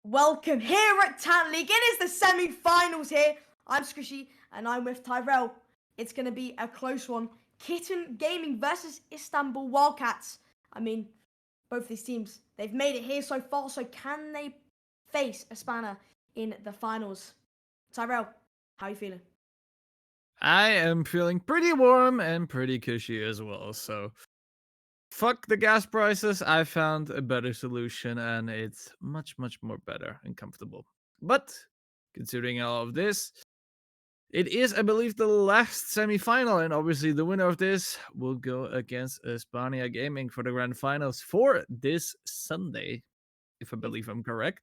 Welcome here at Tan League. It is the semi-finals here. I'm Squishy and I'm with Tyrell. It's going to be a close one. Kitten Gaming versus Istanbul Wildcats. I mean, both these teams, they've made it here so far. So can they face a spanner in the finals? Tyrell, how are you feeling? I am feeling pretty warm and pretty cushy as well. So fuck the gas prices. I found a better solution and it's much more better and comfortable. But considering all of this, it is, I believe, the last semi-final, and obviously the winner of this will go against Espania Gaming for the grand finals for this Sunday, if I believe I'm correct.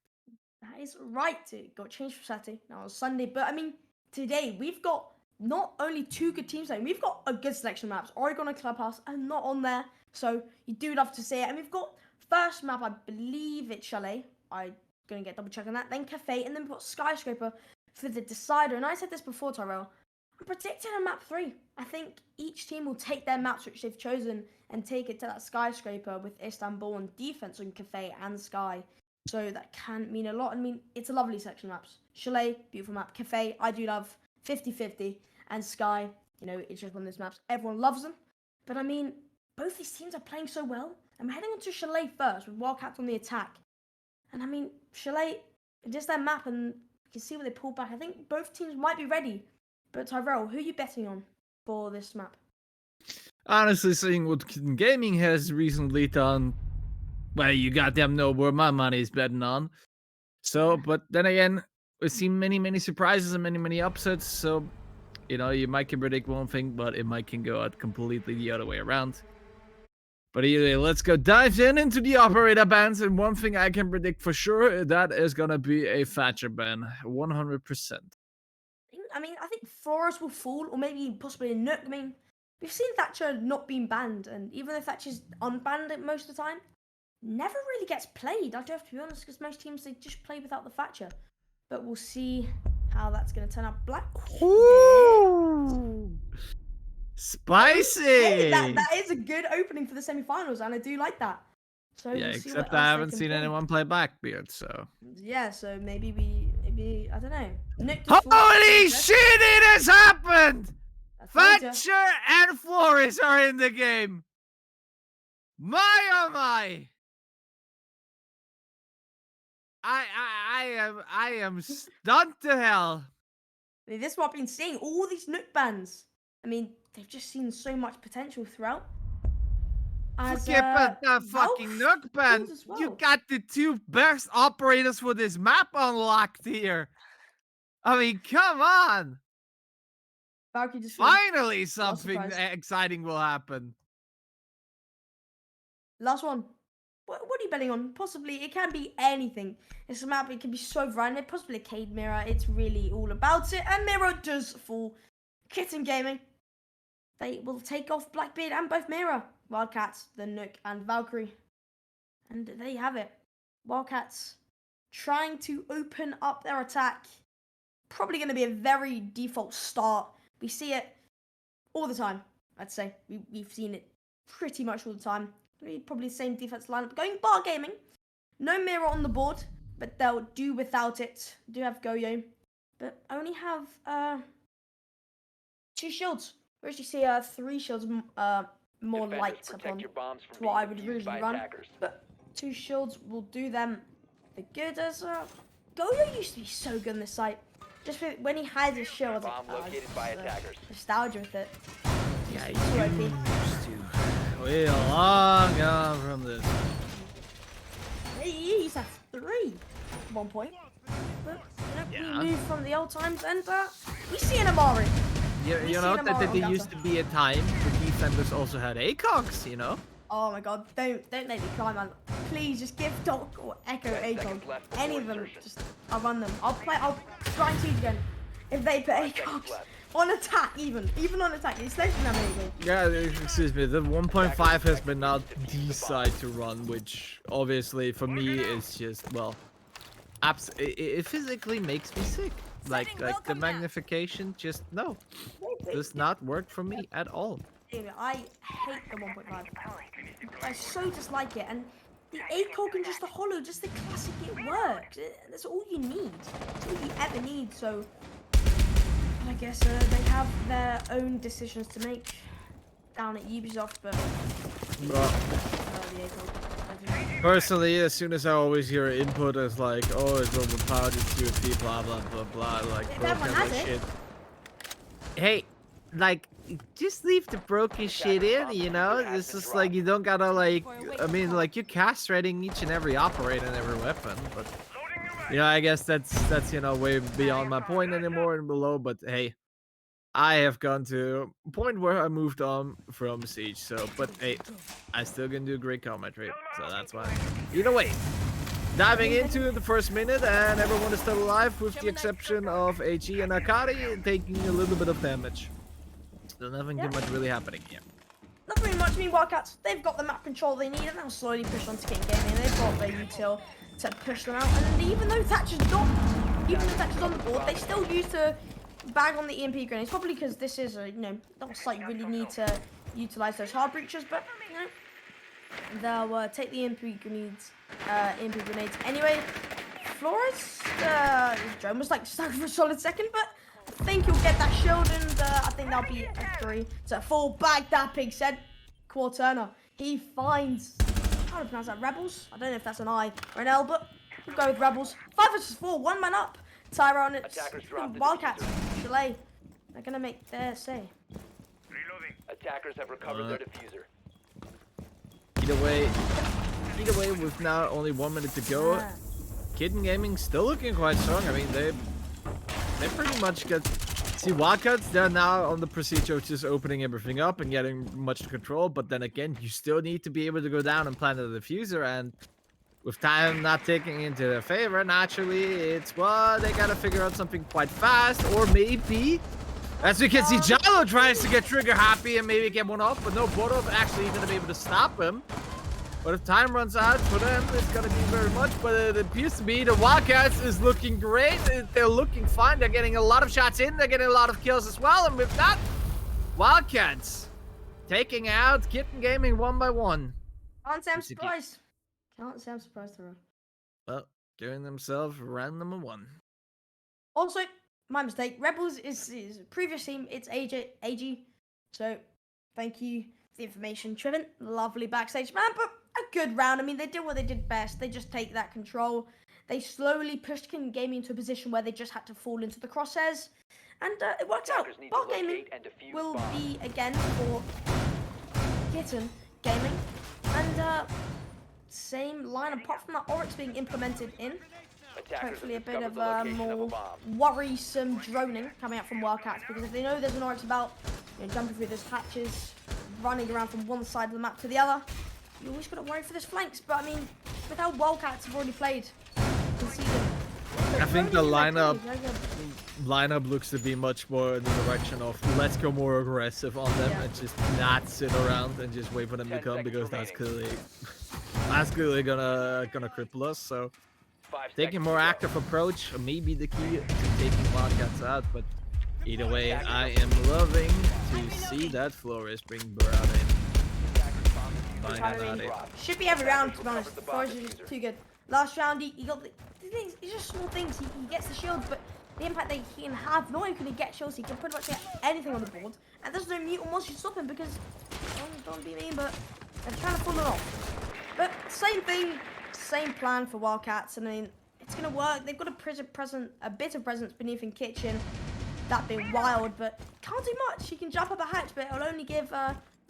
That is right. It got changed for Saturday. Now on Sunday. But I mean, today we've got not only two good teams playing, we've got a good selection of maps. Oregon and Clubhouse are not on there. So you do love to see it. And we've got first map, I believe it's Chalet. I'm going to get double check on that. Then Cafe. And then we've got Skyscraper for the decider. And I said this before, Tyrell. I'm predicting a map 3. I think each team will take their maps which they've chosen and take it to that Skyscraper with Istanbul and defense on Cafe and Sky. So that can mean a lot. I mean, it's a lovely selection of maps. Chalet, beautiful map. Cafe, I do love. 50-50. And Sky, you know, it's just one of those maps. Everyone loves them. But I mean, both these teams are playing so well. I'm heading on to Chalet first with Wildcats on the attack. And I mean, Chalet, just their map and you can see where they pull back. I think both teams might be ready. But Tyrell, who are you betting on for this map? Honestly, seeing what Kitten Gaming has recently done, well, you goddamn know where my money is betting on. So, but then again, we've seen many surprises and many upsets. So, you know, you might can predict one thing, but it might can go out completely the other way around. But either way, let's go dive into the operator bans. And one thing I can predict for sure, that is gonna be a Thatcher ban, 100%. I mean, I think Forest will fall, or maybe possibly a Nook. I mean, we've seen Thatcher not being banned, and even though Thatcher's unbanned most of the time, never really gets played. I do have to be honest, because most teams, they just play without the Thatcher. But we'll see how that's going to turn out. Black. Ooh, spicy! Hey, that is a good opening for the semi-finals, and I do like that. So yeah, we'll see except what I else haven't they seen can play. anyone play Blackbeard, so. Yeah, so maybe I don't know. Nick Holy shit, it has happened! Thatcher Thatcher and Flores are in the game. My oh my! I am stunned to hell. I mean, this is what I've been seeing. All these Nook bans. I mean, they've just seen so much potential throughout. Forget about that fucking Nook ban. Well. You got the two best operators for this map unlocked here. I mean, come on. Just finally something exciting will happen. Last one. What are you betting on? Possibly, it can be anything. It's a map, it can be so random. Possibly a Cade Mirror. It's really all about it. And Mirror does fall. Kitten Gaming. They will take off Blackbeard and both Mirror. Wildcats, the Nook, and Valkyrie. And there you have it. Wildcats trying to open up their attack. Probably going to be a very default start. We see it all the time, I'd say. We've seen it pretty much all the time. Probably the same defense lineup. Going Bar Gaming. No Mirror on the board, but they'll do without it. Do have Goyo, but only have 2 shields. We actually see 3 shields more light upon to what I would usually run. But 2 shields will do them the good as Goyo used to be so good on this site. Just when he hides his shield, nostalgia with it. Yeah, you used to. We're long gone from this. He used to have 3 at one point. But you know, Yeah. we moved from the old times and we see an Amari. You know that there used to be a time the defenders also had ACOGs, you know? Oh my god, don't make me cry, man. Please just give Doc or Echo ACOG. Any of them, just I'll run them. I'll grind 2 again. If they put ACOGs on attack, even on attack, it's less than amazing. Yeah, excuse me. The 1.5 has been now the side to run, which obviously for me is just it physically makes me sick. Like the magnification, just no, does not work for me at all. I hate the 1.5. I so dislike it, and the ACOG and just the holo, just the classic, it works. That's all you need. That's all you ever need. So I guess they have their own decisions to make down at Ubisoft, but the ACOG. Personally, as soon as I always hear input as like, oh, it's overpowered, it's QFP, blah blah blah blah, like Everyone has it. shit. Hey, like, just leave the broken shit in, you know? It's just like you don't gotta like, I mean, like you're castrating each and every operator and every weapon, but you know, I guess that's you know way beyond my point anymore and below. But hey, I have gone to a point where I moved on from Siege. So, but hey, I still can do great commentary, so that's why. Either way, diving into the first minute, and everyone is still alive with the exception of HE and Akari taking a little bit of damage. Still nothing too much really happening here. Not very much. I mean, Wildcats, they've got the map control they need, and they'll slowly push on to Kitten Gaming. They've got their util to push them out, and even though Thatcher's on the board, they still use to bag on the EMP grenades. Probably because this is a, you know, not a site you really need to utilize those hard breaches, but you know, they'll take the EMP grenades anyway. Flores, his drone was like stuck for a solid second, but I think he'll get that shield, and I think that'll be a 3 to 4 bag. That pig said. Kitten, he finds, how do I pronounce that, Rebels? I don't know if that's an I or an L, but we'll go with Rebels. 5 versus 4, 1 man up. Tyrone, it's Wildcats, Chalet. They're gonna make their say. Attackers have recovered their diffuser. Either way, with now only 1 minute to go, Kitten Gaming still looking quite strong. I mean, they pretty much get. See, Wildcats, they're now on the procedure of just opening everything up and getting much control. But then again, you still need to be able to go down and plant the diffuser, and with time not taking into their favor, naturally, it's, well, they gotta figure out something quite fast, or maybe, as we can see, Jalo tries to get trigger happy and maybe get one off, but no Bodo actually gonna be able to stop him. But if time runs out for them, it's gonna be very much, but it appears to be the Wildcats is looking great. They're looking fine. They're getting a lot of shots in. They're getting a lot of kills as well, and with that, Wildcats taking out Kitten Gaming 1 by 1. Can't say I'm surprised. Can't say I'm surprised, Tyrone. Well, giving themselves round number 1. Also, my mistake. Rebels is previous team. It's AG. So, thank you for the information, Triven. Lovely backstage man, but a good round. I mean, they did what they did best. They just take that control. They slowly pushed Kitten Gaming into a position where they just had to fall into the crosshairs, and it worked out. Ball Gaming will be again for Kitten Gaming, and same line apart from that Oryx being implemented in. Hopefully a bit of more worrisome droning coming out from Wildcats, because if they know there's an Oryx about, you know, jumping through those hatches, running around from one side of the map to the other, you always got to worry for those flanks. But I mean, with how Wildcats have already played, you can see them. I think the lineup looks to be much more in the direction of let's go more aggressive on them and just not sit around and just wait for them to come, because that's clearly gonna cripple us. So taking a more active approach may be the key to taking Wildcats out. But either way, I am loving to see that Flores bring Burrata in. Should be every round, to be honest. Flores is just too good. Last round, he got the things. It's just small things. He gets the shields, but the impact that he can have, not only can he get shields, he can pretty much get anything on the board. And there's no mutant once you stop him, because don't be mean, but they're trying to pull it off. But same thing, same plan for Wildcats. I mean, it's gonna work. They've got a bit of presence beneath in kitchen, that being Wild, but can't do much. He can jump up a hatch, but it'll only give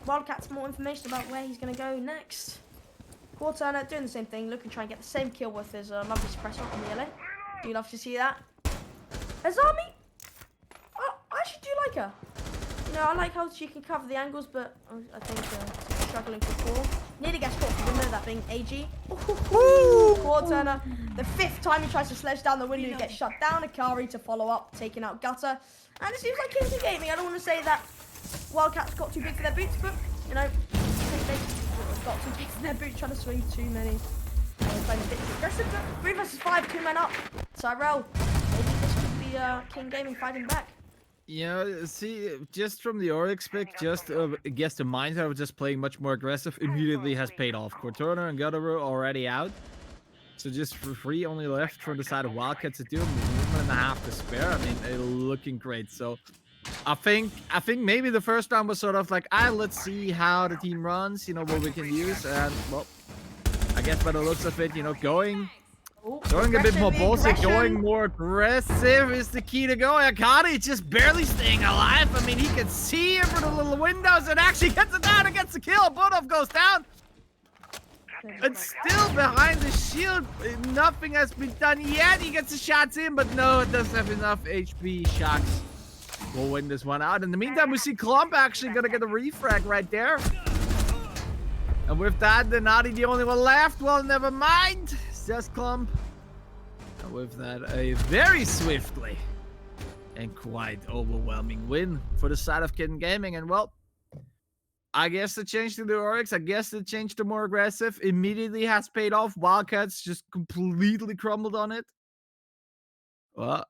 Wildcats more information about where he's gonna go next. Kitten doing the same thing, looking to try and get the same kill with his lovely suppressor on the LA. Do love to see that. Azami, I actually do like her. You know, I like how she can cover the angles, but I think she's struggling for 4. Nearly gets caught for the window, that being AG. Kitten, the 5th time he tries to sledge down the window, he gets shut down. Akari to follow up, taking out Gutter. And it seems like Kitten Gaming. I don't want to say that Wildcats got too big for their boots, but, you know, I think they got too big for their boots, trying to swing too many. Playing a bit aggressive, but 3 versus 5, 2 men up. Tyrell, maybe this could be King Gaming fighting back. You know, see, just from the Oryx pick, just I guess the mindset of just playing much more aggressive immediately has paid off. Cortona and Gutteru already out. So just for free, only left from the side of Wildcats to do a minute and a half to spare. I mean, they're looking great. So I think maybe the first round was sort of like, let's see how the team runs, you know, what we can use. And well, I guess by the looks of it, you know, going a bit more ballsy, going more aggressive is the key to go. Akane just barely staying alive. I mean, he can see him through the little windows and actually gets it down and gets the kill. Bodov goes down. It's still behind the shield. Nothing has been done yet. He gets the shots in, but no, it doesn't have enough HP. Sharks will win this one out. In the meantime, we see Clump actually gonna get a refrag right there. And with that, the Nadi the only one left. Well, never mind. It's just Clump. And with that, a very swiftly and quite overwhelming win for the side of Kitten Gaming. And well, I guess the change to the Oryx, I guess the change to more aggressive immediately has paid off. Wildcats just completely crumbled on it. Well,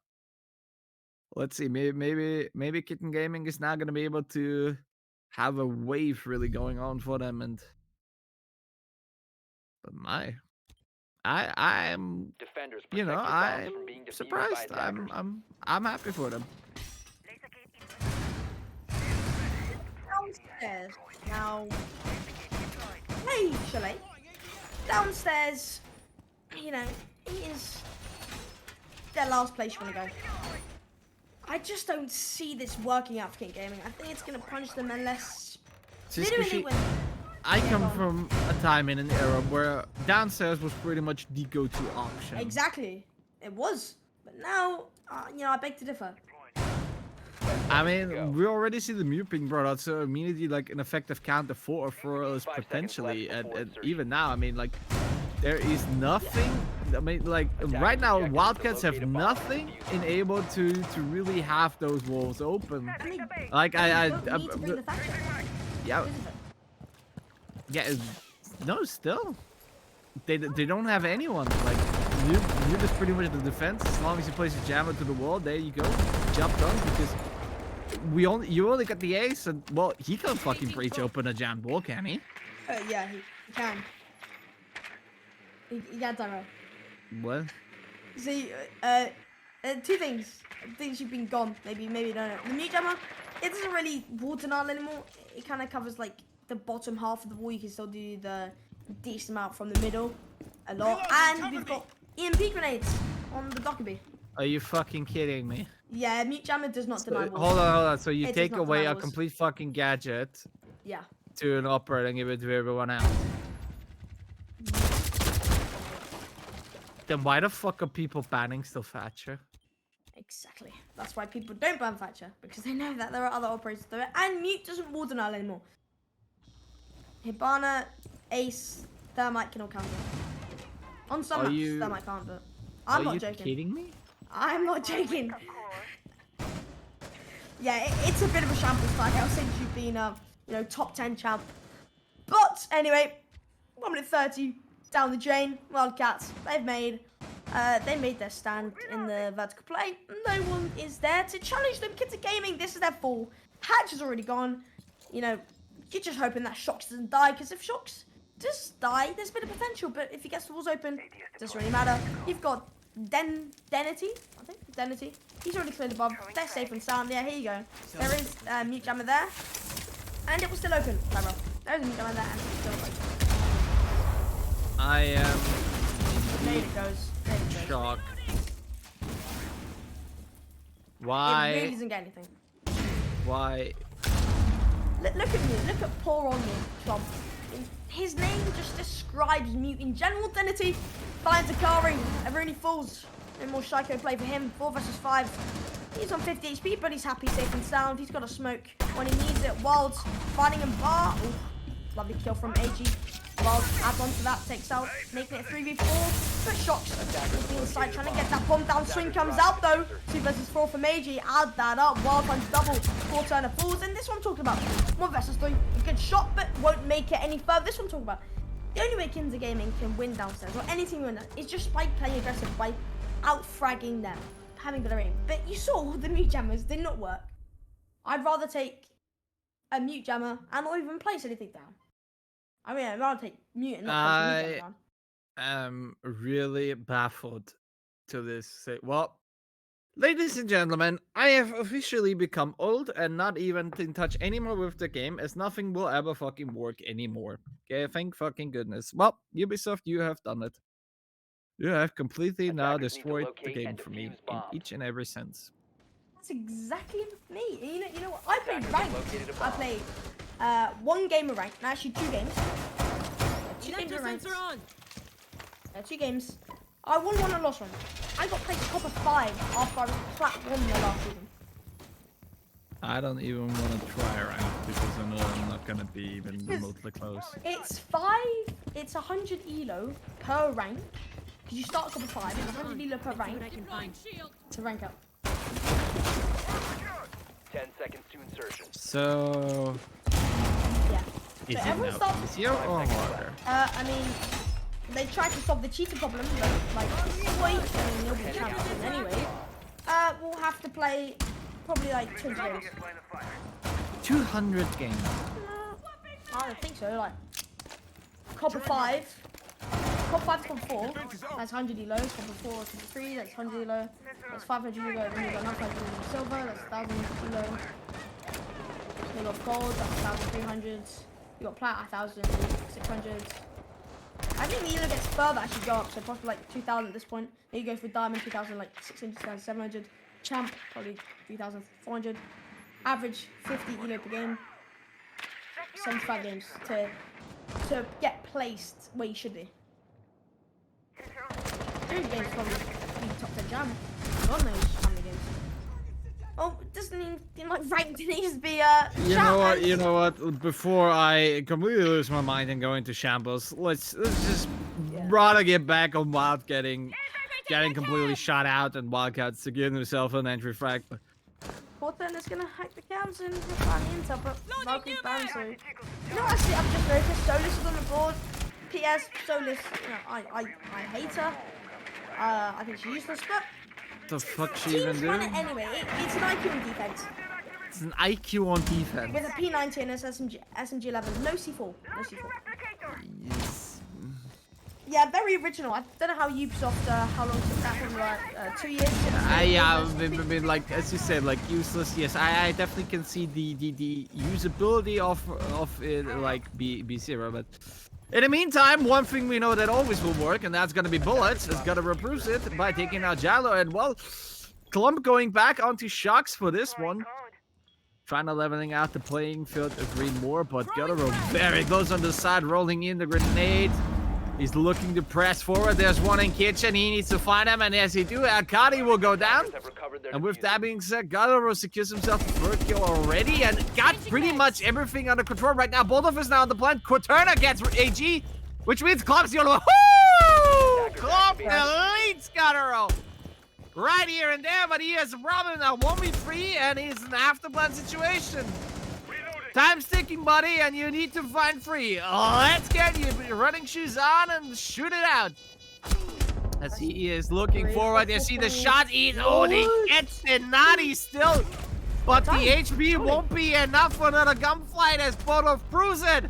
let's see. Maybe Kitten Gaming is now going to be able to have a wave really going on for them. And but I am, Defenders, you know, protect your bombs I'm from being defused by surprised. attackers. I'm happy for them. Downstairs now. Hey, Chalet. Downstairs, you know, it is their last place you want to go. I just don't see this working out for King Gaming. I think it's going to punch them unless literally when I come from a time in an era where downstairs was pretty much the go-to option. exactly it was, but now you know, I beg to differ. I mean, we already see the mute being brought out, so immediately like an effective counter for us potentially, and even now, I mean, like there is nothing. I mean, like right now, Wildcats have nothing able to really have those walls open. I mean, Like they don't need to bring the Thatcher, yeah, isn't it? yeah, no, still, they don't have anyone. Like mute is pretty much the defense. As long as you place a jammer to the wall, there you go, jump done. Because you only got the ace, and well, he can't fucking breach open a jammed wall, can he? Yeah, he can. He can't demo. What? See, two things. Things you've been gone. Maybe don't know. The mute jammer, it doesn't really water null anymore. It kind of covers like the bottom half of the wall. You can still do the decent amount from the middle, a lot. And we've got EMP grenades on the Dockerby. Are you fucking kidding me? Yeah, mute jammer does not deny walls. Hold on. So you It does take not away deny a walls. complete fucking gadget Yeah. to an operator and give it to everyone else. Then why the fuck are people banning still Thatcher? Exactly. That's why people don't ban Thatcher, because they know that there are other operators do it. And mute doesn't water null anymore. Hibana, Ace, Thermite can all counter. On some maps, Thermite can't, but I'm not joking. Are you kidding me? I'm not joking. Yeah, it's a bit of a shambles strikeout since you've been, you know, top 10 champ. But anyway, 1 minute 30 down the drain. Wildcats, they made their stand in the vertical play. No one is there to challenge them. Kitten Gaming, this is their fall. Hatch is already gone. You know, you're just hoping that Shox doesn't die, because if Shox does die, there's a bit of potential. But if he gets the walls open, it doesn't really matter. You've got Denity, I think. Denity. He's already cleared above. They're safe and sound. Yeah, here you go. There is mute jammer there. And it was still open. There is a mute jammer there, and it's still open. I am There it goes. There it goes. shocked. It Why? really doesn't get anything. Why? Look at me. Look at poor on me, Trump. His name just describes mute in general. Denity finds Akari. Everyone falls. No more Shaiko play for him. 4 versus 5. He's on 50 HP, but he's happy, safe and sound. He's got a smoke when he needs it. Wilds finding him bar. Ooh, lovely kill from AG. Wilds adds on to that, takes out, making it 3v4. But Shox looking inside, trying to get that bomb down. Swing comes out though. 2 versus 4 from AG. Add that up. Wild punch double. 4 turner falls. And this one I'm talking about. 1 versus 3. A good shot, but won't make it any further. This one I'm talking about. The only way Kitten Gaming can win downstairs, or any team win that, is just by playing aggressive, by out-fragging them, having better aim. But you saw the mute jammers did not work. I'd rather take a mute jammer and not even place anything down. I mean, I'd rather take mute and not place a mute jammer down. am really baffled to this. Well, ladies and gentlemen, I have officially become old and not even in touch anymore with the game, as nothing will ever fucking work anymore. Okay, thank fucking goodness. Well, Ubisoft, you have done it. You have completely now Attackers need to destroyed the locate game and for me defuse in bombs. each and every sense. That's exactly me. You know what? I played Attackers have ranked. located a I bomb. played one game of ranked. No, actually 2 games. 2 games of ranked. 2 games. I won one and lost one. I got placed top of 5 after I was plat 1 the last season. I don't even want to try around because I know I'm not gonna be even remotely close. It's 100 elo per rank. Because you start top of 5, it's 100 elo per rank to rank up. 10 seconds to insertion. So, Yeah. is So it everyone now starts. easier or harder? I mean, they tried to solve the cheater problem, but like, wait, I mean, nobody champions anyway. We'll have to play probably like 2 games. 200 games. I don't think so. Like, copper 5. Copper 5 to copper 4. That's 100 elo. Copper 4 to copper 3. That's 100 elo. That's 500 elo. Then you got another 500 elo silver. That's 1,000 elo. You got gold. That's 1,300. You got plat 1,600. I think the elo gets further actually go up, so probably like 2,000 at this point. Then you go for diamond 2,000, like 600, 2,700. Champ probably 3,400. Average 50 elo per game. 75 games to get placed where you should be. 3 games probably be top 10 jam. God knows how many games. Oh, it doesn't even like ranked. It needs to be You know what? You know what? Before I completely lose my mind and go into shambles, let's just rather get back on getting completely shot out and Wildcats to give himself an entry frag. Kitten is gonna hack the cams and find the intel, but Valkyrie's banned, so. You know, actually, I've just noticed Solus is on the board. PS, Solus, you know, I hate her. I think she's useless, but. What the fuck she even Teams run doing? it anyway. It's an IQ on defense. It's an IQ on defense. With a P90 and a SMG 11. No C4. No C4. Yes. Yeah, very original. I don't know how Ubisoft, how long took that from, like, 2 years? I've been like, as you said, like useless. Yes, I definitely can see the usability of it like be zero, but in the meantime, one thing we know that always will work, and that's gonna be bullets. Is gonna reproduce it by taking out Jallo, and well, Clump going back onto Shocks for this one. Trying to leveling out the playing field a green more, but Gutteral very close on the side, rolling in the grenade. He's looking to press forward. There's one in kitchen. He needs to find him, and as he do, Akadi will go down. And with that being said, Gutteral secures himself the third kill already, and got pretty much everything under control right now. Both of us now on the plant. Quaterna gets AG, which means Clump's the only one. Woo! Clump deletes Gutteral. Right here and there, but he has a problem now. 1v3, and he's in an afterplan situation. Time's ticking, buddy, and you need to find free. Let's get your running shoes on and shoot it out. As he is looking forward, you see the shot. He gets the naughty still, but the HP won't be enough for another gunfight as both of Cruisin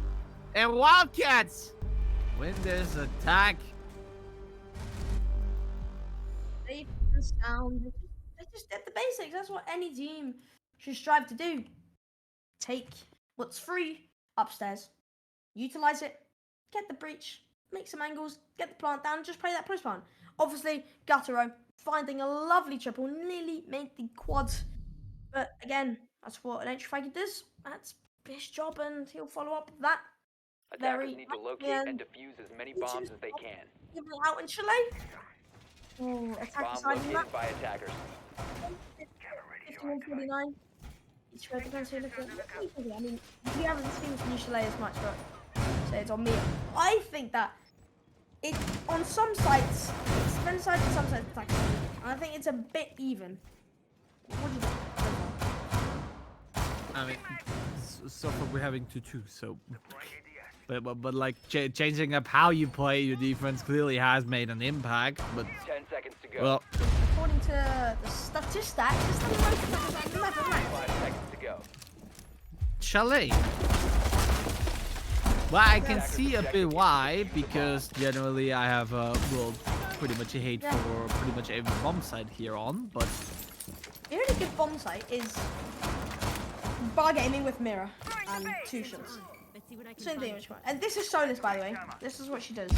and Wildcats win this attack. Safe and sound. They just did the basics. That's what any team should strive to do. Take what's free upstairs, utilize it, get the breach, make some angles, get the plant down, just play that push plant. Obviously, Gutteral finding a lovely triple, nearly made the quad. But again, that's what an entry fragger does. That's his job, and he'll follow up with that. Attackers need to locate and defuse as many bombs as they can. Giving it out in Chile. Oh, attack Bomb side located by attackers. 51-49. It's right against here. I mean, we haven't seen New Chalet as much, but so it's on me. I think that it on some sites it's defense side and some sites attack side. And I think it's a bit even. What do you think? I mean, so far we're having 2-2, so. But like changing up how you play your defense clearly has made an impact. But 10 seconds to go. well, According to the statistics, it's the most 5 seconds to go. chalet. Well, I can see a bit why, because generally I have pretty much a hate for pretty much every bomb site here on, but The only good bomb site is bar gaming with mirror and 2 shots. Same thing which one. And this is Solus, by the way. This is what she does.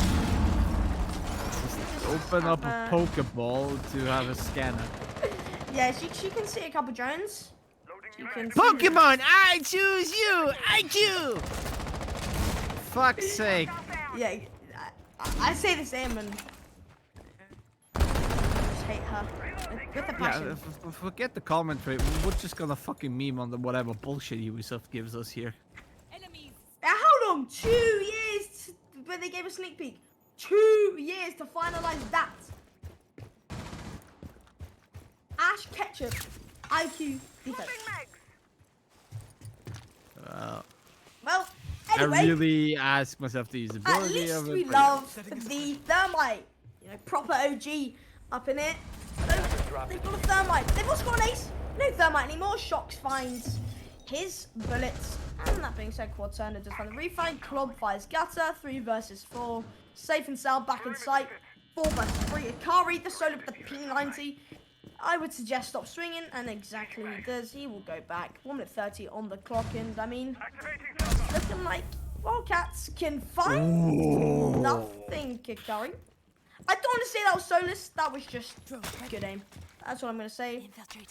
open up a Pokeball to have a scanner. Yeah, she can see a couple drones. She can see Pokemon, I choose you! I choose! Fuck's sake. Yeah, I say the same and just hate her with a passion. Yeah, forget the commentary. We're just gonna fucking meme on the whatever bullshit Ubisoft gives us here. How long? 2 years when they gave a sneak peek. 2 years to finalize that. Ash Ketchup, IQ defense. Well, anyway. I really ask myself the At usability least of it. we but- love the thermite. You know, proper OG up in it. They've got a thermite. They've also got an ace. No thermite anymore. Shocks finds his bullets. And that being said, Quad Turner just found the refine. Club fires Gutter. 3 versus 4. Safe and sound back in sight. 4 versus 3. Akari, the solo with the P90. I would suggest stop swinging, and exactly he does. He will go back. 1 minute 30 on the clock, and I mean, it's looking like Wildcats can find nothing, Akari. I don't want to say that was Solus. That was just good aim. That's what I'm going to say.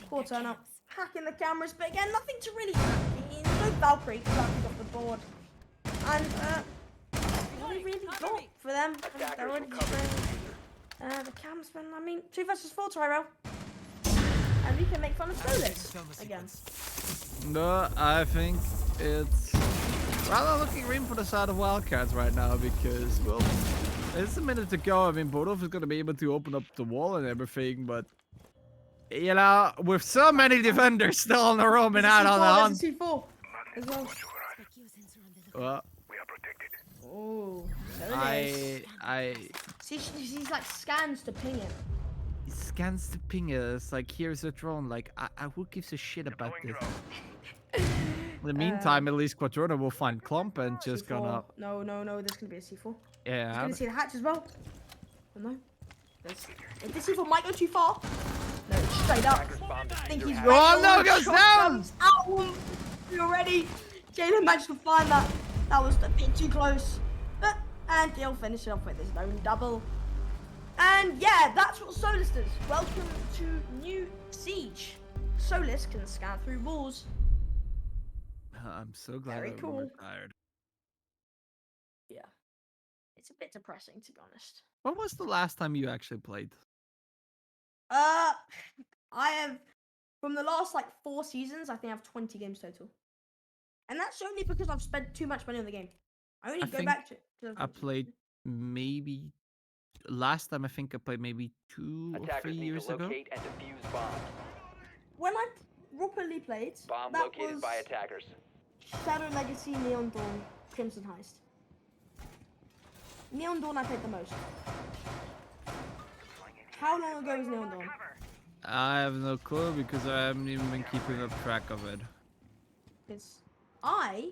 Quad Turner hacking the cameras, but again, nothing to really hack. No Valkyrie off the board. And, what do we really got for them? They're already destroying the camsman. I mean, 2 versus 4, Tyrell. And we can make fun of Solus again. No, I think it's rather looking grim for the side of Wildcats right now because, well, it's a minute to go. I mean, Bodov is going to be able to open up the wall and everything, but, you know, with so many defenders still on the roam and out on the hunt. There's a C4 as well. Well, Oh, See, she's like scans to ping it. He scans the pingers, like, here's a drone, like, who gives a shit about this? In the meantime, at least Quadrana will find Clump and just C4. gonna... No, there's gonna be a C4. Yeah. He's gonna see the hatch as well. Oh, no. If this C4 might go too far. No, it's straight up. I think he's ready. Oh, no, it goes Shot down! comes out. You're ready. Jalen managed to find that. That was a bit too close. But, and he'll finish it off with his own double. And yeah, that's what Solus does. Welcome to New Siege. Solus can scan through walls. I'm so glad Very I'm cool. retired. Yeah. It's a bit depressing, to be honest. When was the last time you actually played? I have, from the last like 4 seasons, I think I have 20 games total. And that's only because I've spent too much money on the game. I only go think back to I played maybe... Last time I think I played maybe 2 or 3 Attackers need years to ago. locate and defuse bombs. When I properly played, Bomb that located was by attackers. Shadow Legacy, Neon Dawn, Crimson Heist. Neon Dawn I played the most. How long ago was Neon Dawn? I have no clue because I haven't even been keeping up track of it. Because I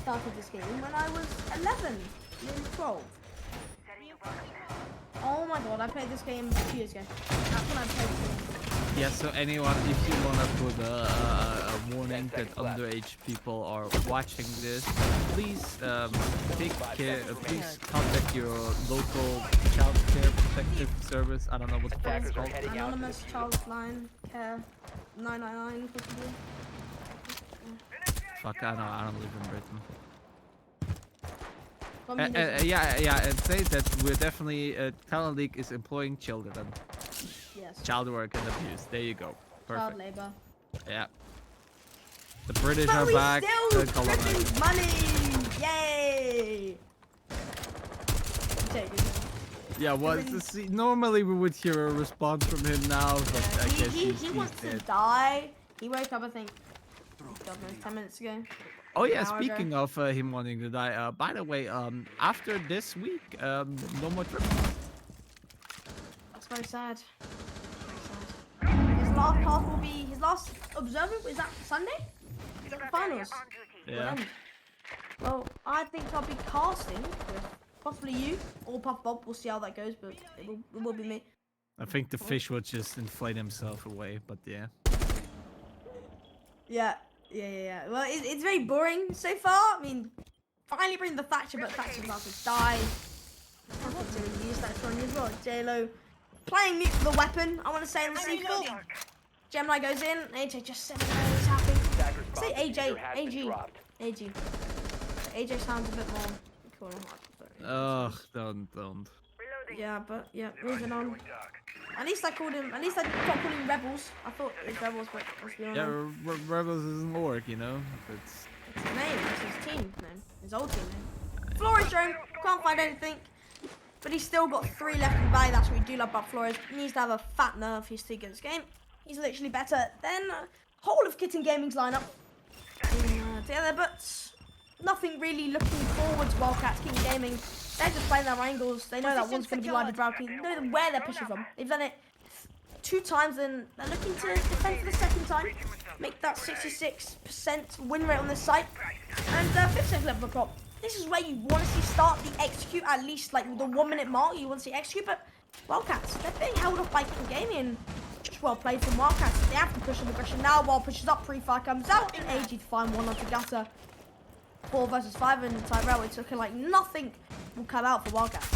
started this game when I was 11, nearly 12. Oh my god, I played this game 2 years ago. That's when I played it. Yeah, so anyone, if you want to put a warning that underage people are watching this, please take care, please contact your local child care protective service. I don't know what the fuck it's Attackers are called. heading out. Anonymous Child Line Care 999 possibly. Fuck, I don't live in Britain. Communism. Yeah, and say that we're definitely, Talent League is employing children. Yes. Child work and abuse. There you go. Child Perfect. labor. Yeah. The British But are we back. still The colonizers. ripping money! Yay! Take it. Yeah, well, see, normally we would hear a response from him now, but I guess He he's wants to dead. die. He woke up, I think, God knows, 10 minutes ago. Oh yeah, an hour ago. speaking of him wanting to die, by the way, after this week, no more trips. That's very sad. Very sad. His last pass will be, his last observer, is that Sunday? Is that finals. Yeah. Well, I think I'll be casting with possibly you or Puff Bob. We'll see how that goes, but it will be me. I think the fish will just inflate himself away, but yeah. Yeah. Well, it's very boring so far. I mean, finally bring the Thatcher, but Thatcher's about to die. I want to use that strong as well. JLo playing mute for the weapon. I want to say on the C4. Gemini goes in. AJ just said he's happy. Say AJ. AG. AJ sounds a bit more cool. Ugh, don't. Yeah, but yeah, moving on. At least I called him. At least I stopped calling him Rebels. I thought it was Rebels, but let's be Yeah, honest. Rebels doesn't work, you know? It's... It's his name. It's his team name. His old team name. Flores drone. Can't find anything. But he's still got 3 left in the bag. That's what we do love about Flores. He needs to have a fat nerve. He's too good at this game. He's literally better than whole of Kitten Gaming's lineup together. But nothing really looking forward to Wildcats. Kitten Gaming, they're just playing their angles. They know that one's going to be live balcony. They know where they're pushing from. They've done it 2 times, and they're looking to defend for the 2nd time. Make that 66% win rate on this site. And 5th level of prop. This is where you want to see start the execute, at least like the 1 minute mark. You want to see execute, but Wildcats, they're being held off by Kitten Gaming, and just well played from Wildcats. They have to push on aggression now. Wild pushes up, pre-fire comes out, and AG to find one onto Gutter. 4 versus 5, and Tyrell, it's looking like nothing will come out for Wildcats.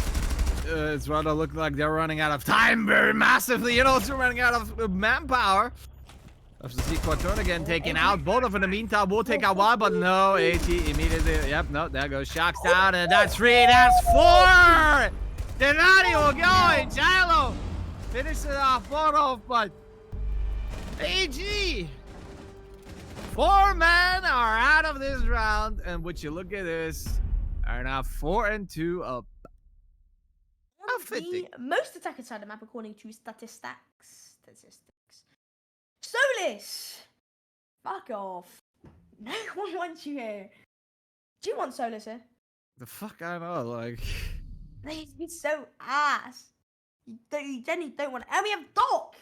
It's rather looking like they're running out of time very massively, and also running out of manpower. Have to see Quatron again taking out both of them. In the meantime, we'll take out one, but no, AT immediately. Yep, no, there goes Shocks down, and that's 3, that's 4! Denario going, Jalo finishes it off, both off, but AG 4 men are out of this round, and would you look at this, are now 4-2 up. How fitting. The most attack inside the map according to statistics. Solis! Fuck off. No one wants you here. Do you want Solis here? The fuck I know, like... He's so ass. You genuinely don't want it. And we have Doc!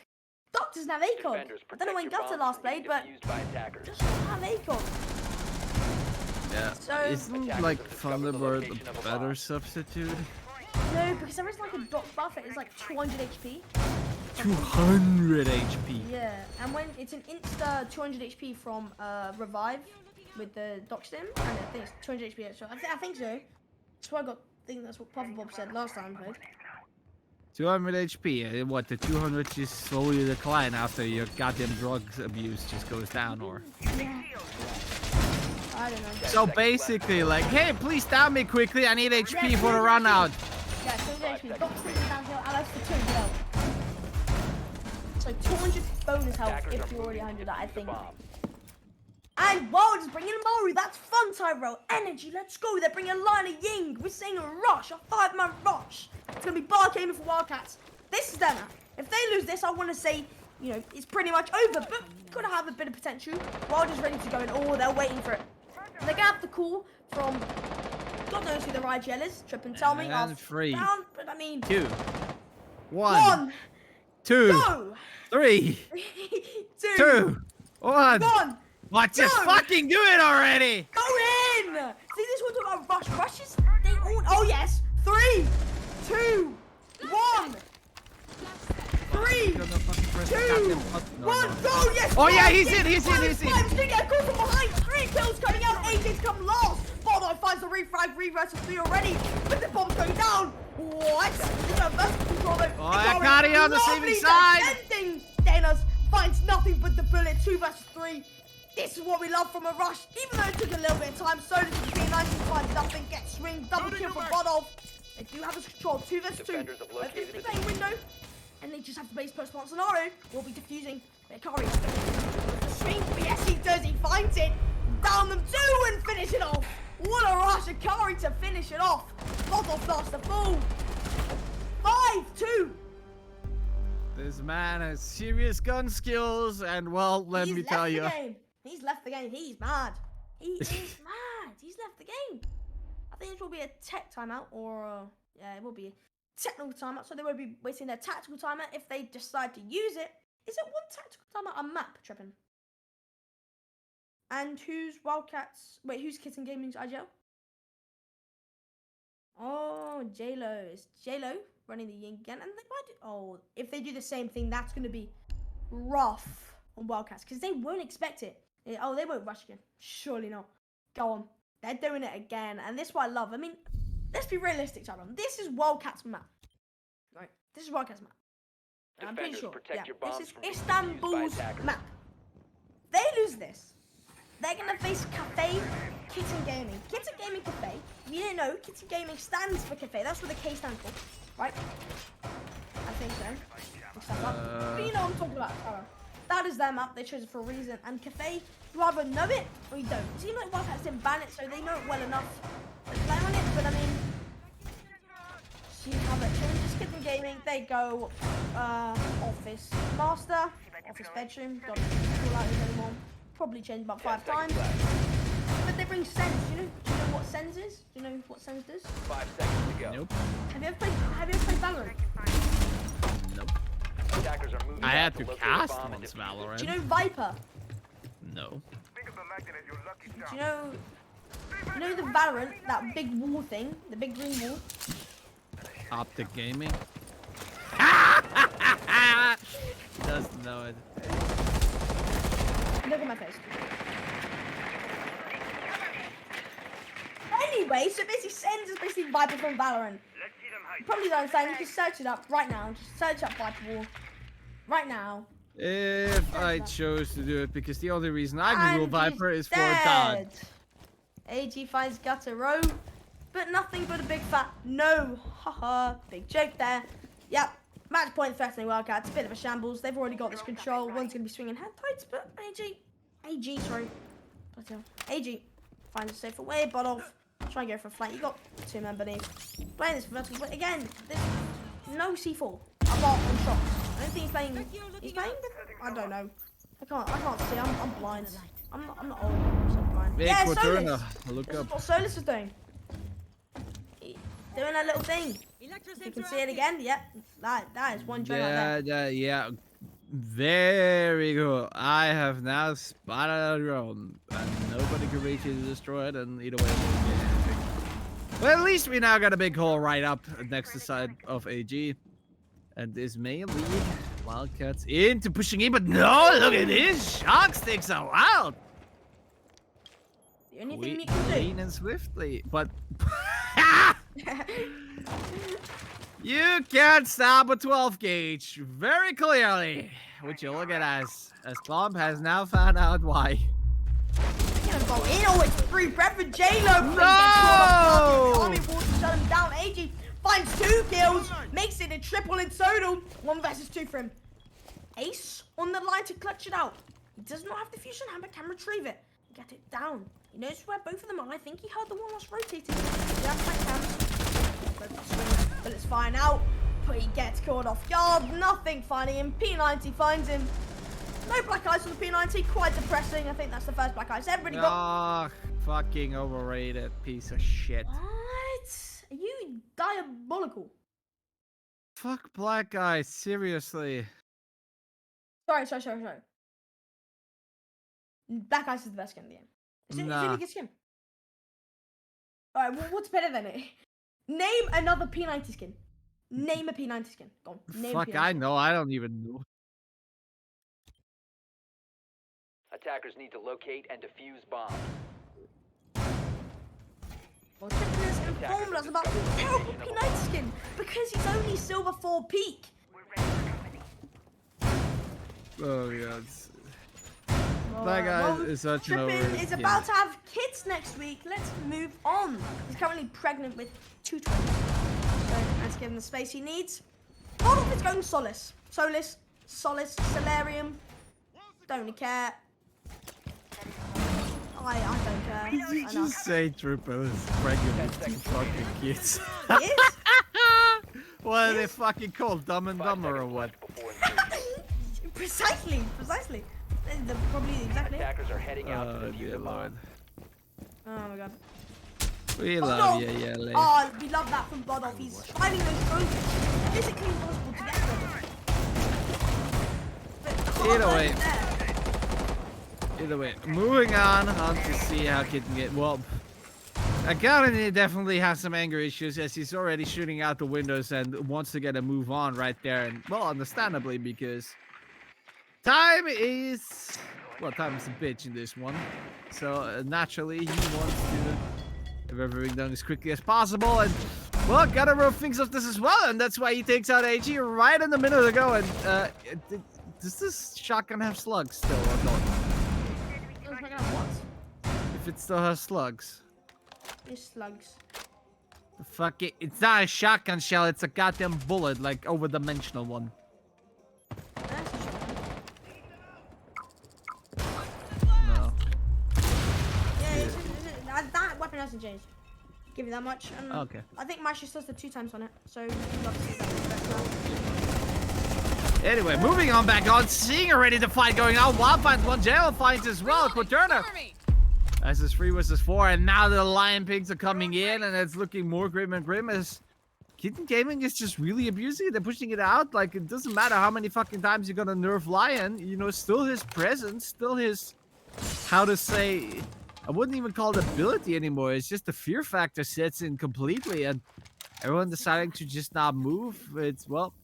Doc doesn't have ACOG. I don't know when Gutter last played, but just doesn't have ACOG. Yeah, So, isn't like Thunderbird a better substitute? no, because there is like a Doc buff, it's like 200 HP. 200 HP. Yeah, and when it's an insta 200 HP from Revive with the Doc stim, and I think it's 200 HP extra. I think so. That's why I think that's what Papa Bob said last time I played. 200 HP. What, the 200 just slowly decline after your goddamn drugs abuse just goes down, or? Yeah. I don't know. So basically, like, hey, please stab me quickly. I need HP for the run out. Yeah, 200 HP. Doc stim downhill, allies for 2 health. So 200 bonus health if you're already 100, I think. And Wild is bringing Mori. That's fun, Tyrell. Energy, let's go. They're bringing a line of Ying. We're seeing a rush, a 5-man rush. It's going to be bar gaming for Wildcats. This is them. If they lose this, I want to say, you know, it's pretty much over, but got to have a bit of potential. Wild is ready to go in. Oh, they're waiting for it. They're going to have the call from, God knows who the IGL is. Trip and tell me. And 3, down, but I mean, 2, 1, 2, go. 3, 2, 1. 1. What? Just fucking do it already! Go in! See, this one talking about rush. Rushes, they all... Oh, yes. 3, 2, 1. 3, 2, 1. Go, yes! Oh, yeah, he's in. Five, stick a goal from behind. 3 kills coming out. AJ's come last. Bono finds the refrag. Reverse of 3 already. But the bomb's going down. What? It's a vertical control, though. Oh, Akari on the saving side. Defending. Danos finds nothing but the bullet. 2 versus 3. This is what we love from a rush. Even though it took a little bit of time, so does the P90 finds nothing, gets swing, double kill from Bodov. They do have this control, 2 versus 2. But this is playing window, and they just have the base post one scenario. Will be diffusing. Akari the swing, but yes he does, he finds it. Down them 2 and finish it off. What a rush, Akari to finish it off. Bodov lost the full. 5-2. This man has serious gun skills, and well, let me tell you. He's left the game. He's mad. He is mad. He's left the game. I think this will be a tech timeout, or yeah, it will be a technical timeout. So they will be wasting their tactical timeout if they decide to use it. Is it 1 tactical timeout a map, Trippin? And who's Wildcats? Wait, who's Kitten Gaming's IGL? Oh, J-Lo. It's J-Lo running the Yin again. And they might do, oh, if they do the same thing, that's going to be rough on Wildcats. Because they won't expect it. Oh, they won't rush again. Surely not. Go on. They're doing it again. And this is what I love. I mean, let's be realistic, Sharon. This is Wildcats map. Right? This is Wildcats map. I'm pretty sure. Yeah. This is Istanbul's map. They lose this. They're going to face Cafe Kitten Gaming. Kitten Gaming Cafe. You didn't know, Kitten Gaming stands for Cafe. That's what the K stands for. Right? I think so. But you know what I'm talking about. That is their map. They chose it for a reason. And Cafe, you either know it or you don't. It seems like Wildcats didn't ban it, so they know it well enough to play on it. But I mean, so you have it. Changes Kitten Gaming. They go office master, office bedroom. Don't call out anymore. Probably changed about 5 times. But they bring Sense. Do you know what Sense is? Do you know what Sense does? 5 seconds to go. Nope. Have you ever played Valorant? Nope. Attackers are moving I had out to locate cast bomb and once defuse it. Valorant. Do you know Viper? No. Do you know the Valorant, that big wall thing, the big green wall? Optic Gaming. Doesn't know it. Look at my face. Anyway, so basically Sense is basically Viper from Valorant. You probably don't understand, you can search it up right now. Just search up Viper Wall. Right now. If I chose to do it, because the only reason I Google And Viper he's is for God. dead. AG finds gutter row, but nothing but a big fat no. Haha, big joke there. Yep, match point threatening Wildcats. Bit of a shambles. They've already got this control. One's gonna be swinging hand tights, but AG, sorry. AG finds a safer way. Bottle, try and go for a flank. You got 2 men beneath. Playing this for vertical, but again, there's no C4 apart from shots. I don't think he's playing. He's playing. I don't know. I can't see. I'm blind. I'm not old. So I'm blind. Big Yeah, Quaterna. Solus. Look This up. is what Solus is doing. Doing that little thing. You can see it again. Yep. That is one drone right there. Yeah. Very good. I have now spotted a drone, and nobody can reach it to destroy it, and either way, we won't get anything. Well, at least we now got a big hole right up next to the side of AG. And this may lead Wildcats into pushing in, but no, look at this! Shock sticks are wild! The only thing you can Clean and swiftly, but... You can't stop a 12 gauge very clearly, which you look at as Bomb has now found out why. Gonna go in. Oh, it's free prep for J-Lo. No! Army wants to shut him down. AG finds 2 kills, makes it a triple in total. 1 versus 2 for him. Ace on the line to clutch it out. He does not have the fusion hammer, can retrieve it. Get it down. He knows where both of them are. I think he heard the one that's rotating. Yeah, bullets flying out, but he gets caught off guard. Nothing finding him. P90 finds him. No black eyes on the P90. Quite depressing. I think that's the first black eyes everybody got. Ah, fucking overrated piece of shit. What? Are you diabolical? Fuck black guys, seriously. Sorry. Black Ice is the best skin in the game. It's a really good skin. Alright, well, what's better than it? Name another P90 skin. Name a P90 skin. Go on. Name Fuck, a P90 I skin. know. I don't even know. Attackers need to locate and defuse bombs. Well, Kitten has informed us about the terrible P90 skin because he's only silver 4 peak. Oh, God. That guy is such an Trippin overrated is skin. about to have kids next week. Let's move on. He's currently pregnant with 2 twins. So let's give him the space he needs. All of it's going Solus. Solus, Solarium. Don't really care. I don't care. Did you just say Triple is pregnant with 2 fucking kids? He is? What are they fucking called? Dumb and Dumber or what? Precisely. They're probably exactly. Attackers are heading out to Oh, defuse dear the bomb. Lord. Oh my god. We Oh, love no. you, Yele. Oh, we love that from Bodolf. He's finding those drones. Physically impossible to get them. But Either way. there. Either way, moving on to see how Kitten get. Well, Kitten definitely has some anger issues as he's already shooting out the windows and wants to get a move on right there. And well, understandably, because time is a bitch in this one. So naturally, he wants to have everything done as quickly as possible. And well, gotta roll things off this as well, and that's why he takes out AG right in the middle of the go. And does this shotgun have slugs still or not? What? If it still has slugs. There's slugs. Fuck it. It's not a shotgun shell, it's a goddamn bullet, like overdimensional one. That's a shotgun. No. Yeah, that weapon hasn't changed. Give you that much. Okay. I think Mash just does the 2 times on it, so you'd love to see that. Anyway, moving on back on, seeing already the fight going on. Wild finds one, Jail finds as well. Quaterna. As it's 3 versus 4, and now the Lion Pigs are coming in, and it's looking more grim and grim as Kitten Gaming is just really abusing it. They're pushing it out. Like, it doesn't matter how many fucking times you're gonna nerf Lion, you know, still his presence, still his, how to say, I wouldn't even call it ability anymore. It's just the fear factor sets in completely, and everyone deciding to just not move. It's, well,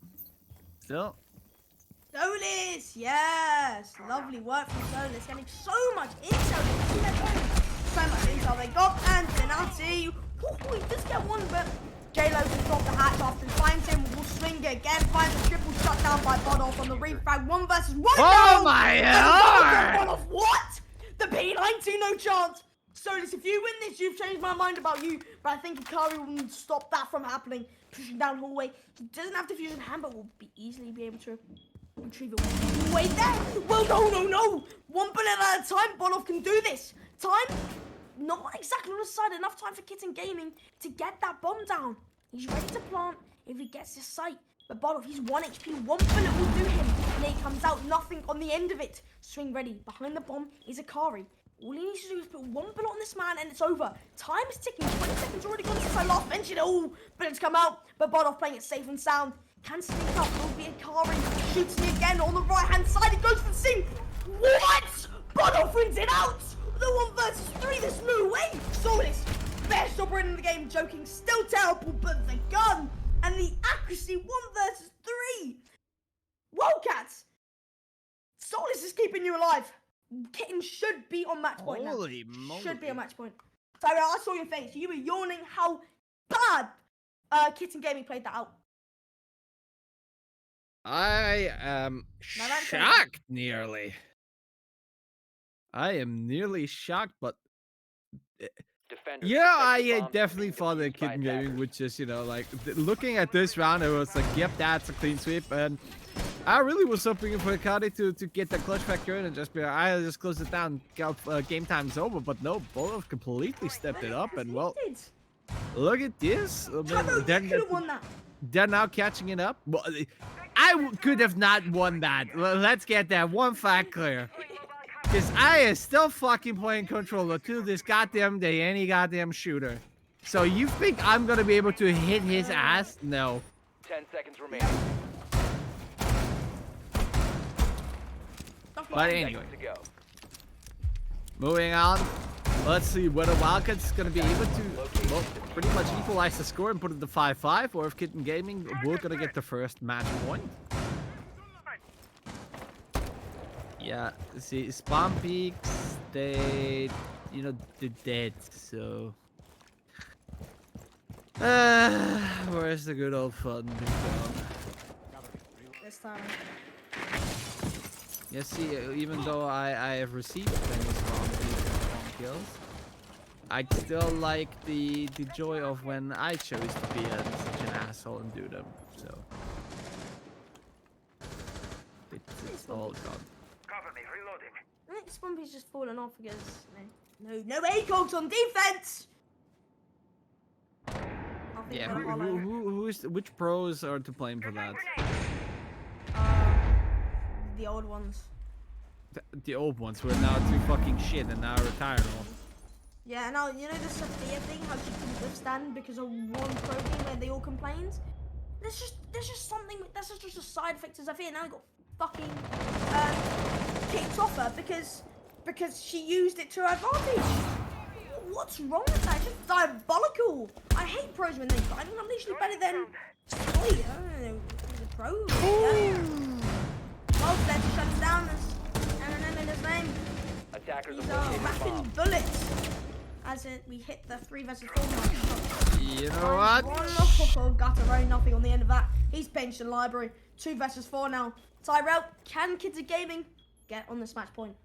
still. Solis, yes, lovely work from Solis, getting so much intel. So much intel they got, and penalty. He does get one, but J-Lo can drop the hatch after he finds him. Will swing it again, finds a triple shutdown by Bodolf on the refrag. 1 versus 1. Oh no! my Bodolf, what? The P90, no chance. Solis, if you win this, you've changed my mind about you. But I think Ikari will stop that from happening. Pushing down hallway. He doesn't have to fuse in hand, but will easily be able to retrieve it. Wait there! Well, no! 1 bullet at a time. Bodolf can do this. Time? Not exactly on the side. Enough time for Kitten Gaming to get that bomb down. He's ready to plant if he gets his sight. But Bodolf, he's 1 HP. 1 bullet will do him. And then he comes out, nothing on the end of it. Swing ready. Behind the bomb is Ikari. All he needs to do is put 1 bullet on this man and it's over. Time is ticking. 20 seconds already gone since I last mentioned it. All bullets come out. But Bodolf playing it safe and sound. Can sneak up. Will be Ikari. Shoots me again on the right hand side. He goes for the seam. What? Bodolf wins it out. The 1 versus 3. There's no way. Solis, best operator in the game. Joking. Still terrible. But the gun and the accuracy. 1 versus 3. Wildcats. Solis is keeping you alive. Kitten should be on match point now. Holy moly. Should be on match point. Sorry, I saw your face. You were yawning how bad Kitten Gaming played that out. I am shocked nearly. I am nearly shocked, but Defenders yeah, protect the I bombs definitely being thought that defused by Kitten Gaming attackers. would just, you know, like looking at this round, it was like, yep, that's a clean sweep, and I really was hoping for Akari to get the clutch factor in and just be, I'll just close it down, game time's over, but no, Bodolf completely stepped it up, and well, look at this. I mean, Could have won that. they're now catching it up. Well, could have not won that. Let's get that one fact clear. Because I is still fucking playing controller to this goddamn day, any goddamn shooter. So you think I'm gonna be able to hit his ass? No. 10 seconds remaining. But anyway, To go. moving on. Let's see whether Wildcats is gonna be able to, well, pretty much equalize the score and put it to 5-5, or if Kitten Gaming will gonna get the first match point. Yeah, see, Spawn Peaks, they, you know, they're dead, so... where's the good old fun been gone? This time. Yeah, see, even though I have received many Spawn Peaks and Spawn kills, I'd still like the joy of when I chose to be such an asshole and do them, so... It's all gone. I think Spunky's just fallen off because no ACOGs on defense. Yeah, which pros are to blame for that? The old ones. The old ones who are now too fucking shit and now retired all. Yeah, now you know the Sophia thing, how she couldn't withstand because of one pro game where they all complained. There's just something. That's just a side effect of Sophia. Now got fucking kicked off her because because she used it to her advantage. What's wrong with that? It's just diabolical. I hate pros when they fight. I'm usually better than Scully. I don't know. He's a pro. Yeah. Well, let's shut him down. I don't know his name. Attackers He's have located a rapping bomb. bullets. As we hit the 3 versus 4 mark. You know what? Oh, Gutteroni, nothing on the end of that. He's benched the library. 2 versus 4 now. Tyrell, can Kitten Gaming get on this match point?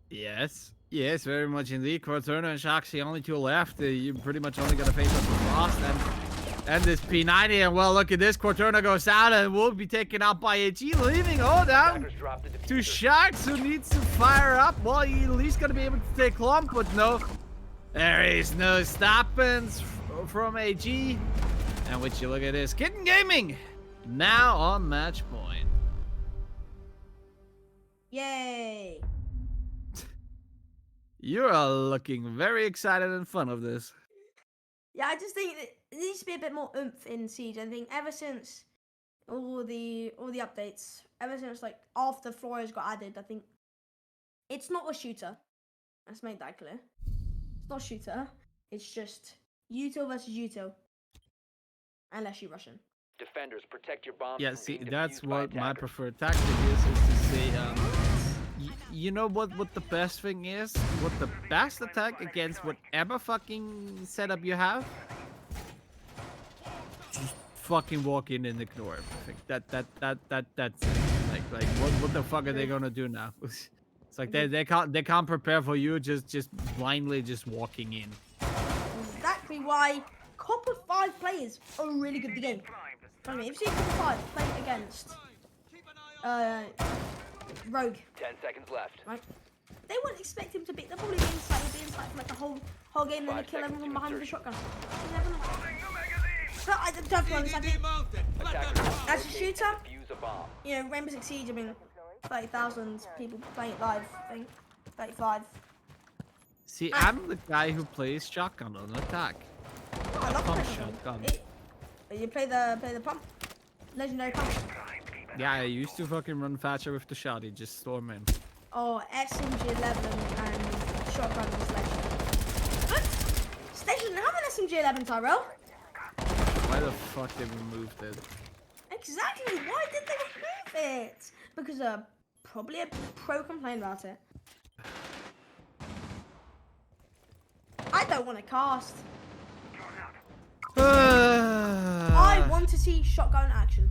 Yes. Yes, very much indeed. Quaterno and Sharks, the only 2 left. You pretty much only got to face up the Frost and this P90. And well, look at this. Quaterno goes out and will be taken out by AG, leaving all down Attackers dropped the to diffuser. Sharks, who needs to fire up. Well, he at least going to be able to take Clump, but no. There is no stopping from AG. And would you look at this? Kitten Gaming now on match point. Yay. You are looking very excited and fun of this. Yeah, I just think that it needs to be a bit more oomph in Siege. I think ever since all the updates, ever since like after Flores got added, I think it's not a shooter. Let's make that clear. It's not a shooter. It's just Util versus Util. Unless you're Russian. Defenders, protect your bombs. Yeah, from see, being that's defused by what my attackers. preferred tactic is to say, you know what the best thing is? What the best attack against whatever fucking setup you have? Just fucking walk in and ignore everything. That's it. Like what the fuck are they gonna do now? It's like they can't prepare for you just blindly just walking in. Exactly why Copper 5 players are really good at the game. I mean, if you see Copper 5 play against Rogue, 10 seconds left. right? They wouldn't expect him to be. They'll probably be inside. He'll be inside for like the whole game, and then they 5 kill seconds everyone to behind with a insertion. shotgun. You never know. But I don't have to understand it. Attackers As a locate shooter, and defuse a bomb. you know, Rainbow Six Siege. I mean, 30,000 people playing it live. I think 35. See, I'm the guy who plays shotgun on attack. Oh, I love Pump playing shotgun. You play the pump, legendary pump. Yeah, I used to fucking run faster with the shotty, just storm in. Oh, SMG11 and shotgun and sledge. What? Station didn't have an SMG11, Tyrell. Why the fuck they removed it? Exactly. Why did they remove it? Because probably a pro complained about it. I don't want to cast. I want to see shotgun action.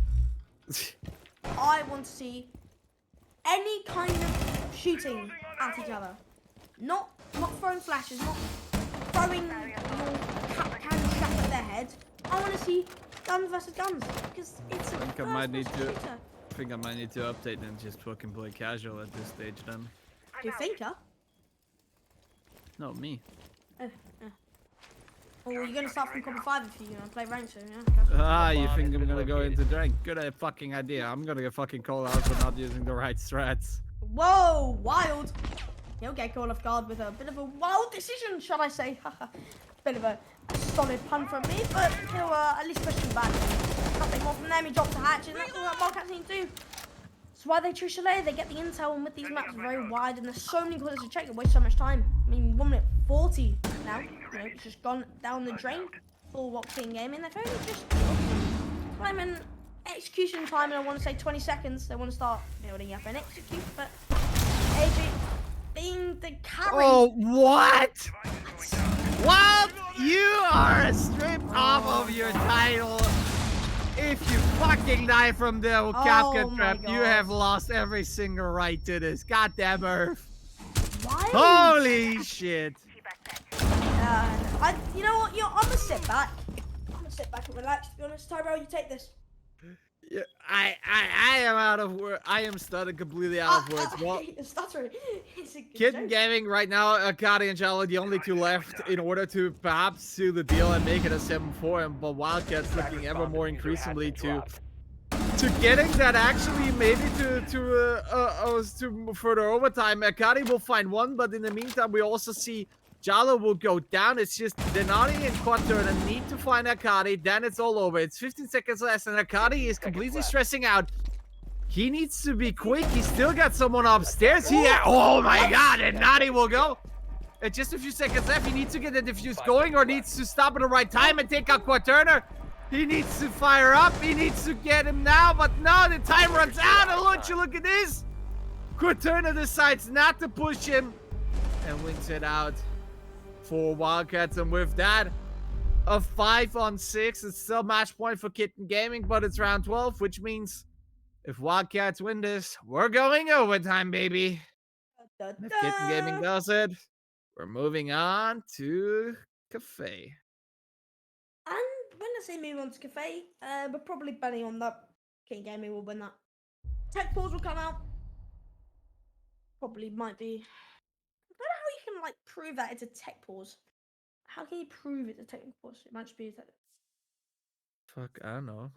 I want to see any kind of shooting at each other. Not throwing flashes, not throwing your cannon strap at their head. I want to see guns versus guns because it's a think I might need first-person to- shooter. I think I might need to update and just fucking play casual at this stage then. Do you think, huh? No, me. Or you're gonna start from Copper 5 if you're gonna play ranked soon, yeah? Ah, you bomb think has I'm been gonna go located. into drink? Good fucking idea. I'm gonna get fucking called out for not using the right strats. Whoa, wild! He'll get caught off guard with a bit of a wild decision, shall I say? Bit of a solid pun from me, but he'll at least push him back. Nothing more from them. He drops a hatch, and that's all that Wildcats need to do. That's why they choose Chalet. They get the intel, and with these maps very wide, and there's so many corners to check, it wastes so much time. I mean, 1 minute 40 now. You know, it's just gone down the drain for what King Gaming. They've only just time and execution time, and I want to say 20 seconds. They want to start building up and execute, but AJ being the carry. Oh, what? What? You are stripped off of your title. If you fucking die from the Capca my trap, you God. have lost every single right to this. Goddamn Earth. Why? Holy shit. You know what? I'm gonna sit back. I'm gonna sit back and relax. To be honest, Tyrell, you take this. Yeah, I am out of words. I am stuttering completely out of words. Well, Stuttering. It's a good Kitten joke. Gaming right now, Akari and Jalo, the only 2 left in order to perhaps seal the deal and make it a 7-4. But Wildcats looking ever more increasingly to getting that actually maybe to further overtime. Akari will find one, but in the meantime, we also see Jalo will go down. It's just Denari and Quaterno need to find Akari. Then it's all over. It's 15 seconds left, and Akari is completely stressing out. He needs to be quick. He's still got someone upstairs. Oh my god, and Nadi will go. Just a few seconds left. He needs to get the defuse going or needs to stop at the right time and take out Quaterna. He needs to fire up. He needs to get him now, but no, the time runs out. And look at this. Quaterna decides not to push him and wins it out for Wildcats. And with that, a 5-on-6. It's still match point for Kitten Gaming, but it's round 12, which means if Wildcats win this, we're going overtime, baby. If Kitten Gaming does it, we're moving on to Cafe. And when I say move on to Cafe, we're probably betting on that. Kitten Gaming will win that. Tech pause will come out. Probably might be. I don't know how you can like prove that it's a tech pause. How can you prove it's a tech pause? It might just be that. Fuck, I don't know.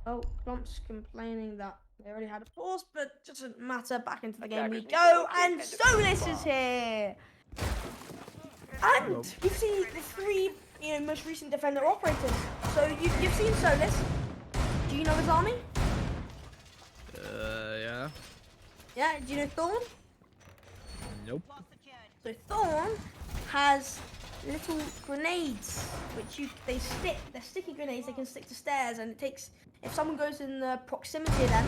Oh, Clump's complaining that they already had a pause, but doesn't matter. Back into the game we go, and Solis is here. And you see the three, most recent defender operators. So you've seen Solis. Do you know his army? Yeah. Yeah. Do you know Thorn? Nope. So Thorn has little grenades, which they stick. They're sticky grenades. They can stick to stairs, and it takes. If someone goes in the proximity of them,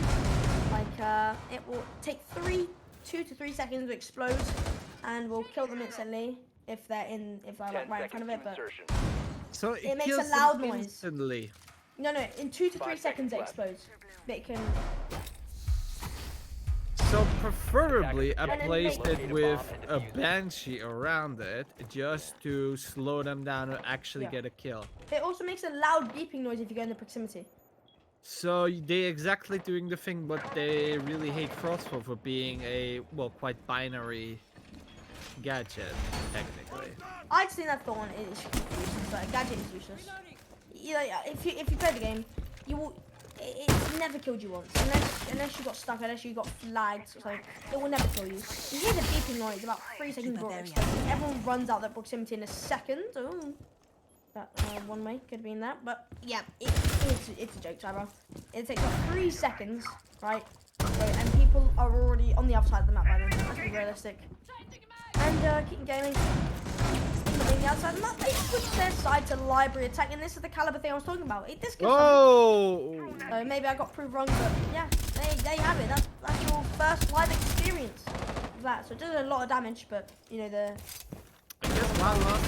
like it will take 2 to 3 seconds to explode, and will kill them instantly if they're like right in front of it. But so it makes kills a loud them noise. Instantly. No, in 2 to 3 seconds it explodes. It can. So preferably I And then placed they- it with a Banshee around it just to slow them down and actually get a kill. It also makes a loud beeping noise if you go in the proximity. So they exactly doing the thing, but they really hate Frostful for being a, well, quite binary gadget, technically. I just think that Thorn is useless. Like, gadget is useless. If you play the game, you will. It's never killed you once, unless you got stuck, unless you got flagged or something. It will never kill you. You hear the beeping noise about 3 seconds before it explodes. Everyone runs out that proximity in a second. Oh, that one way could have been that, but yeah, it's a joke, Tyro. It takes about 3 seconds, right? So, and people are already on the other side of the map by then. Let's be realistic. And Kitten Gaming. On the outside, and they switched their side to library attack, and this is the caliber thing I was talking about. This gives maybe I got proved wrong, but yeah, there you have it. That's your first live experience of that. So it does a lot of damage, but the. I guess my last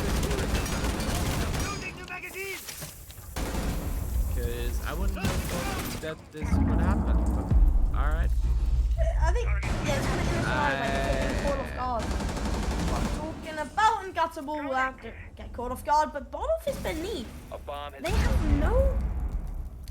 because I wouldn't have thought that this would happen. But all right. I think it's gonna do like caught off guard. Talking about Unguttable will have to get caught off guard, but bottom is beneath. They have no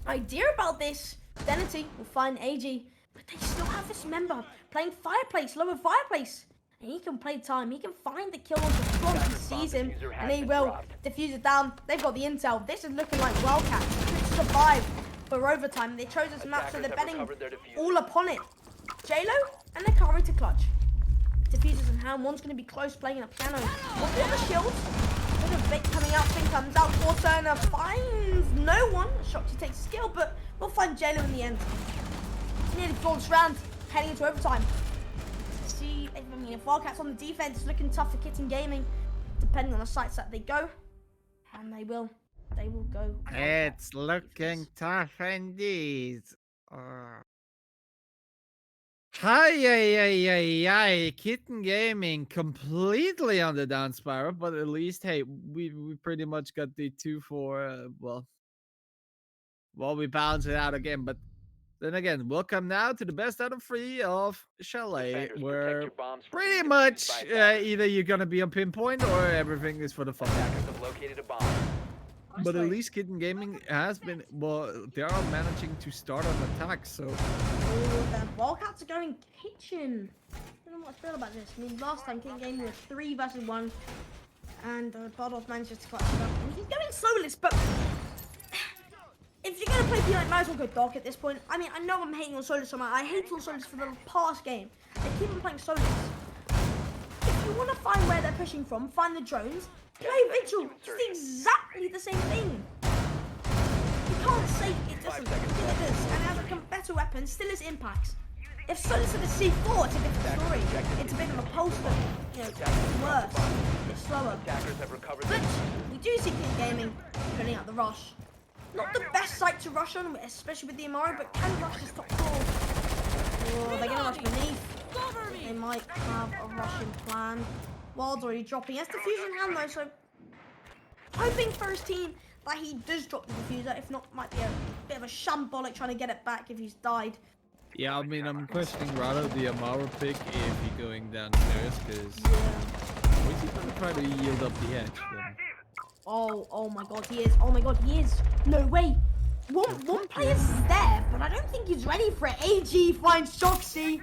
idea about this. Identity will find AG, but they still have this member playing Fireplace, lower Fireplace. And he can play time, he can find the kill on the front, he sees him, and he will defuse it down. They've got the intel. This is looking like Wildcats could survive for overtime. They chose this map, so they're betting all upon it. J-Lo and Nakari to clutch. Diffusers in hand, one's going to be close playing a piano. One's got the shield. Bit of Vic coming out, thing comes out. Forturner finds no one. Shotzi takes a skill, but we'll find J-Lo in the end. Nearly flawless round, heading into overtime. See, if Wildcats on the defense, it's looking tough for Kitten Gaming, depending on the sites that they go. And they will go. It's looking tough indeed. Hi, Kitten Gaming completely on the down spiral, but at least, hey, we pretty much got the 2-4, we balance it out again, but then again, welcome now to the best out of 3 of Chalet, where pretty much either you're gonna be on pinpoint or everything is for the fun. But at least Kitten Gaming has been, they are managing to start an attack, so. Oh, the Wildcats are going kitchen. I don't know what I feel about this. I mean, last time Kitten Gaming was 3 versus 1, and Bardolph manages to clutch it up. And he's going solus, but if you're going to play P, might as well go dark at this point. I mean, I know I'm hating on solus so much. I hate on solus for the past game. They keep on playing solus. If you want to find where they're pushing from, find the drones. Play Vigil. It's exactly the same thing. You can't say it doesn't. It does, and it has a better weapon, still has impacts. If Sun's to the C4, it's a different story. It's a bit of a poster, you know, it's worse. It's slower. Attackers have recovered But we do see Kitten Gaming putting out the rush. Not the best site to rush on, especially with the Amaro, but can rush this top floor. Oh, they're gonna rush beneath. They might have a rushing plan. Wild's already dropping. He has diffusion in hand though, so hoping for his team that he does drop the diffuser. If not, might be a bit of a shambolic trying to get it back if he's died. Yeah, I mean, I'm questioning rather the Amaro pick if he's going downstairs, because what's he gonna try to yield up the edge then? Oh my god, he is. Oh my god, he is. No way. One player's there, but I don't think he's ready for it. AG finds Shoxy.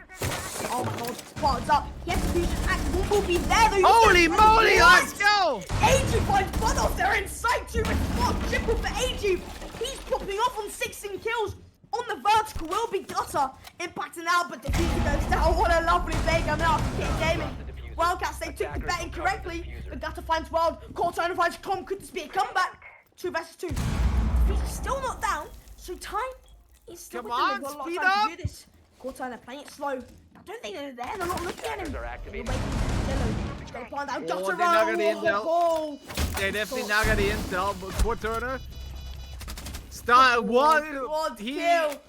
Oh my god, squad's up. He has diffusion and one will be there though. Holy moly, let's go! AG finds one off. They're in sight. 2 with spot. Triple for AG. He's popping off on 16 kills. On the vertical will be Gutter. Impacting out, but diffuser goes down. What a lovely play coming out from Kitten Gaming. Wildcats, they took the bet incorrectly, but Gutter finds Wild. Cortana finds Com. Could this be a comeback? 2 versus 2. He's still not down, so time is still Come with them. on, They've got a lot of speed time up. to do this. Cortana playing it slow. I don't think they're there. They're not looking at him. Attackers are They're activated. waiting. Yellow. He's got to find out. Oh, Gutter they're not gonna round. intel. Oh, They definitely not got the intel, but Cortana. Start one. One kill.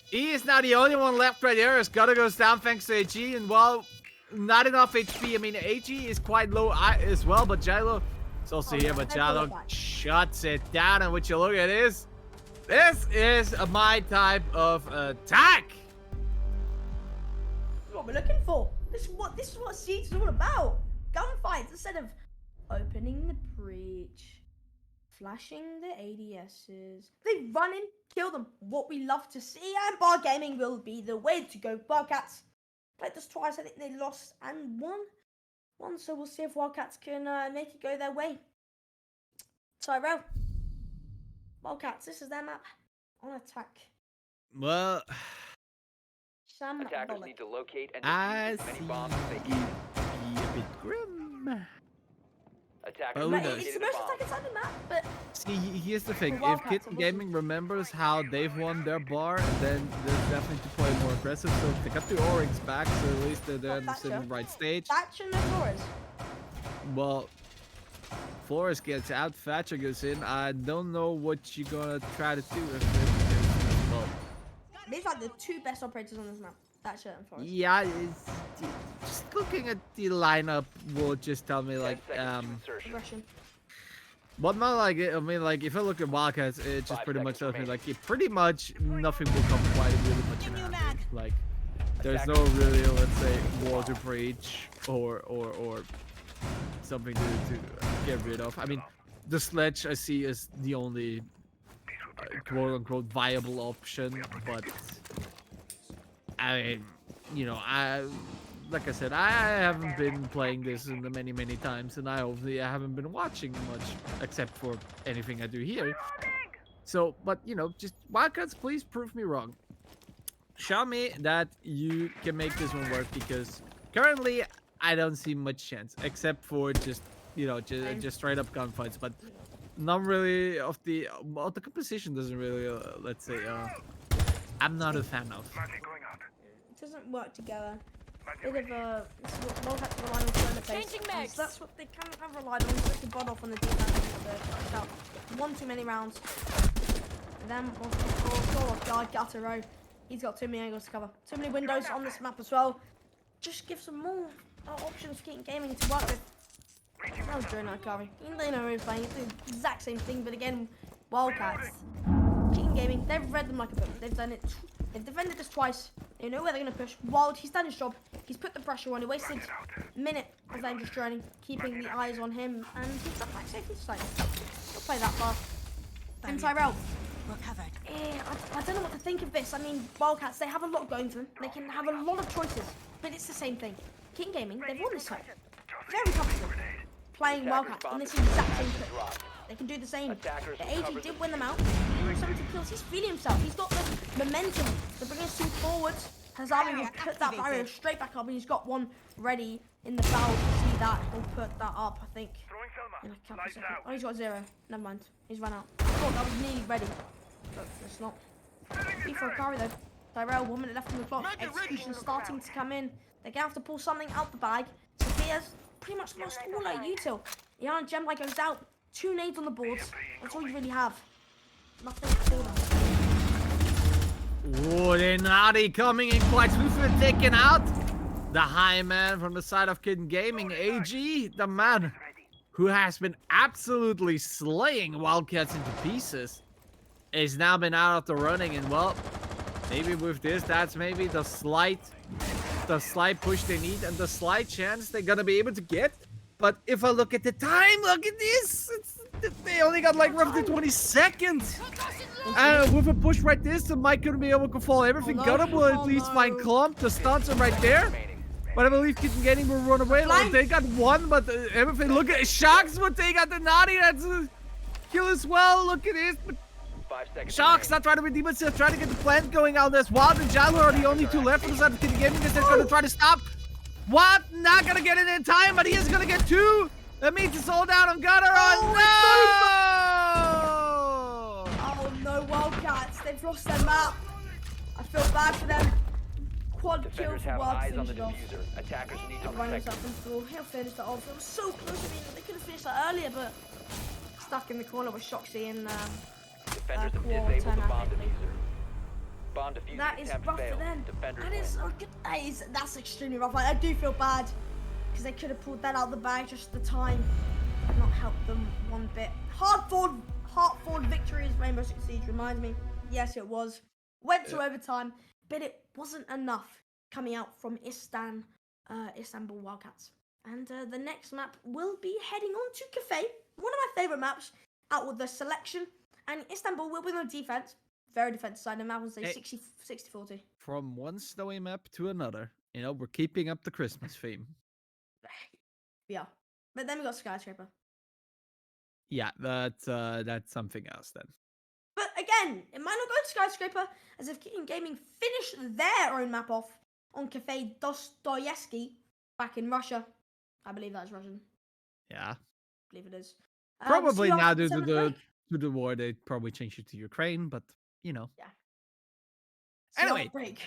He is now the only one left right there. As Gutter goes down thanks to AG, and well, not enough HP. I mean, AG is quite low as well, but Jalo is also here. But Jalo shuts it down, and what you look at this is my type of attack. This is what we're looking for. This is what Siege is all about. Gunfights instead of opening the breach, flashing the ADSs. They run in, kill them. What we love to see, and bar gaming will be the way to go. Wildcats played this twice. I think they lost and won one, so we'll see if Wildcats can make it go their way. Tyrell, Wildcats, this is their map on attack. Well, Sam Attackers Bollock. need to locate and I defuse as many see bombs as they it can. be a bit grim. Attackers Oh, Mate, no. it's the located a most bomb. attack inside the map, but See, here's the thing. If Wildcats Kitten are Gaming remembers how they've won their bar, then they're definitely to play more aggressive. So they got the Oryx back, so at least they're on the Thatcher. right stage. Thatcher and Flores. Well, Flores gets out, Thatcher goes in. I don't know what you're gonna try to do with it. Well, These are the 2 best operators on this map. Thatcher and Flores. yeah, just looking at the lineup will just tell me 10 like seconds to insertion. Russian. But not like I mean, like if I look at Wildcats, it just 5 pretty much tells seconds me like pretty much nothing will come quite really much in handy. Like there's no Attackers. really, let's say, water breach or something to get rid of. I mean, the sledge I see is the only quote unquote viable option, but I mean, you know, like I said, I haven't been playing this in the many times, and I haven't been watching much except for anything I do here. So, but you know, just Wildcats, please prove me wrong. Show me that you can make this one work, because currently I don't see much chance except for just, you know, just straight up gunfights, but not really of the composition doesn't really let's say I'm not a fan of. It doesn't work together. Bit of a Wildcats rely on solo pace. Changing mags. So that's what they kind of have relied on. Just to bud off on the defense. Out. One too many rounds. And then Gutter row. He's got too many angles to cover. Too many windows on this map as well. Just give some more options for Kitten Gaming to work with. That was Joe Curry. They know who he's playing. It's the exact same thing, but again, Wildcats. Kitten Gaming, they've read them like a book. They've done it. They've defended this twice. They know where they're going to push. Wild, he's done his job. He's put the pressure on. He wasted a minute of them just joining, keeping the eyes on him, and he's got back safely to stay. He'll play that far. And Tyrell. I don't know what to think of this. I mean, Wildcats, they have a lot going for them. They can have a lot of choices, but it's the same thing. Kitten Gaming, they've won this fight. Very comfortable. Playing Wildcats in this exact same clip. They can do the same. The AG did win them out. 70 kills. He's feeling himself. He's got the momentum to bring his team forward. Hazami will put that barrier straight back up, and he's got one ready in the bow to see that. He'll put that up, I think, in a couple of seconds. Oh, he's got 0. Never mind. He's run out. I thought that was nearly ready. But it's not. Free for a carry though. Tyrell, 1 minute left on the clock. Execution starting to come in. They're gonna have to pull something out the bag. Sophia's pretty much lost all her util. Ian Gemli goes out. 2 nades on the boards. That's all you really have. Nothing for them. Oh, Denati coming in quite swiftly, taking out the high man from the side of Kitten Gaming. AG, the man who has been absolutely slaying Wildcats into pieces, has now been out of the running. And well, maybe with this, that's maybe the slight push they need and the slight chance they're gonna be able to get. But if I look at the time, look at this. They only got like roughly 20 seconds. With a push right this, the Mike gonna be able to fall everything. Gunner will at least find Clump. The stunts are right there. But I believe Kitten Gaming will run away. They got one, but everything. Look at Sharks, but they got the Naughty. That's a kill as well. Look at this. But 5 seconds. Sharks not trying to redeem itself, trying to get the plant going out. There's Wild and Jalo are the only 2 left on the side of Kitten Gaming. They're going to try to stop. What? Not going to get it in time, but he is going to get 2. That means it's all down on Gunner. Oh, no! Oh no, Wildcats. They've lost their map. I feel bad for them. Quad kill Defenders for have Wild eyes on the finished off. diffuser. Attackers need to Running protect himself into the wall. He'll finish that off. It was so close. I mean, they could have finished that earlier, but stuck in the corner with Shoxy and Defenders have Quad disabled the 10, I bomb think. diffuser. Bomb diffuser That is attempt rough for failed. them. Defenders That win. is, that's extremely rough. I do feel bad because they could have pulled that out of the bag. Just the time did not help them one bit. Hard-fought victories. Rainbow Six Siege reminds me. Yes, it was. Went to overtime, but it wasn't enough coming out from Istanbul Wildcats. And the next map will be heading on to Cafe. One of my favourite maps out with the selection. And Istanbul will be on defense. Very defensive side. The map will say 60-40. From one snowy map to another. You know, we're keeping up the Christmas theme. Yeah. But then we got Skyscraper. Yeah, that's something else then. But again, it might not go to Skyscraper, as if Kitten Gaming finished their own map off on Cafe Dostoyevsky back in Russia. I believe that's Russian. Yeah. I believe it is. Probably so now after due to 7 break. the war, they probably changed it to Ukraine, but you know. Yeah. Anyway. Break.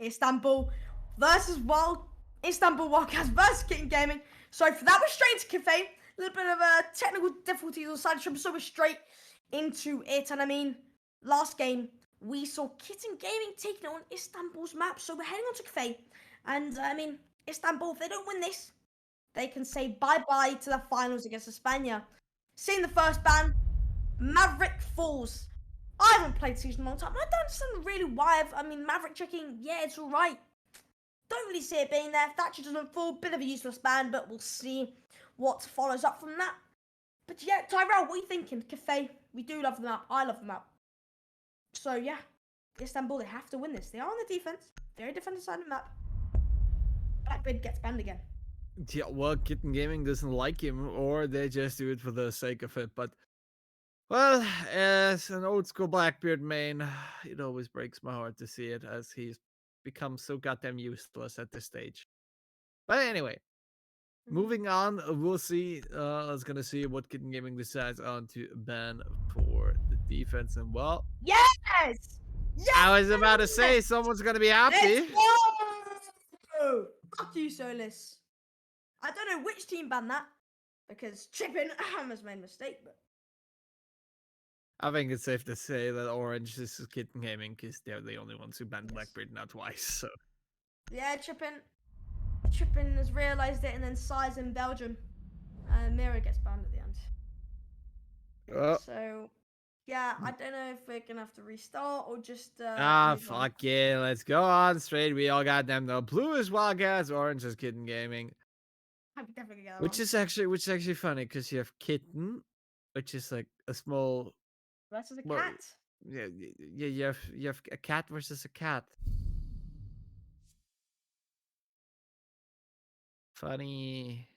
Istanbul versus Istanbul Wildcats versus Kitten Gaming. Sorry for that. We're straight into Cafe. A little bit of technical difficulties on side trip, so we're straight into it. And I mean, last game we saw Kitten Gaming taking on Istanbul's map, so we're heading on to Cafe. And I mean, Istanbul, if they don't win this, they can say bye-bye to the finals against España. Seeing the first ban, Maverick falls. I haven't played Season in a long time. I don't understand really why. I mean, Maverick checking, yeah, it's all right. Don't really see it being there. Thatcher doesn't fall. Bit of a useless ban, but we'll see what follows up from that. But yeah, Tyrell, what are you thinking? Cafe, we do love the map. I love the map. So yeah, Istanbul, they have to win this. They are on the defense. Very defensive side of the map. Blackbeard gets banned again. Yeah, well, Kitten Gaming doesn't like him, or they just do it for the sake of it. But, well, as an old school Blackbeard main, it always breaks my heart to see it, as he's become so goddamn useless at this stage. But anyway, moving on, we'll see. I was gonna see what Kitten Gaming decides on to ban for the defense, and well, Yes! Yes! I was about to say someone's gonna be happy. Let's go! Fuck you, Solus. I don't know which team banned that, because Chippin has made a mistake, but... I think it's safe to say that Orange is Kitten Gaming, because they're the only ones who banned Blackbeard now twice, so... Yeah, Chippin has realised it, and then Size in Belgium. Mira gets banned at the end. Oh. So, yeah, I don't know if we're gonna have to restart or just. Move on. Fuck yeah, let's go on straight. We all got them though. Blue is Wildcats, orange is Kitten Gaming. I'm definitely gonna get that Which is actually funny, because you have Kitten, which is like a small. versus a well, cat. Yeah, you have a cat versus a cat. Funny.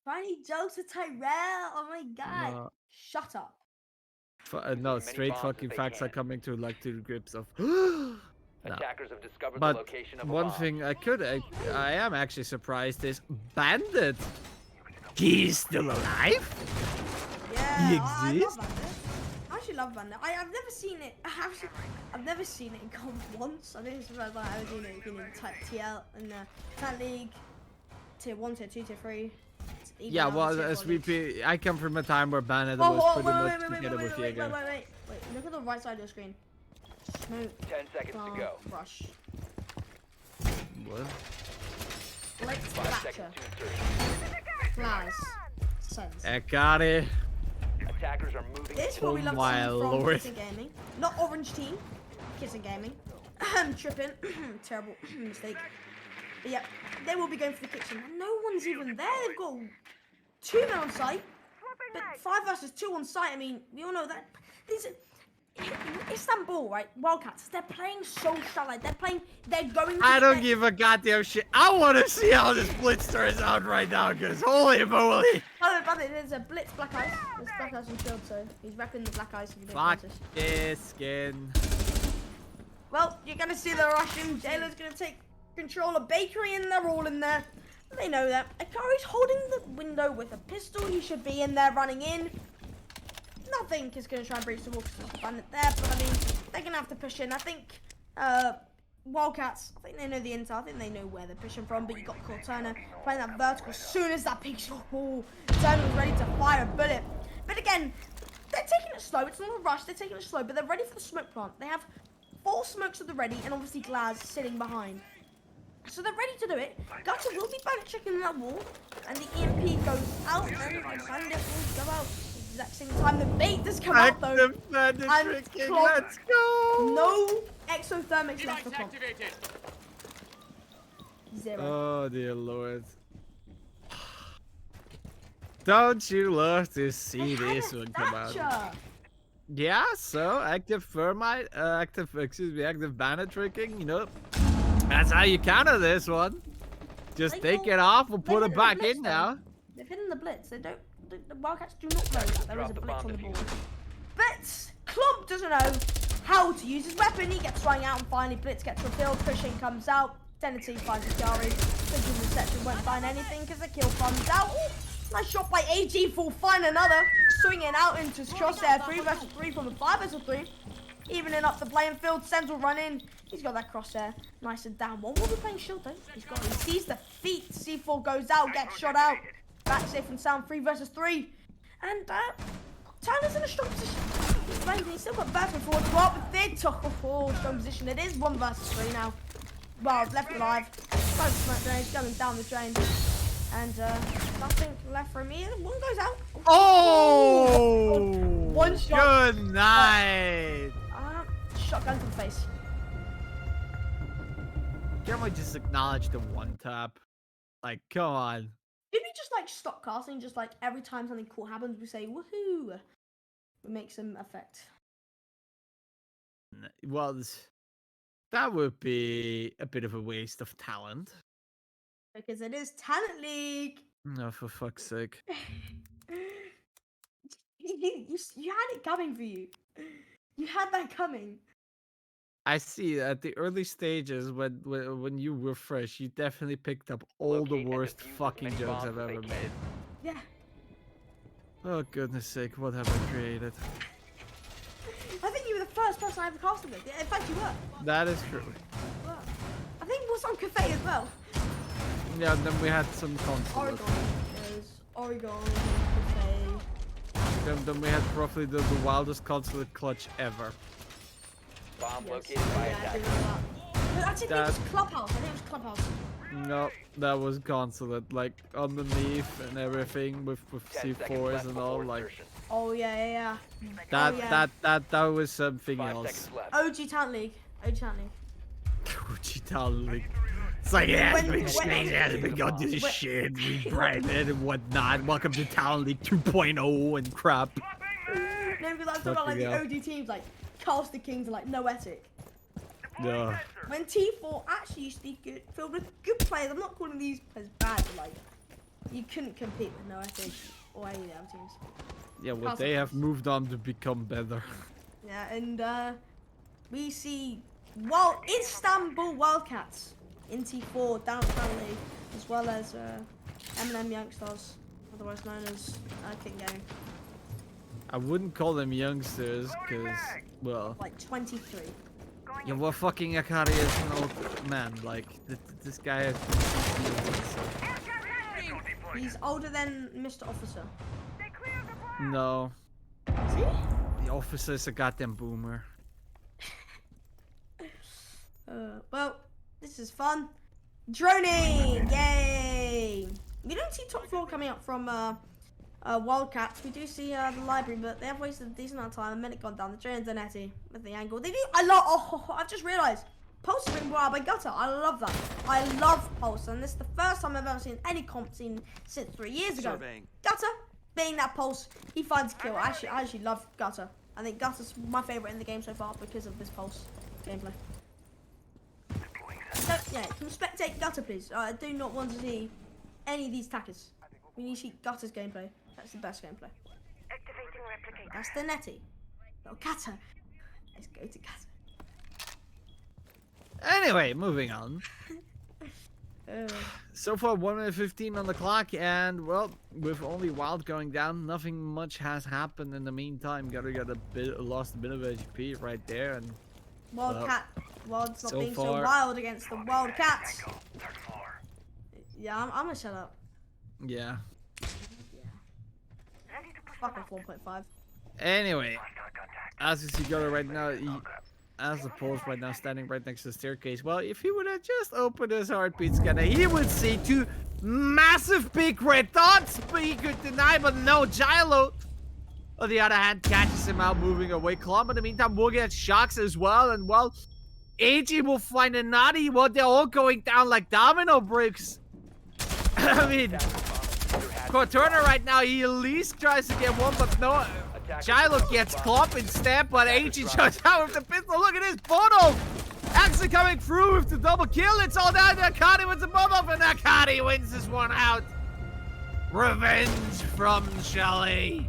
Funny jokes to Tyrell. Oh my god. No. Shut up. No, As many straight bombs as fucking they facts are can. coming to the grips of. No. Attackers have discovered But the location of a one bomb. thing I am actually surprised is Bandit. He's still alive? Yeah, He I love exists? Bandit. I actually love Bandit. I've never seen it. I've never seen it in comp once. I think it's the first time I've ever seen it in type TL in Talent League, Tier 1, Tier 2, Tier 3. Yeah, well, SVP, I come from a time where Bandit was pretty much together with Jaeger. Wait. Look at the right side of the screen. Smoke. 10 seconds to go. Rush. What? Blitz 5 Thatcher. seconds to insertion. Flowers. Sons. I got it. Attackers are moving. This is what we Oh love my to see from lord. Kitten Gaming. Not Orange Team. Kitten Gaming. Tripping. Terrible mistake. But yeah, they will be going for the kitchen. And no one's even there. They've got 2 men on site. But 5 versus 2 on site. I mean, we all know that. Istanbul, right? Wildcats. They're playing so shallow. They're going. I don't give a goddamn shit. I want to see how this blitz turns out right now, because holy moly. Oh, but there's a blitz Black Eyes. There's Black Eyes on shield, so he's repping the Black Eyes. If you don't Fuck notice. this skin. Well, you're gonna see the Russian. Jailer's gonna take control of Bakery, and they're all in there. They know that. Akari's holding the window with a pistol. He should be in there running in. Nothing is going to try and breach the wall because there's a bandit there, but I mean, they're going to have to push in. I think Wildcats, I think they know the intel. I think they know where they're pushing from, but you got Cortana playing that vertical as soon as that pixel. Oh, Turner was ready to fire a bullet. But again, they're taking it slow. It's not a rush. They're taking it slow, but they're ready for the smoke plant. They have 4 smokes at the ready, and obviously Glaz sitting behind. So they're ready to do it. Gutter will be back checking that wall, and the EMP goes out, and Bandit will go out. Exact same time the bait does come out though. And Clog. let's go. No exothermics left for Clog. 0. Oh dear lord. Don't you love to see this one come out? Thatcher. Yeah, so active active bandit tricking, you know. That's how you counter this one. Just They take will- it off and they're put it hitting the back blitz, in though. now. They've hidden the blitz. They don't. The Wildcats do not know that there is a blitz on the board. But Clump doesn't know how to use his weapon. He gets swung out, and finally Blitz gets revealed. Pushing comes out. Tendency finds Akari. Thinking reception won't find anything because the kill comes out. Ooh, nice shot by AG. Will find another. Swinging out into his crosshair. 3 versus 3 from a 5 versus 3. evening up the playing field. Sen's will run in. He's got that crosshair. Nice and down one. We'll be playing shield though. He sees the feet. C4 goes out, gets shot out. Back safe and sound. 3 versus 3. And Tyler's in a strong position. He's playing. He's still got batsman forward. What with it? Oh, strong position. It is 1 versus 3 now. Wild left alive. Both smoke grenades going down the drain. And nothing left for me. One goes out. Oh! One shot. Good night. Shotgun to the face. Can't we just acknowledge the one tap? Like, come on. Did we just like stop casting? Just like every time something cool happens, we say woohoo. It makes some effect. Well, that would be a bit of a waste of talent. Because it is Talent League. No, for fuck's sake. You had it coming for you. You had that coming. I see at the early stages when you were fresh, you definitely picked up all the Locate and worst defuse as fucking many jokes bombs I've as they ever can. made. Yeah. Oh goodness sake, what have I created? I think you were the first person I ever casted with. In fact, you were. That is true. You were. I think it was on Cafe as well. Yeah, and then we had some consulate. Oregon. There's Oregon, Cafe. Then we had roughly the wildest consulate clutch ever. Bomb Yes. located by Yeah, I do attackers. remember that. But actually, I think it was Clubhouse. I think it was Clubhouse. No, that was consulate, like underneath and everything with 10 seconds C4s left and before all, like insertion. Oh yeah. that Oh, yeah. that was something 5 else. seconds left. OG Talent League. OG Talent League. Like, it's like, yeah, When- been when- sneezing, hasn't been going to this when- shit, we branded and whatnot. Welcome to Talent League 2.0 and crap. No, because I'm talking about like the Fucking OG teams, like Castle Kings and like Noetic. Yeah. When T4 actually used to be good, filled with good players. I'm not calling these players bad, but like you couldn't compete with Noetic or any of the other teams. Yeah, well, they have moved on to become better. Yeah, and we see Istanbul Wildcats in T4 down Talent League, as well as M&M Youngsters, otherwise known as Kitten Gaming. I wouldn't call them youngsters, because, well, Like 23. yeah, well, fucking Akari is an old man. Like, this guy has He's older than Mr. Officer. no, Is he? the officer's a goddamn boomer. Well, this is fun. Droning! Yay! We don't see top floor coming up from Wildcats. We do see the library, but they have wasted a decent amount of time. A minute gone down the drain. Zanetti with the angle. They do. I've just realised. Pulse has been brought out by Gutter. I love that. I love Pulse, and this is the first time I've ever seen any comp scene since 3 years ago. Gutter being that Pulse, he finds a kill. I actually love Gutter. I think Gutter's my favourite in the game so far because of this Pulse gameplay. So, yeah, can we spectate Gutter, please? I do not want to see any of these attackers. We need to see Gutter's gameplay. That's the best gameplay. That's the Netty. Oh, Gutter. Let's go to Gutter. Anyway, moving on. Uh, So far, 1 minute 15 on the clock, and well, with only Wild going down, nothing much has happened in the meantime. Gutter got lost a bit of HP right there, and Wild's not so being so far- wild against the Wildcats. Yeah, I'm gonna shut up. yeah. Fuck off 1.5. Anyway, as you see Gutter right now, as the Pulse right now standing right next to the staircase. Well, if he would have just opened his heartbeat scanner, he would see 2 massive big red dots, but he could deny, but no, Gilo, on the other hand, catches him out moving away. Clump in the meantime will get shocks as well, and well, AG will find a naughty. Well, they're all going down like domino bricks. I mean, Cortana right now, he at least tries to get one, but no. Gilo gets Clump instead, but AG jumps out with the pistol. Look at this, Bono actually coming through with the double kill. It's all down to Akari with the Bono, and Akari wins this one out. Revenge from Shelly.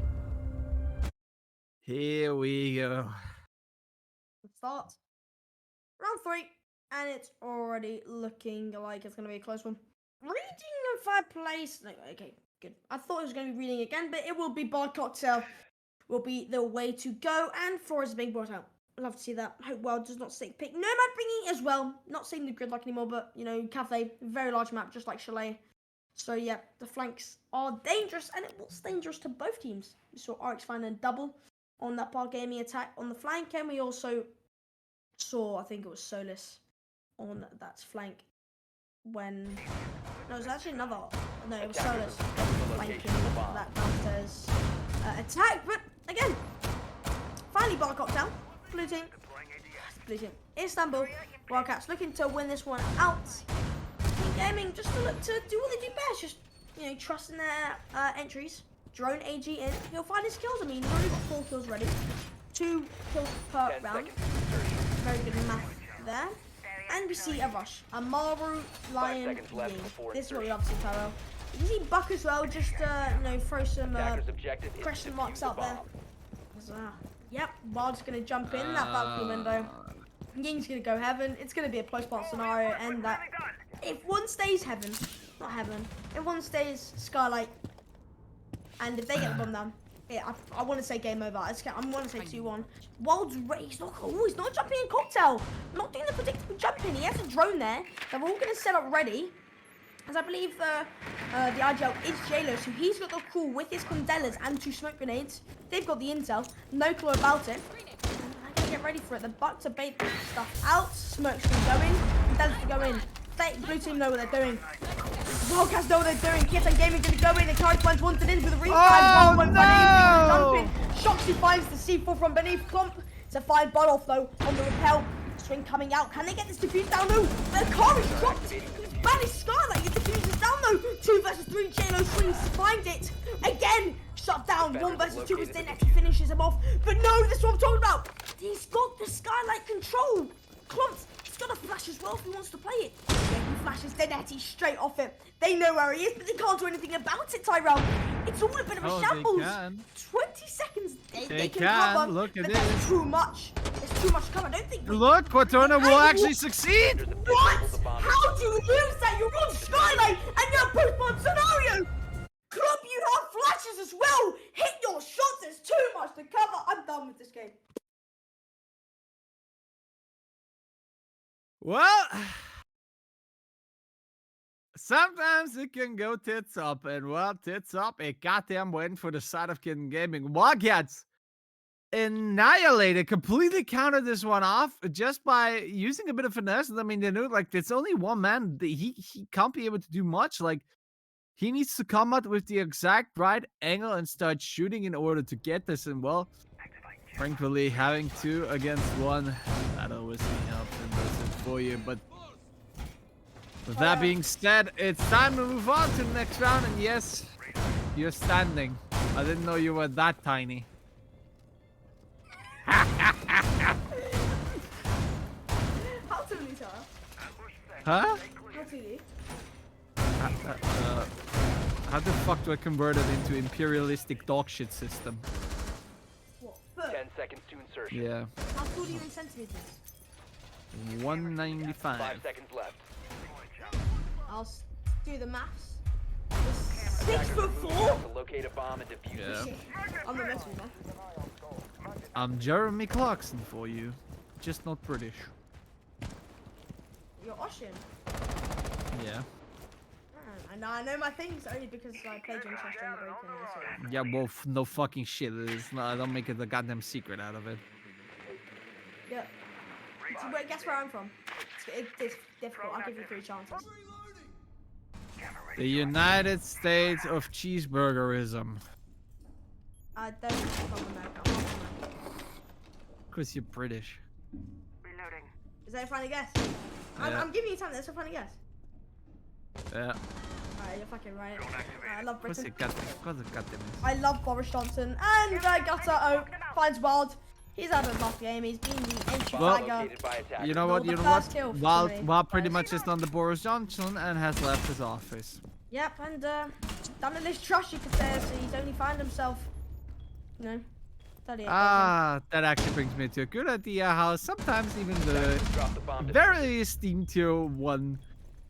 Here we go. Let's start. Round 3, and it's already looking like it's gonna be a close one. Reading in 5th place. No, okay, good. I thought it was gonna be reading again, but it will be Bar Cocktail. Will be the way to go, and 4 is being brought out. I'd love to see that. Hope Wild does not stick pick. Nomad bringing as well. Not seeing the gridlock anymore, but you know, Cafe, very large map, just like Chalet. So yeah, the flanks are dangerous, and it was dangerous to both teams. We saw RX find a double on that Bar Gaming attack on the flank, and we also saw, I think it was Solus on that flank when no, it was actually another. No, it was Solus flanking that downstairs attack. But again, finally Bar cocktail. Blue team. Istanbul Wildcats looking to win this one out. Kitten Gaming just to look to do what they do best, just you know, trusting their entries. Drone AG in. He'll find his kills. I mean, he's already got 4 kills ready. 2 kills per round. Very good math there. And we see a rush. A Maru Lion Ying. This is what we love to see, Tyrell. You can see Buck as well, just you know, throw some question marks out there. Yep, Wild's gonna jump in that balcony window. Ying's gonna go heaven. It's gonna be a close part scenario, and that if one stays heaven, not heaven, if one stays skylight, and if they get the bomb down, yeah, I want to say game over. I want to say 2-1. Wild's ready. He's not jumping in cocktail. Not doing the predictable jumping. He has a drone there. They're all gonna set up ready. As I believe the IGL is JLo, so he's got the call with his condellas and 2 smoke grenades. They've got the intel, no clue about it. I'm gonna get ready for it. The Buck to bait stuff out. Smoke's gonna go in, condellas to go in. Blue team know what they're doing. Wildcats know what they're doing. Kitten Gaming gonna go in. The carry punch wanted in with a refine. Oh, no! Shoxy finds the C4 from beneath. Clump to find Bud off though on the repel. Swing coming out. Can they get this defuse down? No. The car is dropped. Banished Skylight. The defuse is down though. 2 versus 3. JLo swings. Find it again. Shut down. 1 versus 2 is then actually finishes him off. But no, this is what I'm talking about. He's got the Skylight control. Clumps. He's got a flash as well if he wants to play it. Yeah, he flashes Denetti straight off it. They know where he is, but they can't do anything about it, Tyrell. It's all a bit of a shambles. 20 seconds. They can cover, Look at but this. that's too much. It's too much cover. I don't think. Look, Quaterna will actually succeed. What? How do you lose that? You're on Skylight and you're post-bomb scenario. Club, you have flashes as well. Hit your shots. There's too much to cover. I'm done with this game. Well, sometimes it can go tits up, and well, tits up, a goddamn win for the side of Kitten Gaming. Wildcats annihilated, completely countered this one off just by using a bit of finesse. I mean, they knew, like, it's only one man. He can't be able to do much. Like, he needs to come out with the exact right angle and start shooting in order to get this. And, well, frankly, having 2 against 1, that always helps and does it for you. But with that being said, it's time to move on to the next round. And yes, you're standing. I didn't know you were that tiny. How tiny, Tara? Huh? How tiny? How the fuck do I convert it into imperialistic dogshit system? What? 10 seconds to insertion. Yeah. How tall are you in centimeters? 195. 5 seconds left. I'll do the maths. 6'4". To locate a bomb and defuse it. Yeah. I'm not messing with that. I'm Jeremy Clarkson for you, just not British. You're Ocean. Yeah. And I know my things only because I played John Chester in the break-in. So. Yeah, well, no fucking shit. It's not, I don't make it a goddamn secret out of it. Yeah. So, guess where I'm from. It's difficult. I'll give you 3 chances. The United States of Cheeseburgerism. I don't think I'm from America. I'm not from America. Because you're British. Is that a funny guess? Yeah. I'm giving you time. That's a funny guess. Yeah. Alright, you're fucking right. I love What's Britain. it goddamn I love Boris Johnson. And Gutter O finds Wild. He's had a rough game. He's been the entry Well, flagger. Located by attackers. You know Well, what? the You know first what? kill for me. Wild pretty much is done the Boris Johnson and has left his office. Yep, and done in this trust, you could say, so he's only found himself, you know, 38. Ah, that actually brings me to a good idea how sometimes even the Drop the bomb. very esteemed tier 1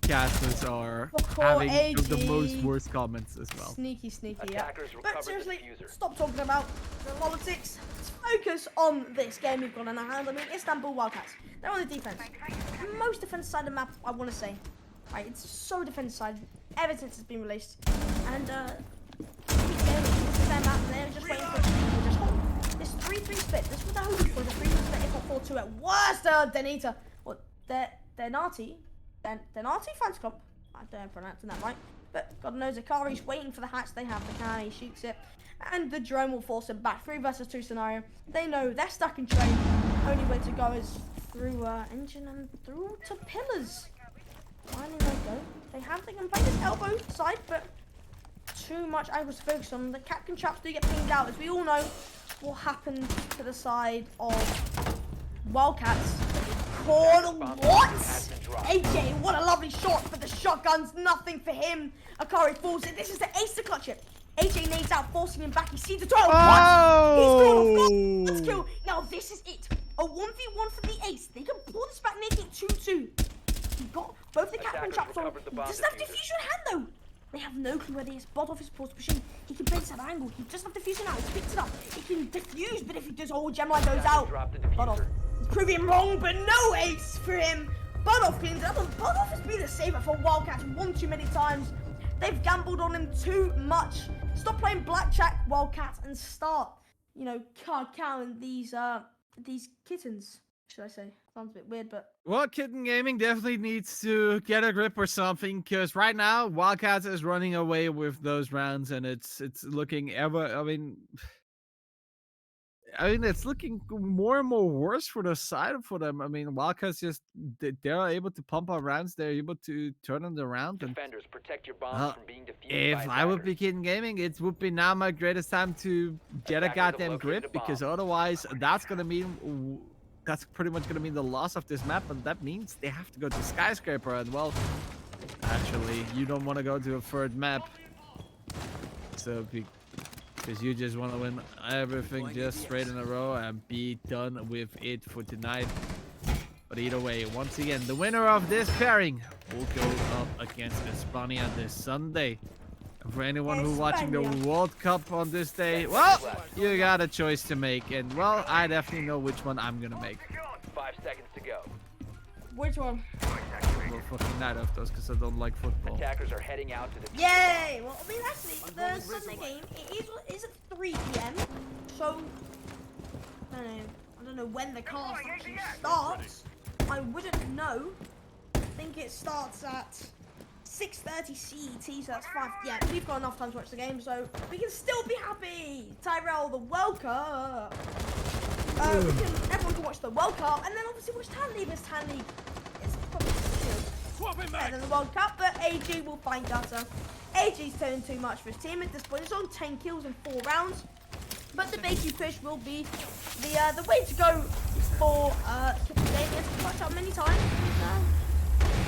podcasters are having the most worst comments as well. Sneaky, yeah. Attackers But recovered the seriously, diffuser. stop talking about the politics. Let's focus on this game we've got in our hands. I mean, Istanbul Wildcats. They're on the defense. Most defense side of the map, I want to say. Right, it's so defense side ever since it's been released. And this is their map. They're just waiting for it to just hold. This 3-3 split. This was the hoping for. The 3-3 split, if not 4-2 at worst. Denita. What? Denati Fans Club. I don't know if I'm pronouncing that right. But God knows Akari's waiting for the hatch. They have the cannon. He shoots it. And the drone will force him back. 3 versus 2 scenario. They know they're stuck in train. Only way to go is through engine and through to pillars. Finally they go. They can play this elbow side, but too much angles to focus on. The Captain traps do get pinged out, as we all know what happened to the side of Wildcats. What? AJ, what a lovely shot for the shotguns. Nothing for him. Akari falls in. This is the ace to clutch it. AJ nades out, forcing him back. He sees the door. What? He's gone. Let's kill. Now this is it. A 1v1 for the ace. They can pull this back, making it 2-2. He got both the Captain traps on. He doesn't have diffusion in hand though. They have no clue where he is. Bottom is supposed to push in. He can base that angle. He doesn't have diffusion now. He picks it up. He can diffuse, but if he does, Gemini goes out. Bottom. Proving wrong, but no ace for him. Bodov cleans it up, and Bodov has been a saver for Wildcats one too many times. They've gambled on him too much. Stop playing blackjack, Wildcats, and start, card counting these kittens. Should I say? Sounds a bit weird, but Well, Kitten Gaming definitely needs to get a grip or something, because right now Wildcats is running away with those rounds, and it's looking ever. I mean, it's looking more and more worse for the side for them. I mean, Wildcats they're able to pump out rounds. They're able to turn them around. And Defenders, protect your bombs from being defused if by I would be attackers. Kitten Gaming, it would be now my greatest time to get a Attackers have goddamn located grip, a bomb. because otherwise that's pretty much gonna mean the loss of this map, and that means they have to go to Skyscraper. And well, actually, you don't want to go to a third map, so because you just want to win everything just straight in a row and be done with it for tonight. But either way, once again, the winner of this pairing will go up against Espana this Sunday. And for anyone who's watching the World Cup on this day, well, you got a choice to make. And well, I definitely know which one I'm gonna make. 5 seconds to go. which one? Well, fucking neither of those, because I don't like football. Attackers are heading out to the Yay! Well, I mean, actually, the Sunday game is at 3 p.m. So, I don't know when the cast actually starts. I wouldn't know. I think it starts at 6:30 CET, so that's 5. Yeah, we've got enough time to watch the game, so we can still be happy. Tyrell, the World Cup. Everyone can watch the World Cup, and then obviously watch Tan League. This Tan League is probably better than the World Cup, but AG will find better. AG's turning too much for his team at this point. It's on 10 kills in 4 rounds, but the Bakey push will be the way to go for Kitten Gaming. It's touched out many times.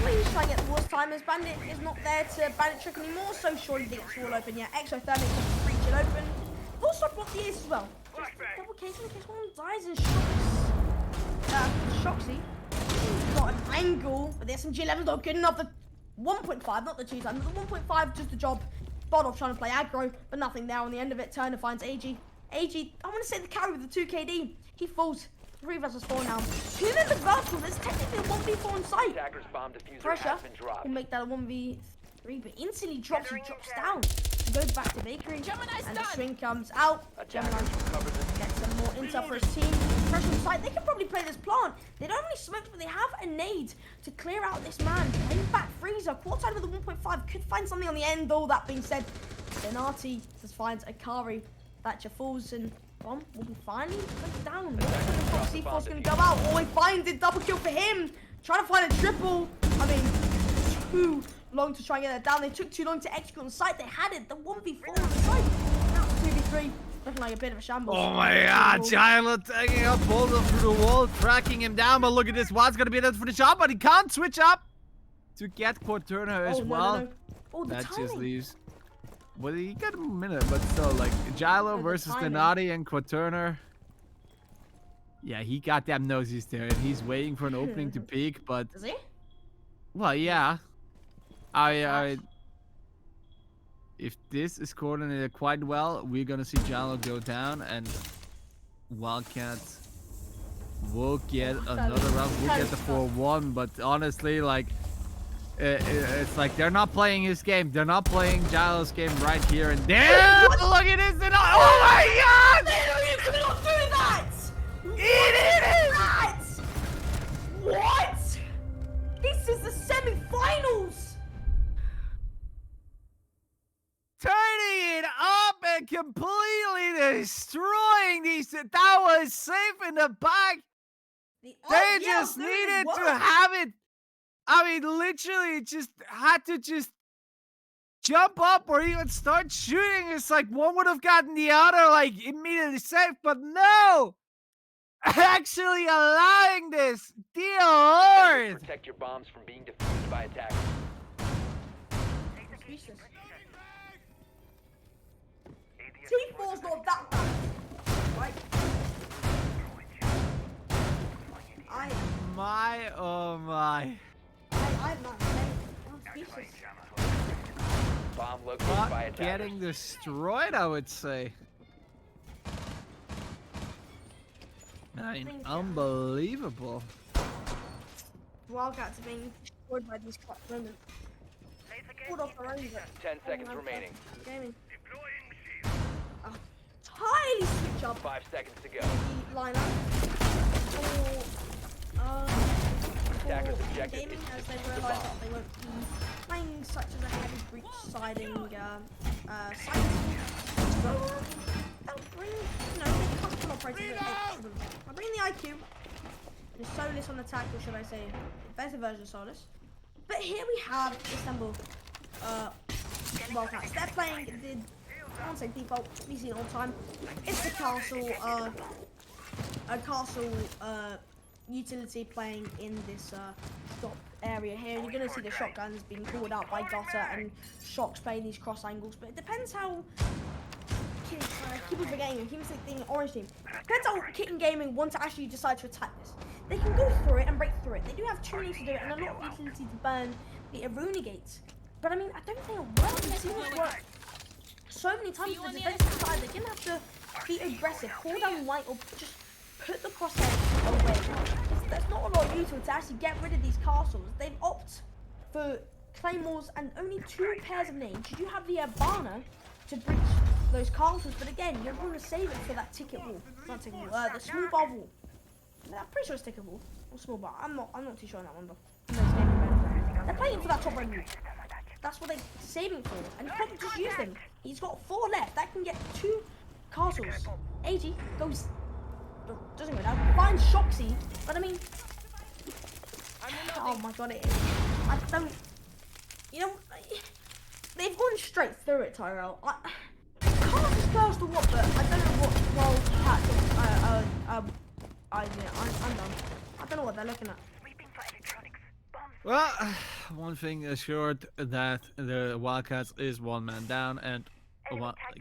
Please try and get the worst time, as Bandit is not there to Bandit trick anymore, so surely the gates are all open. Yeah, Exothermic can reach it open. Also block the ace as well. Just double case in case one dies in shocks. Shoxy. He's got an angle, but the SMG11's not good enough. The 1.5, not the 2 times, the 1.5 just the job. Bodov trying to play aggro, but nothing there on the end of it. Turner finds AG. AG, I want to say the carry with the 2 KD. He falls. 3 versus 4 now. 2 members vertical. There's technically a 1v4 in sight. Attackers bomb diffuser Pressure has been dropped. will make that a 1v3, but instantly drops. He drops down. He goes back to Bakery, and the swing comes out. Gemini gets some more intel for his team. Pressure in sight. They can probably play this plant. They don't have any smokes, but they have a nade to clear out this man. Playing back Freezer. Quartide with a 1.5 could find something on the end. All that being said, Denati just finds Akari. Thatcher falls, and Bomb will be finally put down. C4's gonna go out. Oh, he finds it. Double kill for him. Trying to find a triple. I mean, too long to try and get that down. They took too long to execute on the site. They had it. The 1v4 on the site. Now 2v3. Looking like a bit of a shambles. Oh my god, Giant taking up Boulder through the wall, tracking him down. But look at this. Watt's gonna be there for the shot, but he can't switch up to get Turner as well. No. Oh, the that timing. just leaves. Well, he got a minute, but still, like, Gilo versus Donati and Quaterner. Yeah, he goddamn knows he's there, and he's waiting for an opening to peek, but... Is he? Well, yeah. I if this is coordinated quite well, we're gonna see Jallo go down and Wildcats will get another round. We'll get the 4-1, but honestly, like, it's like they're not playing his game. They're not playing Jallo's game right here and there. Look at this! Oh my God! You cannot do that! It That! What? This is the semi-finals! Turning it up and completely destroying these. That was safe in the back. They just needed to have it. I mean, literally, just had to just jump up or even start shooting. It's like one would have gotten the other, like, immediately safe, but no! Actually allowing this. Dear Lord! Protect your bombs from being defused by attackers. T4's not that bad, right? Oh my. I'm not speechless. Bomb located by Not attackers. getting destroyed, I would say. I mean, unbelievable. Wildcats are being destroyed by these clutch women. Pulled off their own, but 10 seconds remaining. gaming. Highly switch up 5 seconds to go. the lineup for Attackers objective gaming is as to they defuse the realise bomb. that they won't be playing such as a heavy breach siding site. So they'll bring, the custom operators that they shouldn't. I'll bring the IQ. The Solus on attack, or should I say, better version of Solus. But here we have Istanbul Wildcats. They're playing the, I won't say default, we've seen it all the time. It's the castle, a castle utility playing in this stop area here. You're going to see the shotguns being called out by Gutter and Shocks playing these cross angles, but it depends how keep forgetting, keep thinking orange team. Depends how Kitten Gaming want to actually decide to attack this. They can go through it and break through it. They do have tunings to do it and a lot of utility to burn the Aruna gates. But I mean, I don't think it'll work. We've seen this work so many times with the defensive side. They're going to have to be aggressive, hold down white, or just put the crosshair away. There's not a lot of utility to actually get rid of these castles. They've opted for claymores and only 2 pairs of names. You do have the Abana to breach those castles, but again, you're going to save it for that ticket wall. Not ticket wall, the small bar wall. I'm pretty sure it's ticket wall or small bar. I'm not too sure on that one, but they're playing for that top red wall. That's what they're saving for, and you probably just use them. He's got 4 left. That can get 2 castles. AG goes, doesn't go down. Finds Shoxy, but I mean, oh my god, I don't. They've gone straight through it, Tyrell. I can't disclose the what, but I don't know what Wildcats I'm done. I don't know what they're looking at. Well, one thing assured that the Wildcats is 1 man down, and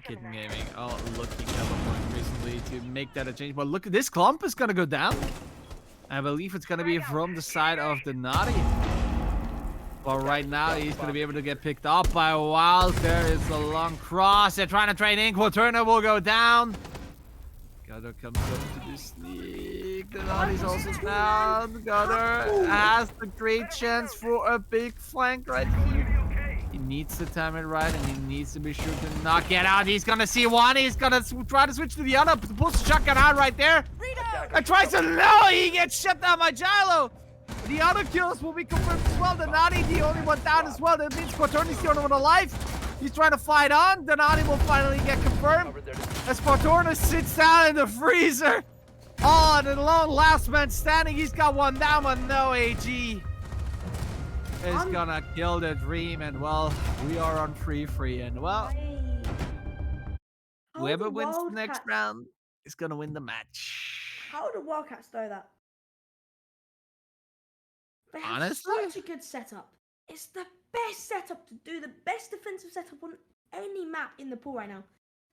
Kitten Gaming are looking at a point recently to make that a change. But look, this clump is gonna go down. I believe it's gonna be from the side of the Naughty. But right now, he's gonna be able to get picked up by Wild. There is a long cross. They're trying to trade in. Quaterna will go down. Gutter comes up to the sneak. The Naughty's also down. Gutter has the great chance for a big flank right here. He needs to time it right, and he needs to be sure to not get out. He's gonna see one. He's gonna try to switch to the other. Pulls the shotgun out right there. And tries to no. He gets shut down by Gilo. The other kills will be confirmed as well. The Naughty, the only one down as well. That means Quaterni's the only one alive. He's trying to fight on. The Naughty will finally get confirmed. As Quaterna sits down in the freezer. Oh, and the lone last man standing. He's got 1 down, but no AG is gonna kill the dream. And well, we are on 3-3. And well, whoever wins the next round is gonna win the match. How do Wildcats know that? They have Honestly? such a good setup. It's the best setup to do the best defensive setup on any map in the pool right now.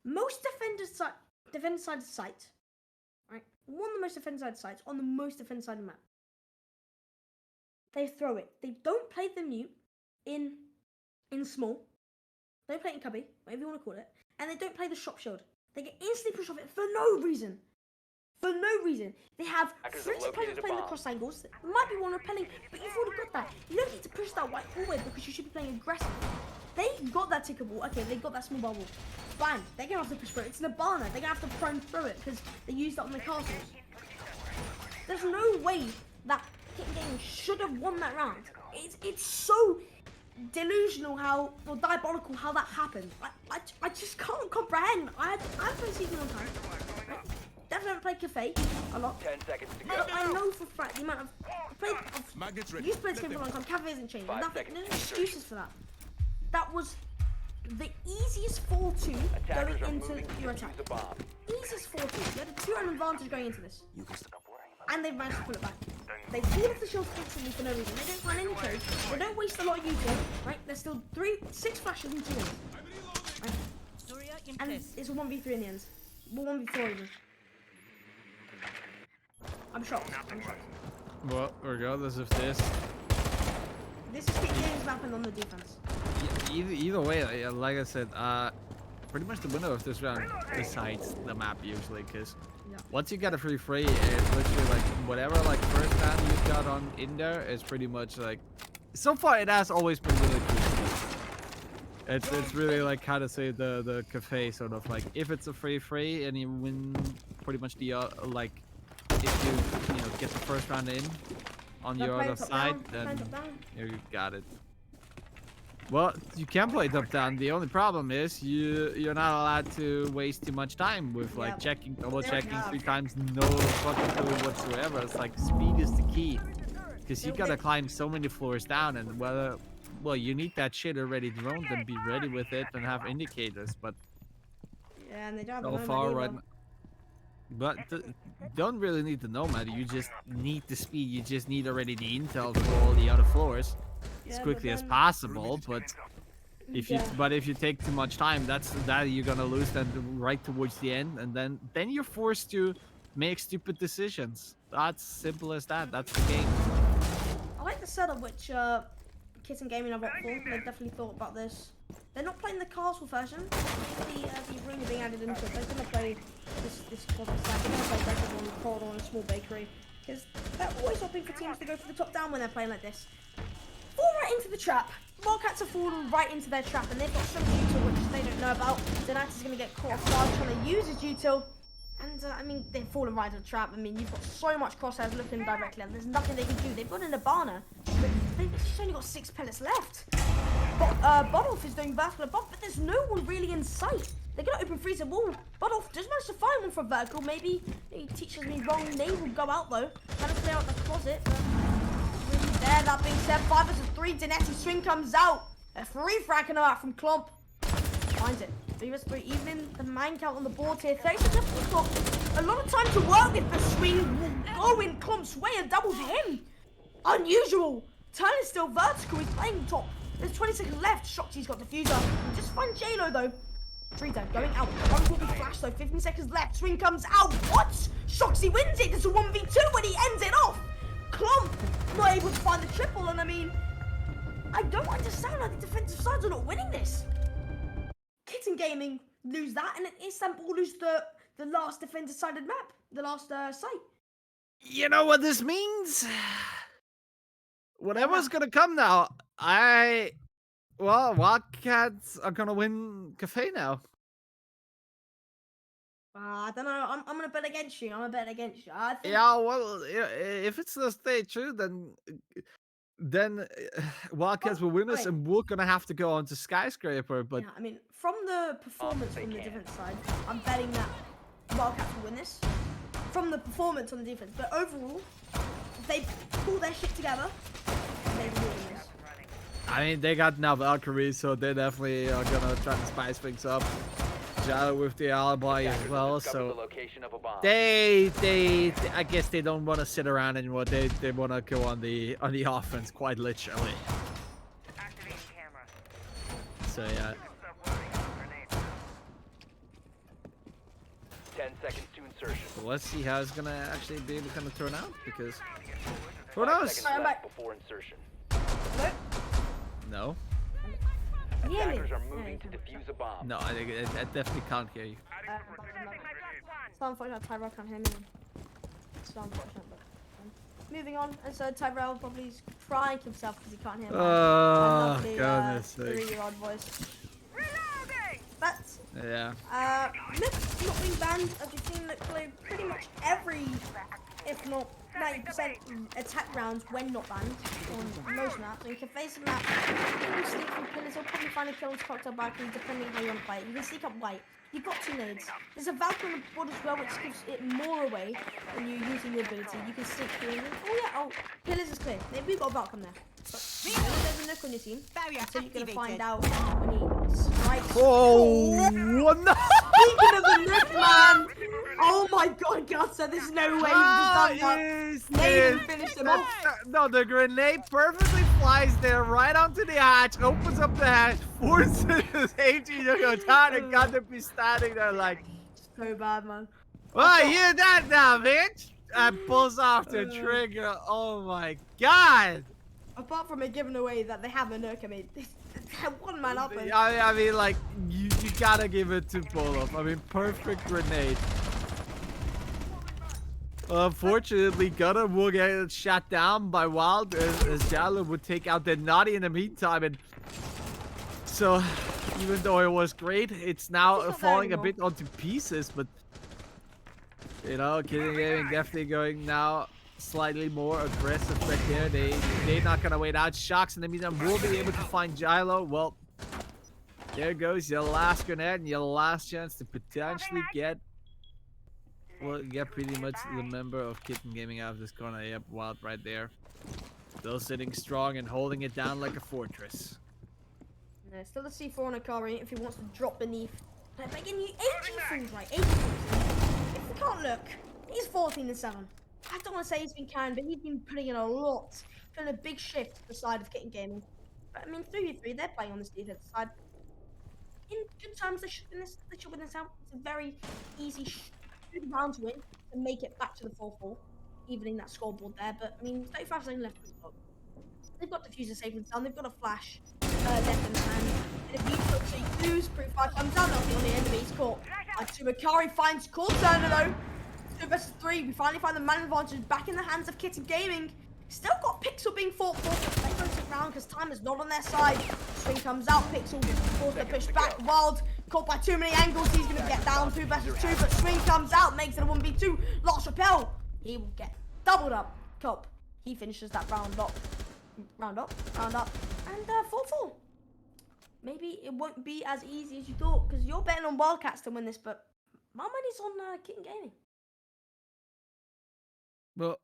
Most defender side sites, right? One of the most defender side sites on the most defender side of the map. They throw it. They don't play the mute in in small. They don't play it in cubby, whatever you want to call it. And they don't play the shop shield. They get instantly pushed off it for no reason. For no reason. They have Hackers three have players located a playing the bomb. cross angles. There might be one repelling, but you've already got that. You don't need to push that white forward because you should be playing aggressive. They got that ticker ball. Okay, they got that small bubble. Fine. They're going to have to push through it. It's Nirvana. They're going to have to prone through it because they used that on the castles. There's no way that Kitten Gaming should have won that round. It's so delusional how, or diabolical how that happened. I just can't comprehend. I haven't played season on time. Right? Definitely haven't played Cafe a lot. 10 seconds to go. I know for a fact the amount of used to play this game for a long time. Cafe isn't changing. 5 Nothing. seconds No to excuses for that. That was the easiest 4-2 Attackers going are into moving to your defuse attack. the bomb. Easiest 4-2. You had a 2-run advantage going into this. And they've managed to pull it back. They pull off the shield instantly for no reason. They don't find any code. They don't waste a lot of util. Right? There's still 6 flashes and 2 wins. Right? And it's a 1v3 in the end. Well, 1v4 even. I'm shocked. Well, regardless of this, This is Kitten Gaming's mapping on the defense. either way, like I said, pretty much the winner of this round decides the map usually, because Yeah. once you get a free, it's literally like whatever like first hand you got on in there is pretty much like. So far, it has always been really cool. It's really like how to say the cafe sort of like if it's a free and you win pretty much the like if you get the first round in on your other side, then you got it. Well, you can play top down. The only problem is you're not allowed to waste too much time with like checking, double checking 3 times, no fucking clue whatsoever. It's like speed is the key, because you gotta climb so many floors down, and well, you need that shit already droned and be ready with it and have indicators. But Yeah, and they don't have so a far, nomad right? either. But don't really need the nomad. You just need the speed. You just need already the intel for all the other floors as Yeah, quickly but as then- possible. But if you Yeah. if you take too much time, that you're gonna lose then right towards the end, and then you're forced to make stupid decisions. That's simple as that. That's the game. I like the setup which Kitten Gaming have opted for. They've definitely thought about this. They're not playing the castle version. The arena being added into it. They're going to play this corporate side. They're going to play aggressive on the corridor and a small bakery. Because they're always hoping for teams to go for the top down when they're playing like this. Fall right into the trap. Wildcats have fallen right into their trap, and they've got some util which they don't know about. Donat is going to get caught off guard trying to use his util. And I mean, they've fallen right into the trap. I mean, you've got so much crosshairs looking directly at them. There's nothing they can do. They've got an Nirvana, but they've just only got 6 pellets left. Bodolf is doing vertical above, but there's no one really in sight. They're going to open freezer wall. Bodolf does manage to find one for vertical. Maybe he teaches me wrong. They will go out though. Trying to clear out the closet. But really there, that being said, 5 vs 3. Donetti swing comes out. A free frag out from Klomp. Finds it. 3 vs 3. Even the man count on the board here. 36 have got a lot of time to work with. The swing will go in Klomp's way and double to him. Unusual. Turn is still vertical. He's playing top. There's 20 seconds left. Shoxy's got diffuser. Just find J-Lo though. Frida going out. One will be flash though. 15 seconds left. Swing comes out. What? Shoxy wins it. It's a 1v2 when he ends it off. Klomp not able to find the triple. And I mean, I don't understand how the defensive sides are not winning this. Kitten Gaming lose that, and then Istanbul lose the last defender-sided map, the last site. You know what this means? Whatever's gonna come now, Wildcats are gonna win Cafe now. I don't know. I'm gonna bet against you. I'm gonna bet against you. I think. Yeah, well, if it's the state true, then Wildcats will win us, Right. and we're gonna have to go on to Skyscraper. But Yeah, I mean, from the performance they from the can. defense side, I'm betting that Wildcats will win this. From the performance on the defense, but overall, if they pull their shit together, they will win this. I mean, they got now Valkyrie, so they definitely are gonna try to spice things up. Jala with the alibi as Attackers well, have discovered the so location of a bomb. I guess they don't want to sit around anymore. They want to go on the offense, quite literally. Activating camera. So yeah. 10 seconds to insertion. So let's see how it's gonna actually be able to kind of turn out, because who 5 knows? seconds I'm left back. before insertion. Hello? No. Can you hear me? Attackers are Yeah, moving you to can. defuse a bomb. No, I definitely can't hear you. It's unfortunate Tyrell can't hear me. It's unfortunate, but moving on. And so Tyrell probably is crying himself because he can't hear my lovely goodness sake. 3-year-old voice. But Yeah. Myth's not being banned, as you've seen that play pretty much every, if not 90% attack rounds when not banned on most maps. So you can face a map, you can sneak from pillars, you'll probably find a kill on cocktail balcony depending how you want to play it. You can sneak up white. You've got 2 nades. There's a Valkyrie on the board as well, which gives it more away when you're using your ability. You can sneak through and pillars is clear. Maybe we've got a Valkyrie there. But there's a Nook on your team, so you're going to find out when he strikes. Oh, what? No! Speaking of the Nook, man! Oh my god, Gutser, there's no way you've just done that. They even finished him off. No, the grenade perfectly flies there right onto the hatch, opens up the hatch, forces his AG to go down, and got to be standing there like, So bad, man. well, you hear that now, bitch? And pulls off the trigger. Oh my god! Apart from it giving away that they have a Nook, I mean, they're one man up. And I mean, like, you gotta give it to Polov. I mean, perfect grenade. Unfortunately, Gunner will get shot down by Wild as Jalo would take out the Naughty in the meantime. And so, even though it was great, it's now falling a bit onto pieces. But, you know, Kitten Gaming definitely going now slightly more aggressive back there. They're not going to wait out. Shocks in the meantime will be able to find Jilo. Well, there goes your last grenade and your last chance to potentially get... Well, get pretty much the member of Kitten Gaming out of this corner. Yep, Wild right there. Still sitting strong and holding it down like a fortress. no, still the C4 on Akari if he wants to drop beneath. But again, you 80 fools, right? 80 fools. If you can't look, he's 14-7. I don't want to say he's been canned, but he's been putting in a lot. Feeling a big shift to the side of Kitten Gaming. But I mean, 3v3, they're playing on this defensive side. In good times, they should win this. They should win this out. It's a very easy round to win and make it back to the 4-4, evening that scoreboard there. But I mean, 35 seconds left. They've got diffuser safe and sound. They've got a flash left in the hand. And if you look, so you lose. Proof 5 comes down. Nothing on the enemy. He's caught. Makari finds Cortana though. 2 versus 3. We finally find the man advantage back in the hands of Kitten Gaming. Still got Pixel being fought for. They don't sit round because time is not on their side. Swing comes out. Pixel forced to push back. Wild caught by too many angles. He's going to get down 2 versus 2. But Swing comes out. Makes it a 1v2. Lost Rappel. He will get doubled up. Cop. He finishes that round up. Round up. And 4-4. Maybe it won't be as easy as you thought because you're betting on Wildcats to win this. But my money's on Kitten Gaming. Well,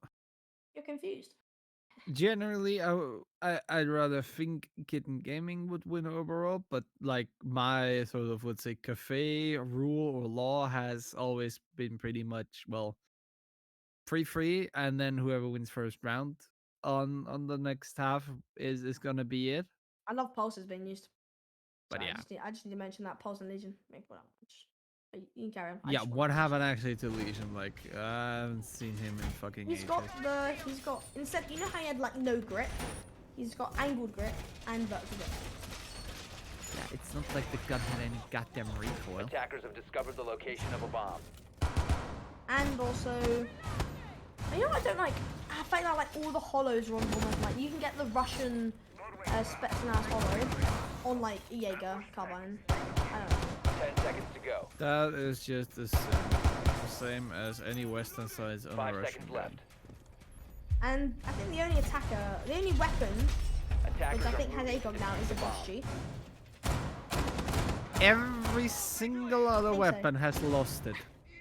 You're confused. generally, I'd rather think Kitten Gaming would win overall, but like my sort of, let's say, cafe rule or law has always been pretty much, well, free, and then whoever wins first round on the next half is gonna be it. I love pulses being used. But So yeah. I just need to mention that Pulse and Legion. Maybe what you can carry on. I Yeah, just what wanted to happened mention actually to Legion? Like, I haven't seen him in fucking He's ages. he's got, instead, you know how he had like no grip? He's got angled grip and vertical grip. Yeah, it's not like the gun had any goddamn recoil. Attackers have discovered the location of a bomb. And also, you know what I don't like? I find that like all the hollows are on almost like, you can get the Russian Spetsnaz hollow on like a Jaeger carbine. I don't know. 10 seconds to go. That is just the same as any Western sides on 5 a Russian seconds gun. left. And I think the only weapon, Attackers which I are think has moving ACOG to now, is a defuse the bomb. Bush G. Every single other think so. weapon has lost it.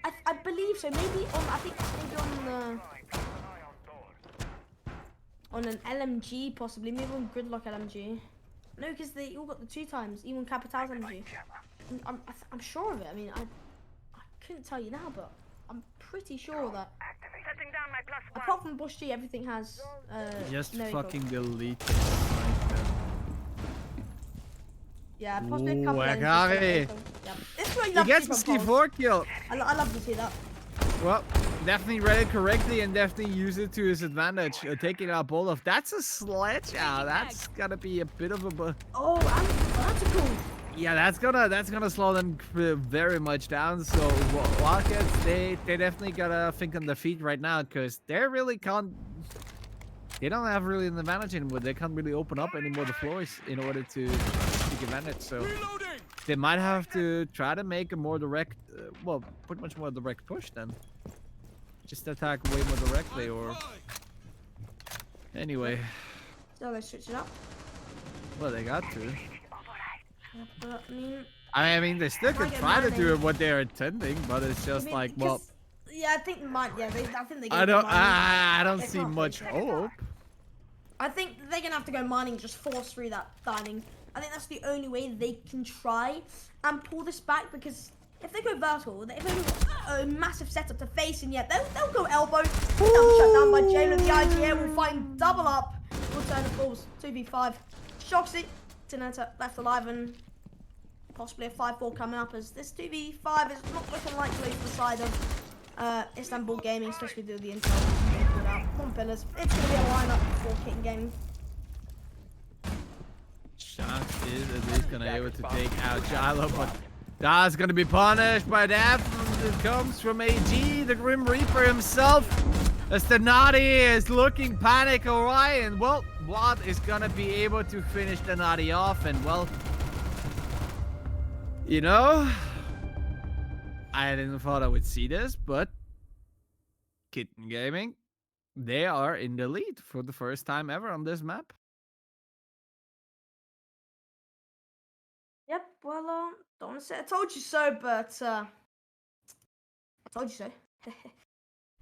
I believe so. Maybe on, I think maybe on an LMG possibly. Maybe on Gridlock LMG. No, because they all got the 2 times. Even Capital's LMG. I'm sure of it. I mean, I couldn't tell you now, but I'm pretty sure that. Setting down my +1. Apart from Bush G, everything has. Just no ACOG. fucking delete it. Like that. Yeah, possibly a couple Ooh, of Akari. Yeah. This is what He love to gets see the from ski Pulse. 4 kill. I love to see that. Well, definitely read it correctly and definitely use it to his advantage. Taking out Olaf. That's a sledge. That's gonna be a bit of a. Oh, and vertical. Yeah, that's gonna slow them very much down. So Wildcats, they definitely gotta think on their feet right now because they really can't. They don't have really an advantage anymore. They can't really open up any more the floors in order to take advantage. So they might have to try to make a more direct, well, pretty much more direct push then. Just attack way more directly or. Anyway. So they switch it up. Well, they got to. Yeah, but I mean, they still could try to do what they're intending, but it's just like, well. Yeah, I think they might. Yeah, I think they. I don't see much hope. I think they're gonna have to go mining, just force through that dining. I think that's the only way they can try and pull this back because if they go vertical, they've only got a massive setup to face, and yet they'll go elbow. They'll be shut down by Jalen. The IGA will find double up. We'll turn the balls 2v5. Shoxy, Tineta left alive, and possibly a 5-4 coming up as this 2v5 is not looking likely for the side of Istanbul Gaming, especially through the intel. One pillars. It's going to be a lineup for Kitten Gaming. Shox is at least going to be able to take out Jilo, but that's going to be punished by that. It comes from AG, the Grim Reaper himself. As the Naughty is looking panic Orion. Well, Vlad is going to be able to finish the Naughty off, and well, you know, I didn't thought I would see this, but Kitten Gaming, they are in the lead for the first time ever on this map. Yep, well, don't want to say I told you so, but I told you so.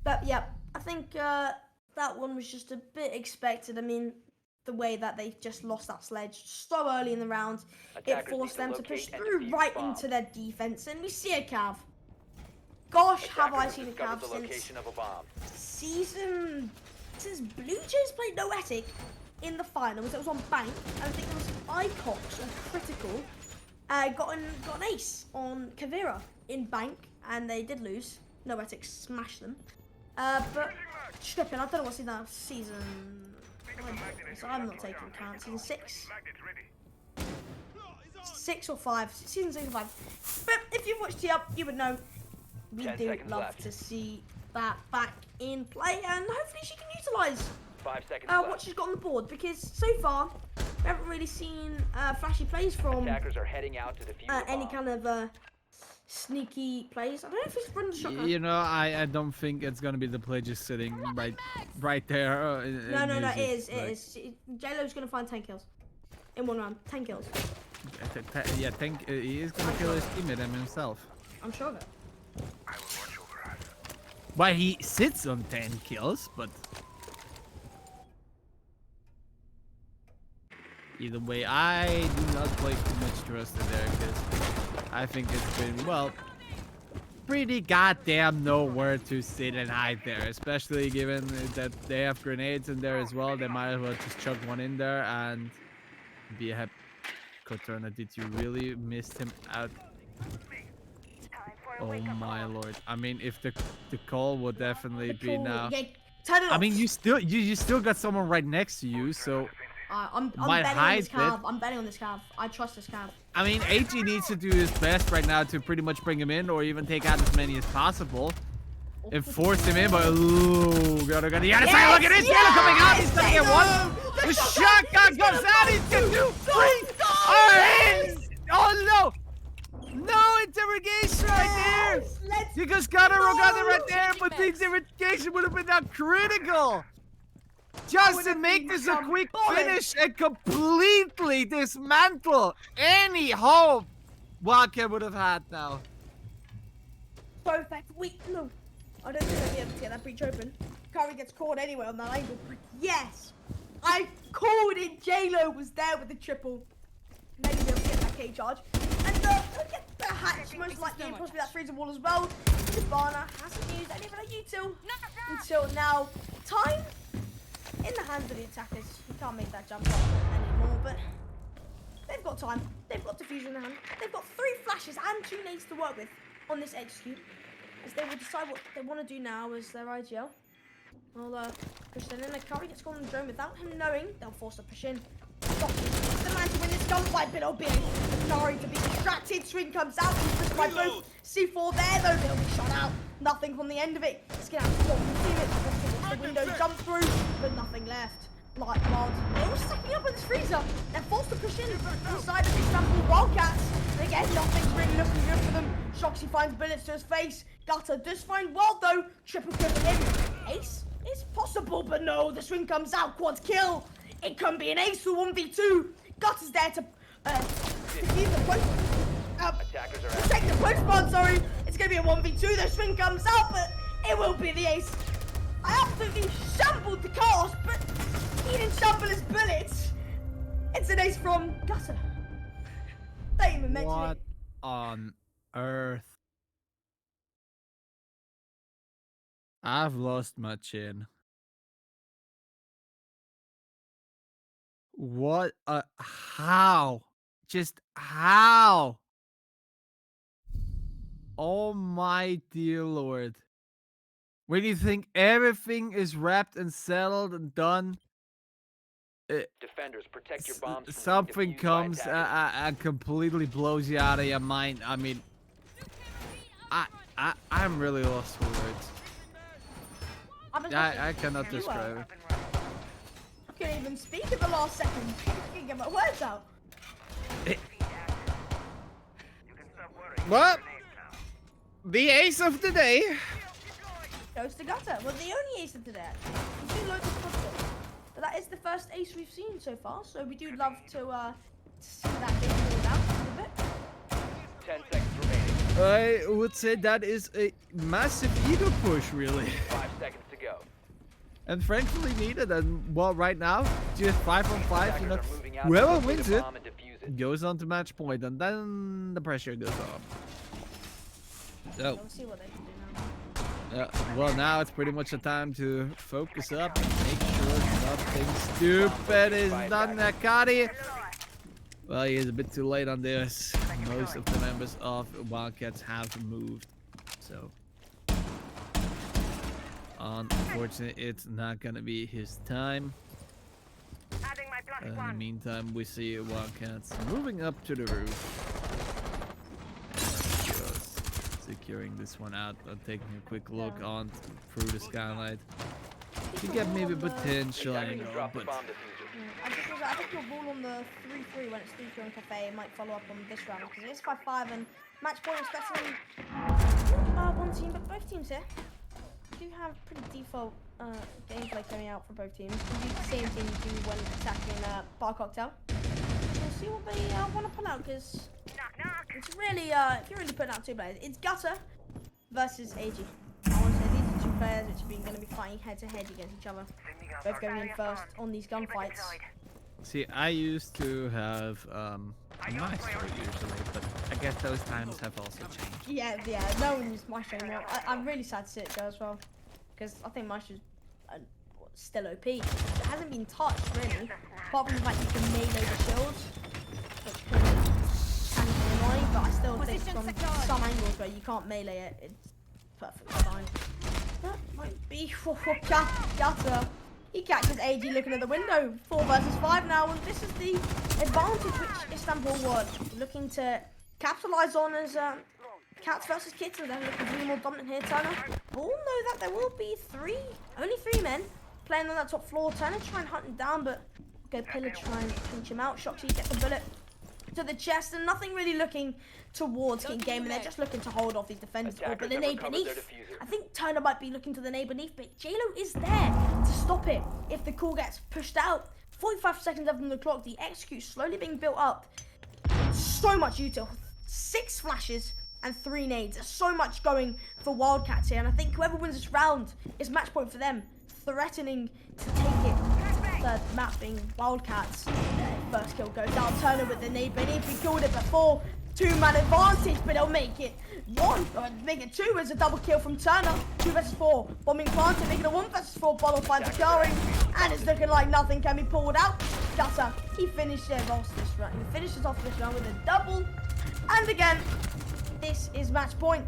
But yeah, I think that one was just a bit expected. I mean, the way that they just lost that sledge so early in the round, it forced them to push through right into their defense, and we see a Cav. Gosh, have I seen a Cav since Blue Jays played Noetic in the finals. It was on Bank, and I think it was Icox on Critical. Got an ace on Kavira in Bank, and they did lose. Noetic smashed them. But Stripping, I don't know what's in that season. So I'm not taking account. Season 6. 6 or 5. Season 6 or 5. But if you've watched the up, you would know. We do love to see that back in play, and hopefully she can utilise 5 seconds what she's got on the board, because so far we haven't really seen flashy plays from Attackers are heading out to defuse any kind of sneaky plays. I don't know if it's running the shotgun. You know, I don't think it's gonna be the play just sitting right there. No, it is. J-Lo's gonna find 10 kills in one round. 10 kills. Yeah, he is gonna kill his teammate and himself. I'm sure of it. I will watch over us. Why he sits on 10 kills, but either way, I do not place too much trust in there because I think it's been, well, pretty goddamn nowhere to sit and hide there, especially given that they have grenades in there as well. They might as well just chuck one in there and be a happy. Koturna, did you really miss him out? Oh my lord! I mean, if the call would definitely be now. Yeah, turn it off. I mean, you still got someone right next to you, so I'm betting on this Cav. I'm betting on this Cav. I trust this Cav. I mean, AG needs to do his best right now to pretty much bring him in, or even take out as many as possible, and force him in. But ooh, gotta the other side. Look at this! Yellow coming out. He's gonna get one. The shotgun comes out. He's gonna do 3. Oh no! No interrogation right there! Because Gunnar got it right there, but the interrogation would have been that critical! Just to make this a quick finish and completely dismantle any hope Wildcat would have had now. Perfect. Wait, no. I don't think I'll be able to get that breach open. Curry gets caught anyway on that angle. Yes! I called it. J-Lo was there with the triple. Maybe they'll get that K charge. And they'll get the hatch, most likely, and possibly that freezing wall as well. Shabana hasn't used any of her util until now. Time in the hands of the attackers. You can't make that jump anymore, but they've got time. They've got diffusion in the hand. They've got 3 flashes and 2 nades to work with on this execute. as they will decide what they want to do now as their IGL. Well, push in, and Curry gets caught on the drone without him knowing. They'll force a push in. Stop the man to win this gunfight, but it'll be Curry to be distracted. Swing comes out, he's pushed by both. C4 there, though, they'll be shot out. Nothing from the end of it. Let's get out to the window, jump through, but nothing left. Like blood. They're all stacking up in this freezer. They're forced to push in inside of the Istanbul Wildcats. And again, nothing's really looking good for them. Shoxy finds bullets to his face. Gutter does find Wild though. Triple kill for him. Ace is possible, but no, the swing comes out. Quad kill. It can be an ace or 1v2. Gutter's there to defuse the post. Protect the post spawn, sorry. It's gonna be a 1v2. The swing comes out, but it will be the ace. I absolutely shambled the cast, but he didn't shamble his bullets. It's an ace from Gutter. Don't even mention What it. on earth? I've lost my chin. What how? Just how? Oh my dear Lord. When you think everything is wrapped and settled and done, Defenders, protect your bombs from being something defused by comes attackers. and completely blows you out of your mind. I mean, I'm really lost for words. I cannot describe it. I can't even speak at the last second. I can't get my words out. Well, the ace of the day. Goes to Gutter. Well, the only ace of today. We do loads of football, but that is the first ace we've seen so far. So we do love to see that game rolled out a little bit. 10 seconds remaining. I would say that is a massive ego push, really. 5 seconds to go. And frankly needed. And well, right now, just 5 on 5. You know, Attackers are moving out to whoever locate a wins it bomb and defuse it. goes on to match point, and then the pressure goes on. So, We'll see what they can do now. well, now it's pretty much the time to focus up and make sure nothing stupid is done. Nakati. Well, he is a bit too late on this. Most of the members of Wildcats have moved, so unfortunately, it's not gonna be his time. In the meantime, we see Wildcats moving up to the roof. Just securing this one out, taking a quick look on through the skylight. You get maybe potential Attackers angle, have dropped the but bomb diffuser. I think your ball on the 3-3 when it's 3-3 on Cafe might follow up on this round because it is 5-5 and match point especially one team, but both teams here do have pretty default gameplay coming out for both teams. You do the same thing you do when attacking Bar Cocktail. We'll see what they want to pull out because it's really, if you're really putting out two players, it's Gutter versus AG. I want to say these are two players which are going to be fighting head to head against each other. Both going in first on these gunfights. see, I used to have Maestro usually, but I guess those times have also changed. Yeah, no one used Maestro anymore. I'm really sad to see it go as well, because I think Maestro's still OP. It hasn't been touched really, apart from the fact you can melee the shields, which can be annoying, but I still think from some angles where you can't melee it, it's perfectly fine. That might be for Gutter. He catches AG looking at the window. 4 versus 5 now, and this is the advantage which Istanbul were looking to capitalize on as Cats versus Kitten. They're looking to be more dominant here. Turner all know that there will be only three men playing on that top floor. Turner try and hunt him down, but go Pillar try and pinch him out. Shoxy gets a bullet to the chest, and nothing really looking towards King Game, and they're just looking to hold off these defenders. But the nade beneath, I think Turner might be looking to the nade beneath, but JLo is there to stop it if the call gets pushed out. 45 seconds left on the clock, the execute slowly being built up. So much util, 6 flashes and 3 nades. There's so much going for Wildcats here, and I think whoever wins this round is match point for them, threatening to take it. Third map being Wildcats. First kill goes down. Turner with the nade beneath. We killed it before. 2-man advantage, but they'll make it 1, or make it 2 as a double kill from Turner. 2 versus 4. Bombing planted, making a 1 versus 4. Bottle finds occurring, and it's looking like nothing can be pulled out. Gutter, he finishes off this round. He finishes off this round with a double, and again, this is match point.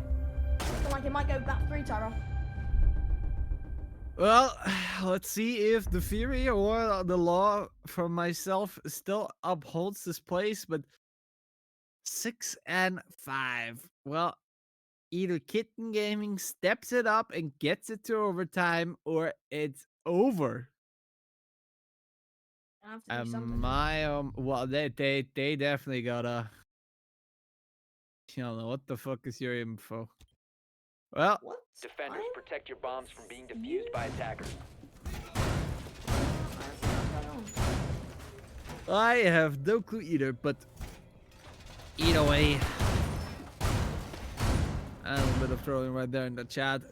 Looking like it might go back 3, Tyrell. Well, let's see if the theory or the law from myself still upholds this place, but 6 and 5. Well, either Kitten Gaming steps it up and gets it to overtime, or it's over. I have to do something. Well, they definitely gotta. I don't know what the fuck is your info. Well, What? Defenders, protect your bombs from being defused by attackers. I have no clue either, but either way, a little bit of throwing right there in the chat.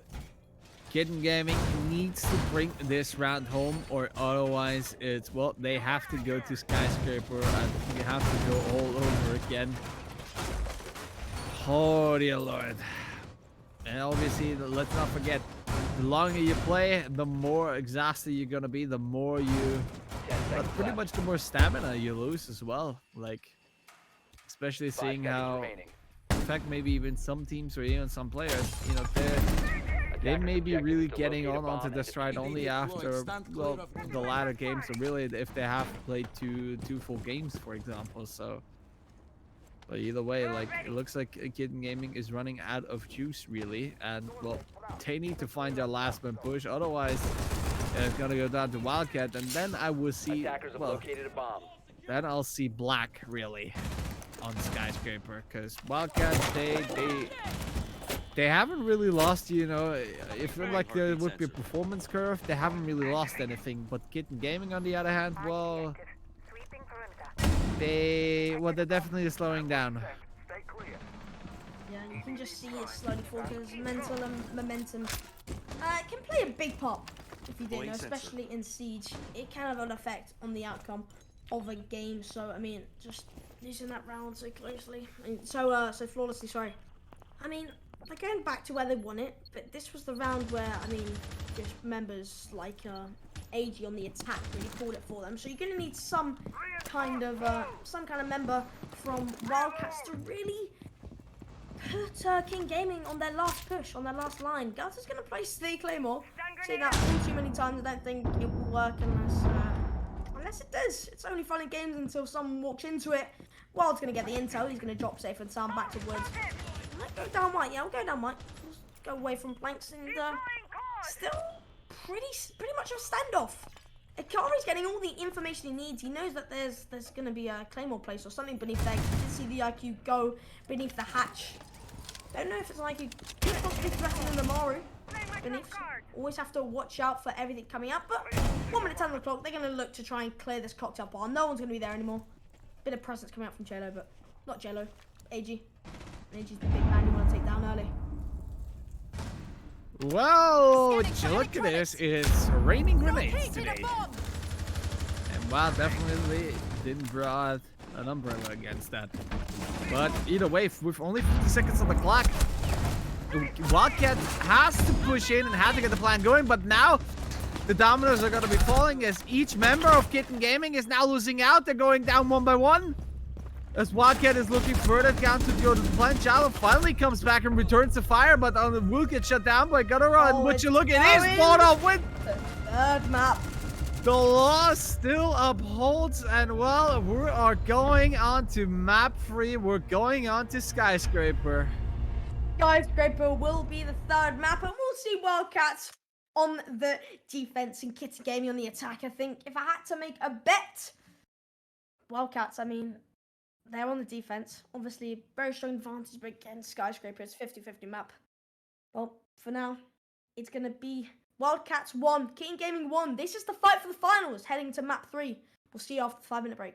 Kitten Gaming needs to bring this round home, or otherwise it's, well, they have to go to Skyscraper and we have to go all over again. Oh dear Lord. And obviously, let's not forget, the longer you play, the more exhausted you're gonna be, the more you, but pretty much the more stamina you lose as well. Like, especially 5 seeing seconds how, remaining. in fact, maybe even some teams or even some players, you know, they Attackers' may be objective really is to getting locate a on bomb onto and the stride defuse it. only after, well, the latter games, or really if they have played two full games, for example. So, but either way, like, it looks like Kitten Gaming is running out of juice, really, and well, they need to find their last man push. Otherwise, it's gonna go down to Wildcat, and then I will see, Attackers have well, located a bomb. then I'll see black really on Skyscraper, because Wildcat, they haven't really lost, you know, if you're like with your performance curve, they haven't really lost anything. But Kitten Gaming, on the other hand, well, they're definitely slowing down. Stay clear. Yeah, you can just see it slowly fall because mental and momentum can play a big part. If you didn't know, especially in Siege, it can have an effect on the outcome of a game. So I mean, just losing that round so closely, so flawlessly. Sorry. I mean, they're going back to where they won it, but this was the round where, I mean, just members like AG on the attack really called it for them. So you're going to need some kind of member from Wildcats to really put King Gaming on their last push, on their last line. Gatter's going to play the Claymore. Seen that too many times. I don't think it will work unless it does. It's only fun in games until someone walks into it. Wild's going to get the intel. He's going to drop safe and sound back to woods. Might go down white. Yeah, we'll go down white. Just go away from planks and still pretty much a standoff. Akari's getting all the information he needs. He knows that there's going to be a Claymore place or something beneath there. You can see the IQ go beneath the hatch. Don't know if it's an IQ could possibly threatening the Maru beneath. Always have to watch out for everything coming up. But 1 minute 10 on the clock. They're going to look to try and clear this cocktail bar. No one's going to be there anymore. Bit of presence coming out from JLo, but not JLo. AG. AG's the big man you want to take down early. Well, look at this. It's raining grenades today. And WoW definitely didn't draw an umbrella against that. But either way, with only 50 seconds on the clock, Wildcat has to push in and have to get the plan going. But now the dominoes are going to be falling as each member of Kitten Gaming is now losing out. They're going down one by one. As Wildcat is looking further down to go to the plan, Shallow finally comes back and returns the fire, but will get shut down by Gutterer. And what you look at is bought off with the third map. the law still upholds, and well, we are going on to map 3. We're going on to Skyscraper. Skyscraper will be the third map, and we'll see Wildcats on the defense and Kitten Gaming on the attack. I think if I had to make a bet, Wildcats, I mean, they're on the defense. Obviously, very strong advantage, but again, Skyscraper is 50-50 map. Well, for now, it's going to be Wildcats 1, Kitten Gaming 1. This is the fight for the finals, heading to map 3. We'll see you after the 5-minute break.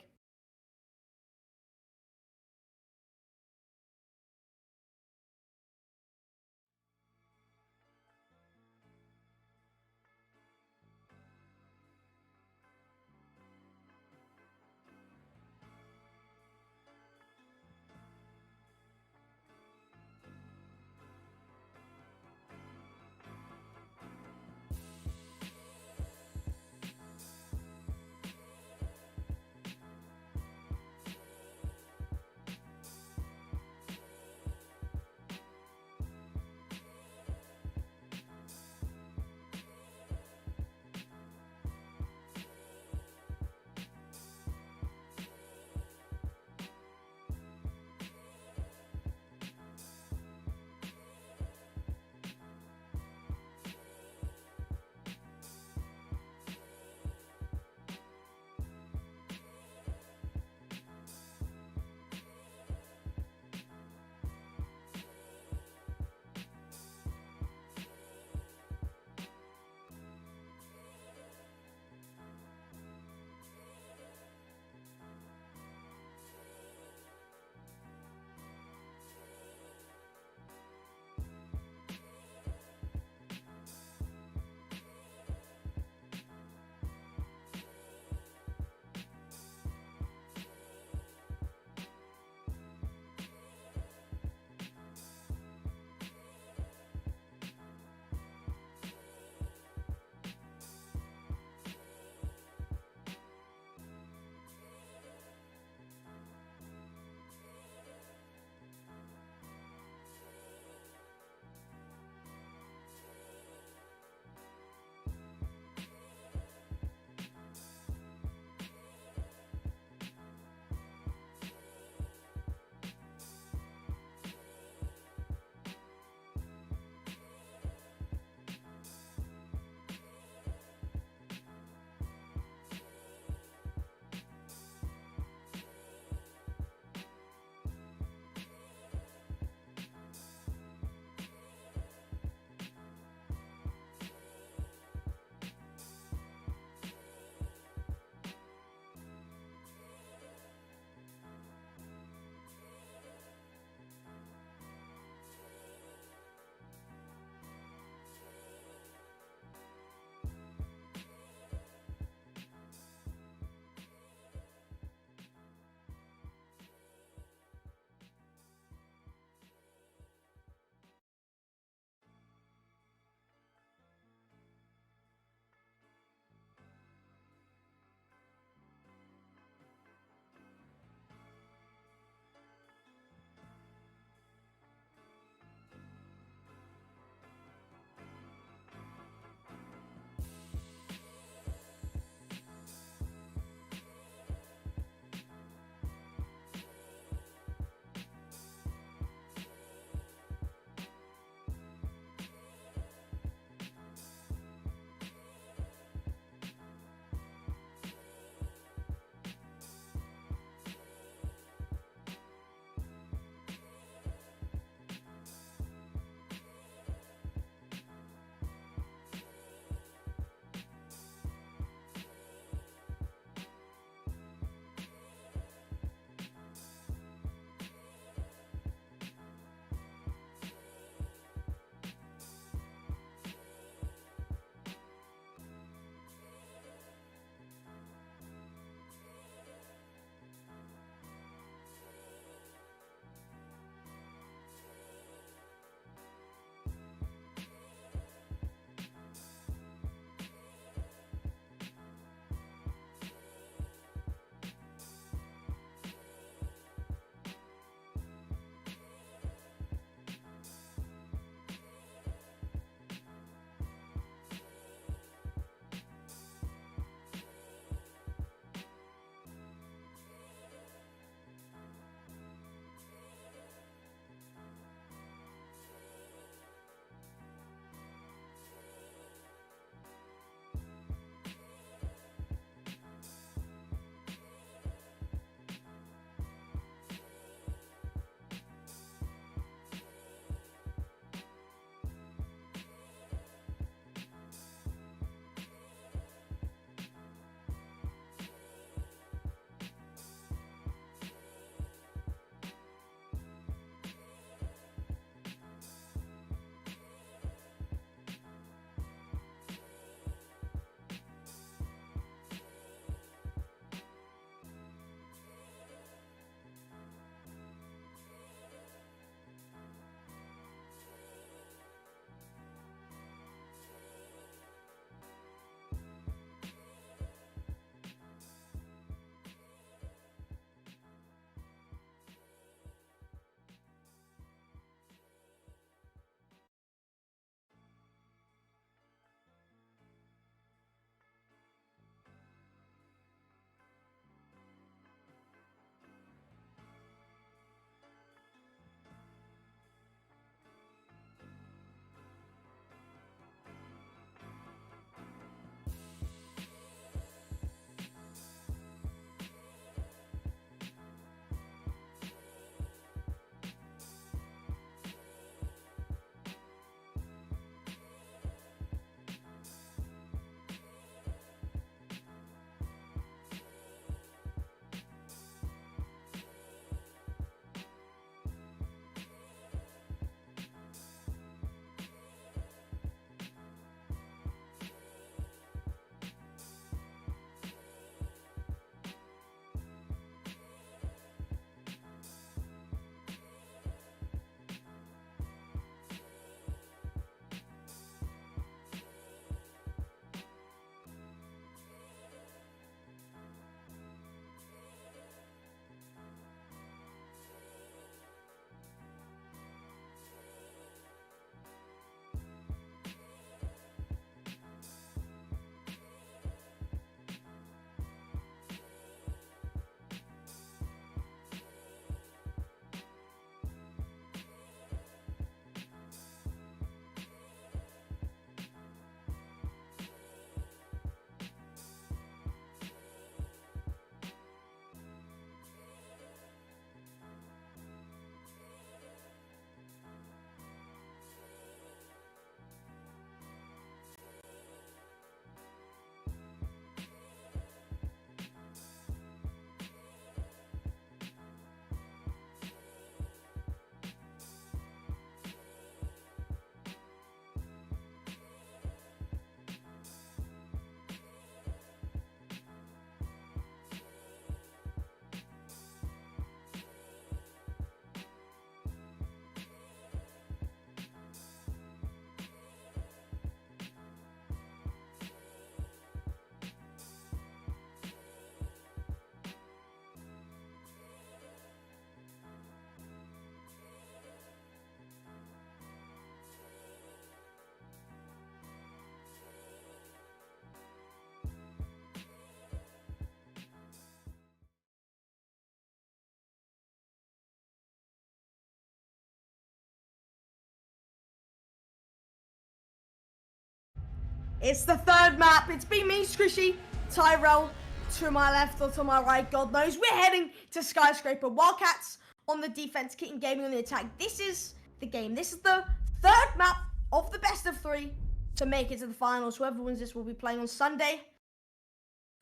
It's the third map. It's been me, Squishy, Tyrell, to my left or to my right, God knows. We're heading to Skyscraper. Wildcats on the defense, Kitten Gaming on the attack. This is the game. This is the third map of the best of 3 to make it to the finals. Whoever wins this will be playing on Sunday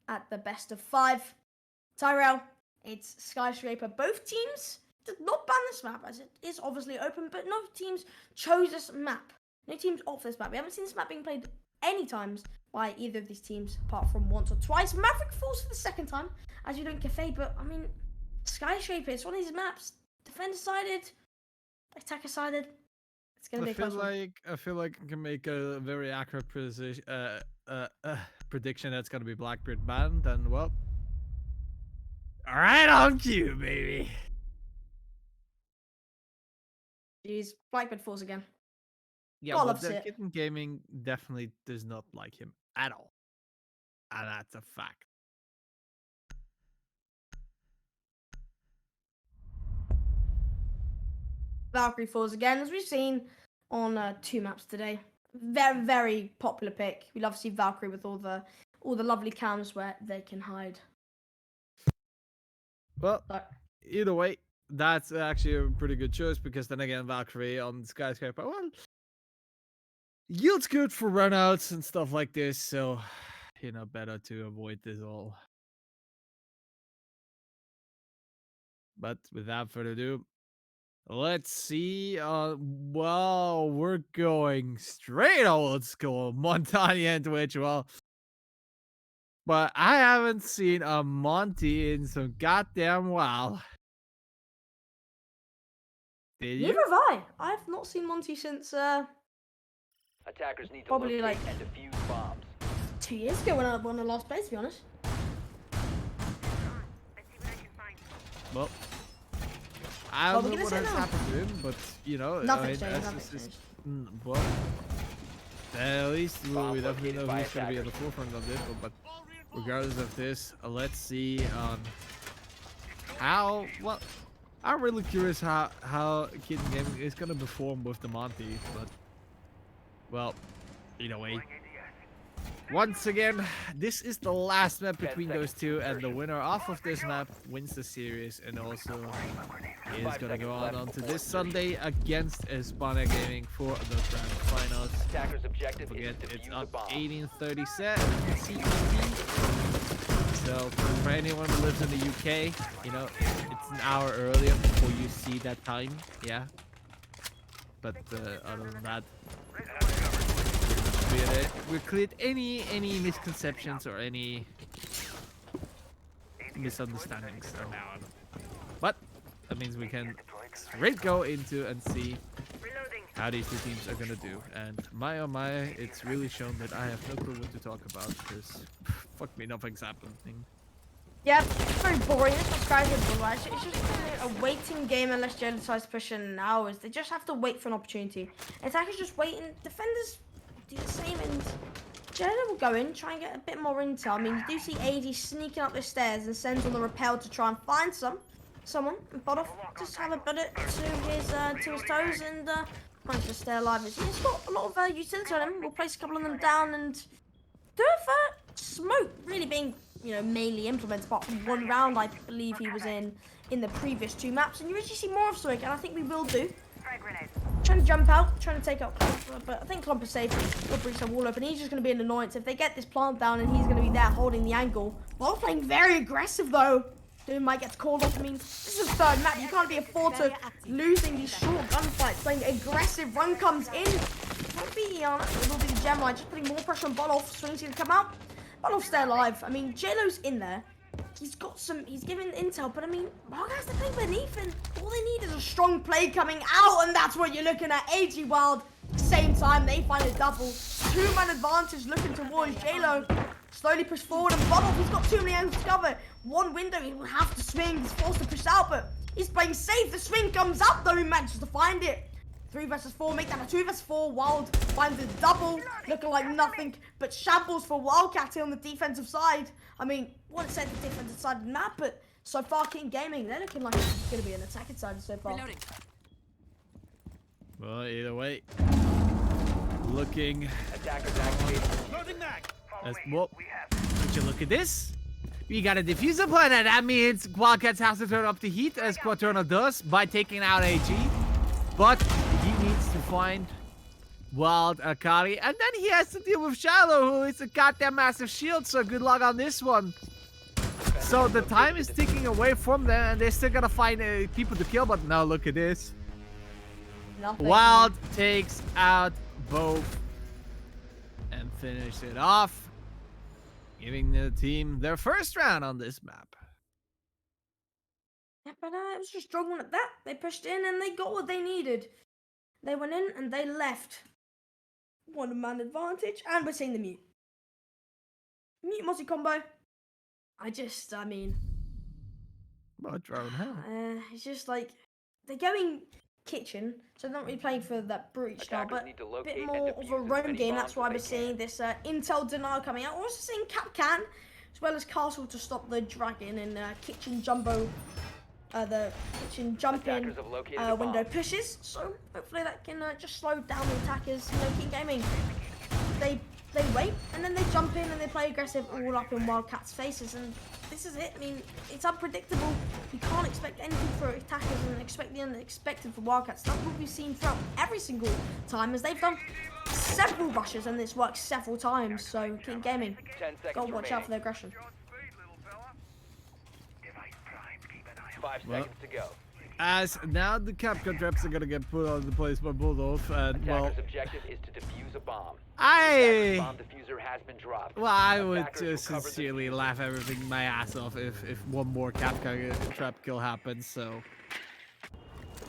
at the best of 5. Tyrell, it's Skyscraper. Both teams did not ban this map, as it is obviously open, but no teams chose this map. No teams off this map. We haven't seen this map being played any times by either of these teams, apart from once or twice. Maverick falls for the second time, as you don't cafe, but I mean, Skyscraper, it's one of these maps. Defender sided, attacker sided. It's gonna be a close one. I feel like I can make a very accurate prediction that's gonna be Blackbeard banned, and well, all right, on cue, baby. Jeez, Blackbird falls again. Yeah, God but loves the it. Kitten Gaming definitely does not like him at all, and that's a fact. Valkyrie falls again, as we've seen on 2 maps today. Very, very popular pick. We love to see Valkyrie with all the lovely cams where they can hide. Well, So, either way, that's actually a pretty good choice, because then again, Valkyrie on Skyscraper, well, yields good for runouts and stuff like this, so better to avoid this all. But without further ado, let's see. Well, we're going straight old school, Montagna and Twitch. Well, but I haven't seen a Monty in some goddamn while. Did you? neither have I. I've not seen Monty since Attackers need to Probably locate like- and defuse bombs. 2 years ago when I won the last place, to be honest. Well, I Well, don't we're know gonna what say has no. happened to him, but Nothing's I mean, changed, that's nothing's just- well, at least we Bomb definitely located know by who's going to be at the attackers. forefront of this. But regardless of this, let's see how. Well, I'm really curious how Kitten Gaming is going to perform with the Monty, but well, either way. Once again, this is the last map 10 between those seconds two, to and the insertion. winner off of this map wins the series, and also is 5 gonna seconds go on left onto before this insertion. Sunday against Hispanic Gaming for the grand finals. Attackers' objective Forget is to it's defuse a on bomb. 18:37 CET. So for anyone who lives in the UK, it's an hour earlier before you see that time. Yeah. But other than that, we cleared any misconceptions or any misunderstandings are now. But that means we can straight go into and see how these two teams are gonna do. And my oh my, it's really shown that I have no clue what to talk about, because fuck me, nothing's happening. Yeah, it's very boring. That's what Skyscraper like. It's just a waiting game unless Jalen decides to push in now. They just have to wait for an opportunity. Attackers just wait, and defenders do the same, and Jalen will go in, try and get a bit more intel. I mean, you do see AD sneaking up the stairs and sends on the rappel to try and find someone, and Bodov just have a bullet to his toes and manage to stay alive. He's got a lot of utility on him. We'll place a couple of them down and do it for smoke really being mainly implemented, apart from one round I believe he was in the previous 2 maps, and you usually see more of Smoke, and I think we will do. Trying to jump out, trying to take out Clump, but I think Clump is safe. He'll breach the wall open. He's just going to be an annoyance. If they get this plant down and he's going to be there holding the angle. While playing very aggressive though. Dude might get called off. I mean, this is the 3rd map. You can't be afford to losing these short gunfights. Playing aggressive, run comes in. It will be the Gemini, just putting more pressure on Bolov. Swing's going to come out. Bolov's stay alive. I mean, JLo's in there. He's giving intel, but I mean, Wildcats are playing beneath, and all they need is a strong play coming out, and that's what you're looking at. AG Wild, same time, they find a double. 2-man advantage looking towards JLo. Slowly push forward, and Bodov, he's got too many angles to cover. One window, he will have to swing. He's forced to push out, but he's playing safe. The swing comes up, though he manages to find it. 3 versus 4, make that a 2 versus 4. Wild finds a double, looking like nothing but shambles for Wildcat on the defensive side. I mean, what it said the defensive side of the map, but so far Kitten Gaming, they're looking like it's going to be an attacking side so far. Well, either way, looking. Attackers activated. Well, would you look at this? We got a diffuser planet. That means Wildcats has to turn up the heat, as Quaterno does, by taking out AG. But he needs to find Wild Akali, and then he has to deal with Shallow, who is a goddamn massive shield, so good luck on this one. So the time is ticking away from them, and they're still gonna find people to kill, but now look at this. Nothing. Wild takes out both and finish it off, giving the team their first round on this map. Yeah, but it was a strong one at that. They pushed in and they got what they needed. They went in and they left. One man advantage, and we're seeing the mute. Mute multi combo. I mean, What drone hell? it's just like they're going kitchen, so they're not really playing for that breach style, Attackers but need to a locate bit and more defuse of a as roam many game. bombs That's why as we're they seeing can. this intel denial coming out. We're also seeing Kitten, as well as Castle to stop the dragon and kitchen jumbo. The kitchen jump in Attackers have located a window bomb. pushes, so hopefully that can just slow down the attackers. Keep gaming. They wait and then they jump in and they play aggressive all up in Wildcats' faces, and this is it. I mean, it's unpredictable. You can't expect anything for attackers and expect the unexpected for Wildcats. That's what we've seen throughout every single time, as they've done several rushes and it's worked several times. So keep gaming. 10 seconds Gotta watch out for remaining. their aggression. Godspeed, little fella. Device primed. Keep an eye on 5 Well. seconds to go. As now the Capcom traps are gonna get put on the place by Bulldog, and well, Attacker's objective is to defuse a bomb. Attacker's I bomb diffuser has been dropped. would Attackers just recovered the sincerely diffuser. laugh everything my ass off if one more Capcom trap kill happens. So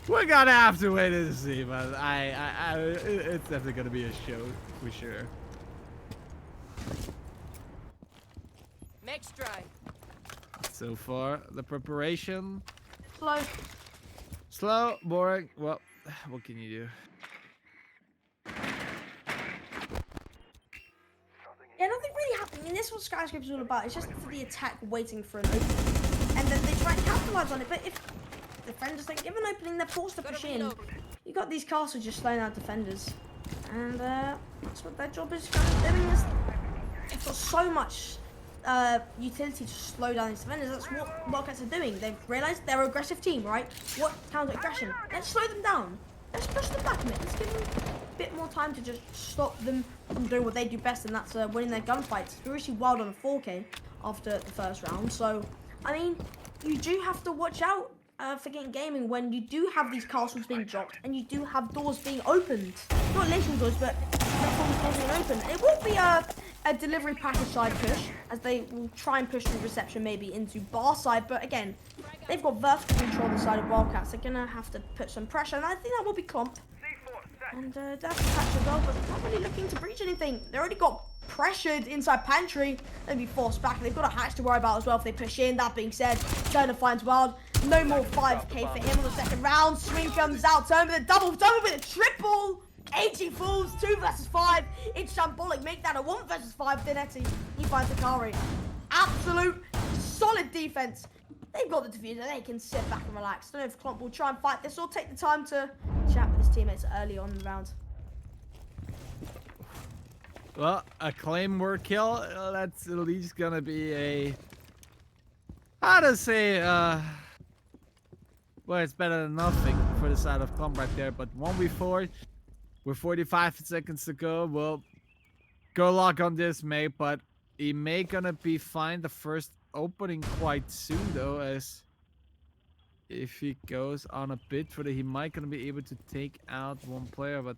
we're gonna have to wait and see, but it's definitely gonna be a show for sure. Next try. So far, the preparation Slow. boring. Well, what can you do? Yeah, nothing really happening. And this is what Skyscraper's all about. It's just for the attack waiting for an opening. And then they try and capitalize on it. But if defenders don't give an opening, they're forced to push in. You got these castles just slowing out defenders. And that's what their job is kind of doing. Is they've got so much utility to slow down these defenders. That's what Wildcats are doing. They've realized they're an aggressive team, right? What counter aggression? Let's slow them down. Let's push them back a bit. Let's give them a bit more time to just stop them from doing what they do best, and that's winning their gunfights. We're actually wild on a 4K after the first round. So, I mean, you do have to watch out for getting gaming when you do have these castles being dropped and you do have doors being opened. Not literal doors, but doors being opened. It will be a delivery package side push, as they will try and push through reception maybe into bar side, but again, they've got vertical control on the side of Wildcats. They're gonna have to put some pressure, and I think that will be Clump. And that's a patch as well, but not really looking to breach anything. They already got pressured inside pantry. They'll be forced back. They've got a hatch to worry about as well if they push in. That being said, Turner finds Wild. No more 5K for him on the second round. Swing comes out. Turner with a double. Turner with a triple. 80 fools. 2 versus 5. It's shambolic. Make that a 1 versus 5. Dinetti. He finds Akari. Absolute solid defense. They've got the diffuser. They can sit back and relax. Don't know if Clump will try and fight this or take the time to chat with his teammates early on in the round. Well, a claymore kill. That's at least gonna be a. How to say? Well, it's better than nothing for the side of Clump right there. But 1v4 with 45 seconds to go. Well, go lock on this mate, but he may gonna be fine the first opening quite soon though, as if he goes on a bit for he might gonna be able to take out one player, but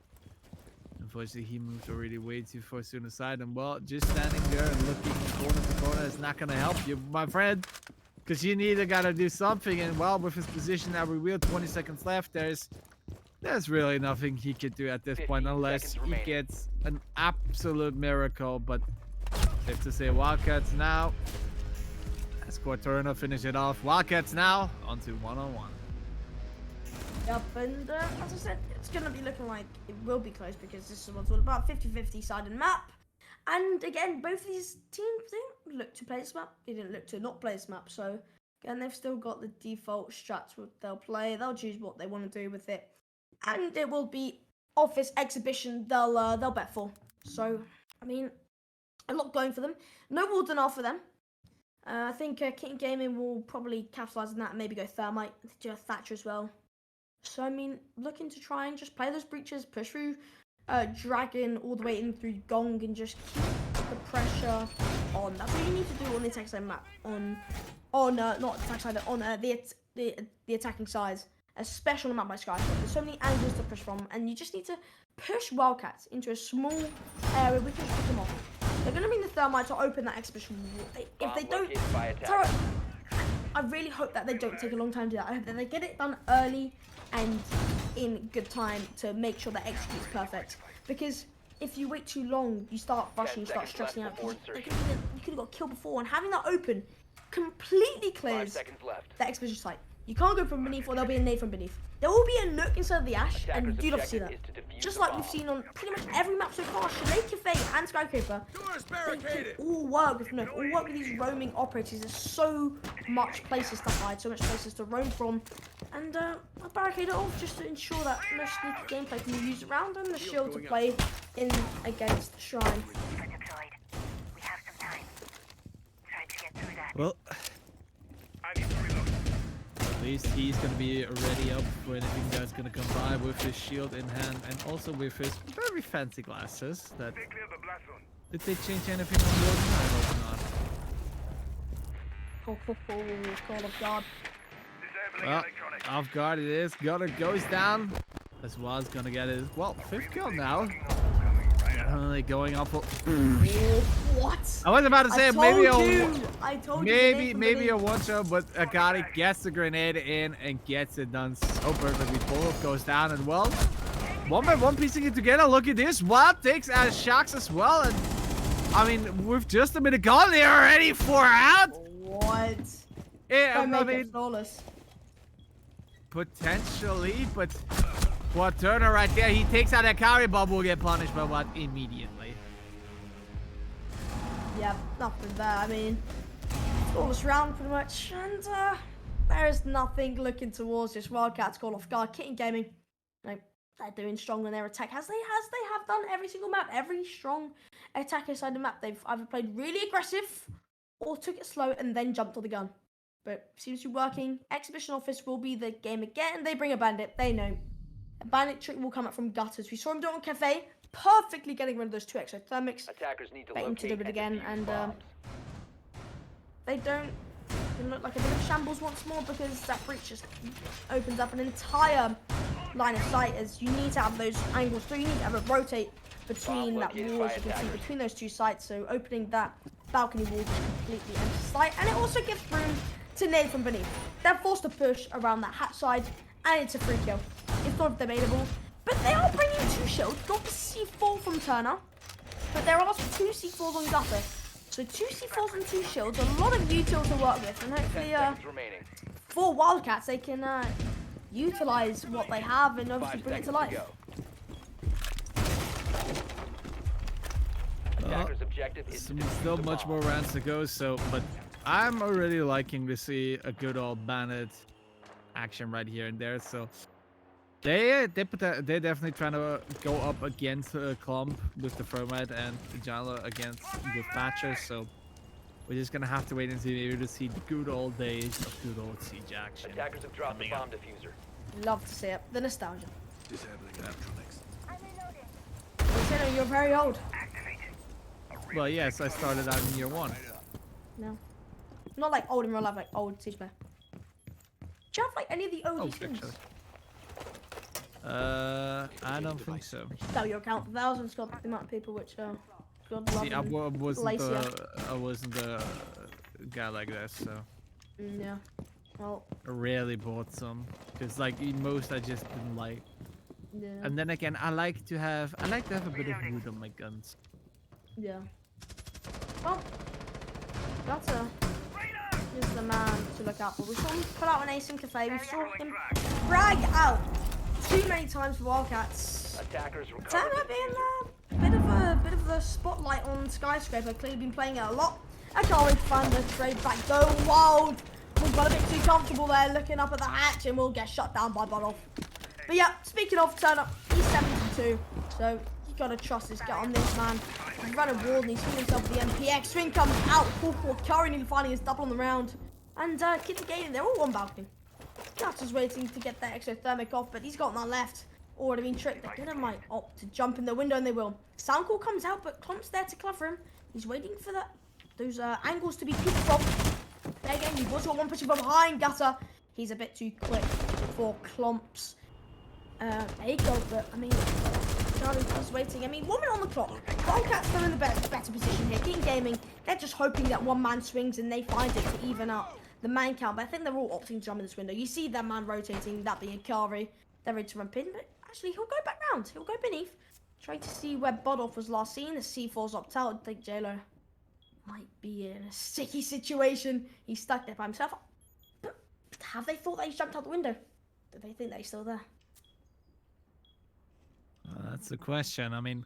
unfortunately he moved already way too far soon aside, and well, just standing there and looking corner to corner is not gonna help you, my friend, because you either gotta do something, and well, with his position now revealed, 20 seconds left, there's really nothing he could do at this point 15 unless seconds he remaining. gets an absolute miracle, but safe to say Wildcats now. As Quaterno finish it off. Wildcats now onto 1-on-1. Yep, and as I said, it's going to be looking like it will be close because this is what's all about, 50-50 sided map. And again, both of these teams didn't look to play this map. They didn't look to not play this map. So again, they've still got the default strats they'll play. They'll choose what they want to do with it. And it will be office exhibition they'll bet for. So, I mean, a lot going for them. No Warden for them. I think Kitten Gaming will probably capitalize on that and maybe go Thermite. I think do a Thatcher as well. So, I mean, looking to try and just play those breaches, push through Dragon all the way in through Gong and just keep the pressure on. That's what you need to do on the attack side map. Not attack side, on the attacking sides. Especially on a map by Sky. There's so many angles to push from, and you just need to push Wildcats into a small area. We can pick them off. They're going to bring the Thermite to open that exhibition wall. If they don't, I really hope that they don't take a long time to do that. I hope that they get it done early and in good time to make sure that execute's perfect. Because if you wait too long, you start rushing, you start stressing out. You could have got killed before, and having that open completely clears the exhibition site. You can't go from beneath, or there'll be a nade from beneath. There will be a nook inside of the ash, and you do love to see that. Just like we've seen on pretty much every map so far, Chalet Cafe and Skyscraper, they can all work with nook, all work with these roaming operators. There's so much places to hide, so much places to roam from, and a barricade it off just to ensure that no sneaky gameplay can be used around, and the shield to play in against Shrine. We have some time. Try to get through that. Well, I need to reload. at least he's gonna be ready up for anything that's gonna come by with his shield in hand and also with his very fancy glasses. That Stay clear of the blast zone. did they change anything on Warden? I hope not. Call of God. Disabling Well, electronics. off guard it is. Gunner goes down. As well as gonna get his, well, 5th kill now. Definitely going up. What? I was about to say I maybe told you. maybe a one shot, but Akari gets the grenade in and gets it done so perfectly. Bullet goes down and well, one by one piecing it together. Look at this. Wild takes out shocks as well, and I mean with just a minute gone, they're already 4 out. What? Yeah, Don't I make it mean flawless. potentially, but what Turner right there? He takes out Akari, but will get punished by what immediately. Yeah, nothing there. I mean, flawless round pretty much, and there is nothing looking towards this Wildcats call off guard. Kitten Gaming, like, they're doing strong on their attack as they have done every single map. Every strong attack inside the map, they've either played really aggressive or took it slow and then jumped on the gun. But seems to be working. Exhibition Office will be the game again. They bring a bandit. They know a bandit trick will come up from gutters. We saw him do it on Cafe, perfectly getting rid of those 2 exothermics. Attackers need to Baiting to locate do it and again, defuse and bombs. they don't look like a bit of shambles once more because that breach just opens up an entire line of sight. As you need to have those angles through, you need to have it rotate between that wall, as you can see, between those 2 sites. So opening that balcony wall just completely empty sight, and it also gives room to nade from beneath. They're forced to push around that hatch side, and it's a free kill. It's not debatable. But they are bringing 2 shields. Got the C4 from Turner, but there are 2 C4s on Gutter. So 2 C4s and 2 shields. A lot of util to work with, and 10 hopefully, seconds remaining. for Wildcats, they can utilize what they have and obviously 5 bring it to seconds life. go. Attackers' objective is to defuse Still the much bomb. more rounds to go, so but I'm already liking to see a good old bandit action right here and there. So they're definitely trying to go up against Clump with the Thermite and Jala against with Thatcher. So we're just gonna have to wait and see maybe to see the good old days of good old siege action. Attackers have dropped the bomb diffuser. Love to see it. The nostalgia. Disabling electronics. Considering you're very old. Well, yes, I started out in year 1. No. Not like old in real life, like old siege player. Do you have like any of the OG Oh, skins? actually. I don't think so. That your account. Thousands got the amount of people which God love See, I them. wasn't a guy like that, so Yeah. Well, I rarely bought some because like most I just didn't like. yeah. And then again, I like to have a bit of wood on my guns. Yeah. Well, that's he's the man to look out for. We saw him pull out an ace in Cafe. We saw him brag out too many times for Wildcats. Attackers recovered. Turner being a bit of the spotlight on Skyscraper. Clearly been playing it a lot. I can't wait to find the trade back. Go wild. We got a bit too comfortable there, looking up at the hatch, and we'll get shut down by Bottle. But yeah, speaking of Turner, he's 72. too. So you gotta trust this guy on this man. He's running wall and he's swinging himself with the MPX. Swing comes out. Full Curry nearly finding his double on the round. And Kitten Gaming, they're all on balcony. Gutter's waiting to get that exothermic off, but he's got none left. Already been tricked. They're gonna might opt to jump in the window, and they will. Sound call comes out, but Clump's there to cover him. He's waiting for those angles to be peeked from. There again, you've also got one pushing from behind Gutter. He's a bit too quick for Clump's echo, but I mean, Charlie's waiting. I mean, 1 minute on the clock. Wildcats are in the better position here. Kitten Gaming, they're just hoping that one man swings and they find it to even up the man count. But I think they're all opting to jump in this window. You see that man rotating, that being Akari. They're ready to run pin, but actually he'll go back round. He'll go beneath. Trying to see where Bodolf was last seen. The C4's opt out. I think JLo might be in a sticky situation. He's stuck there by himself. But have they thought that he's jumped out the window? Do they think that he's still there? That's the question. I mean,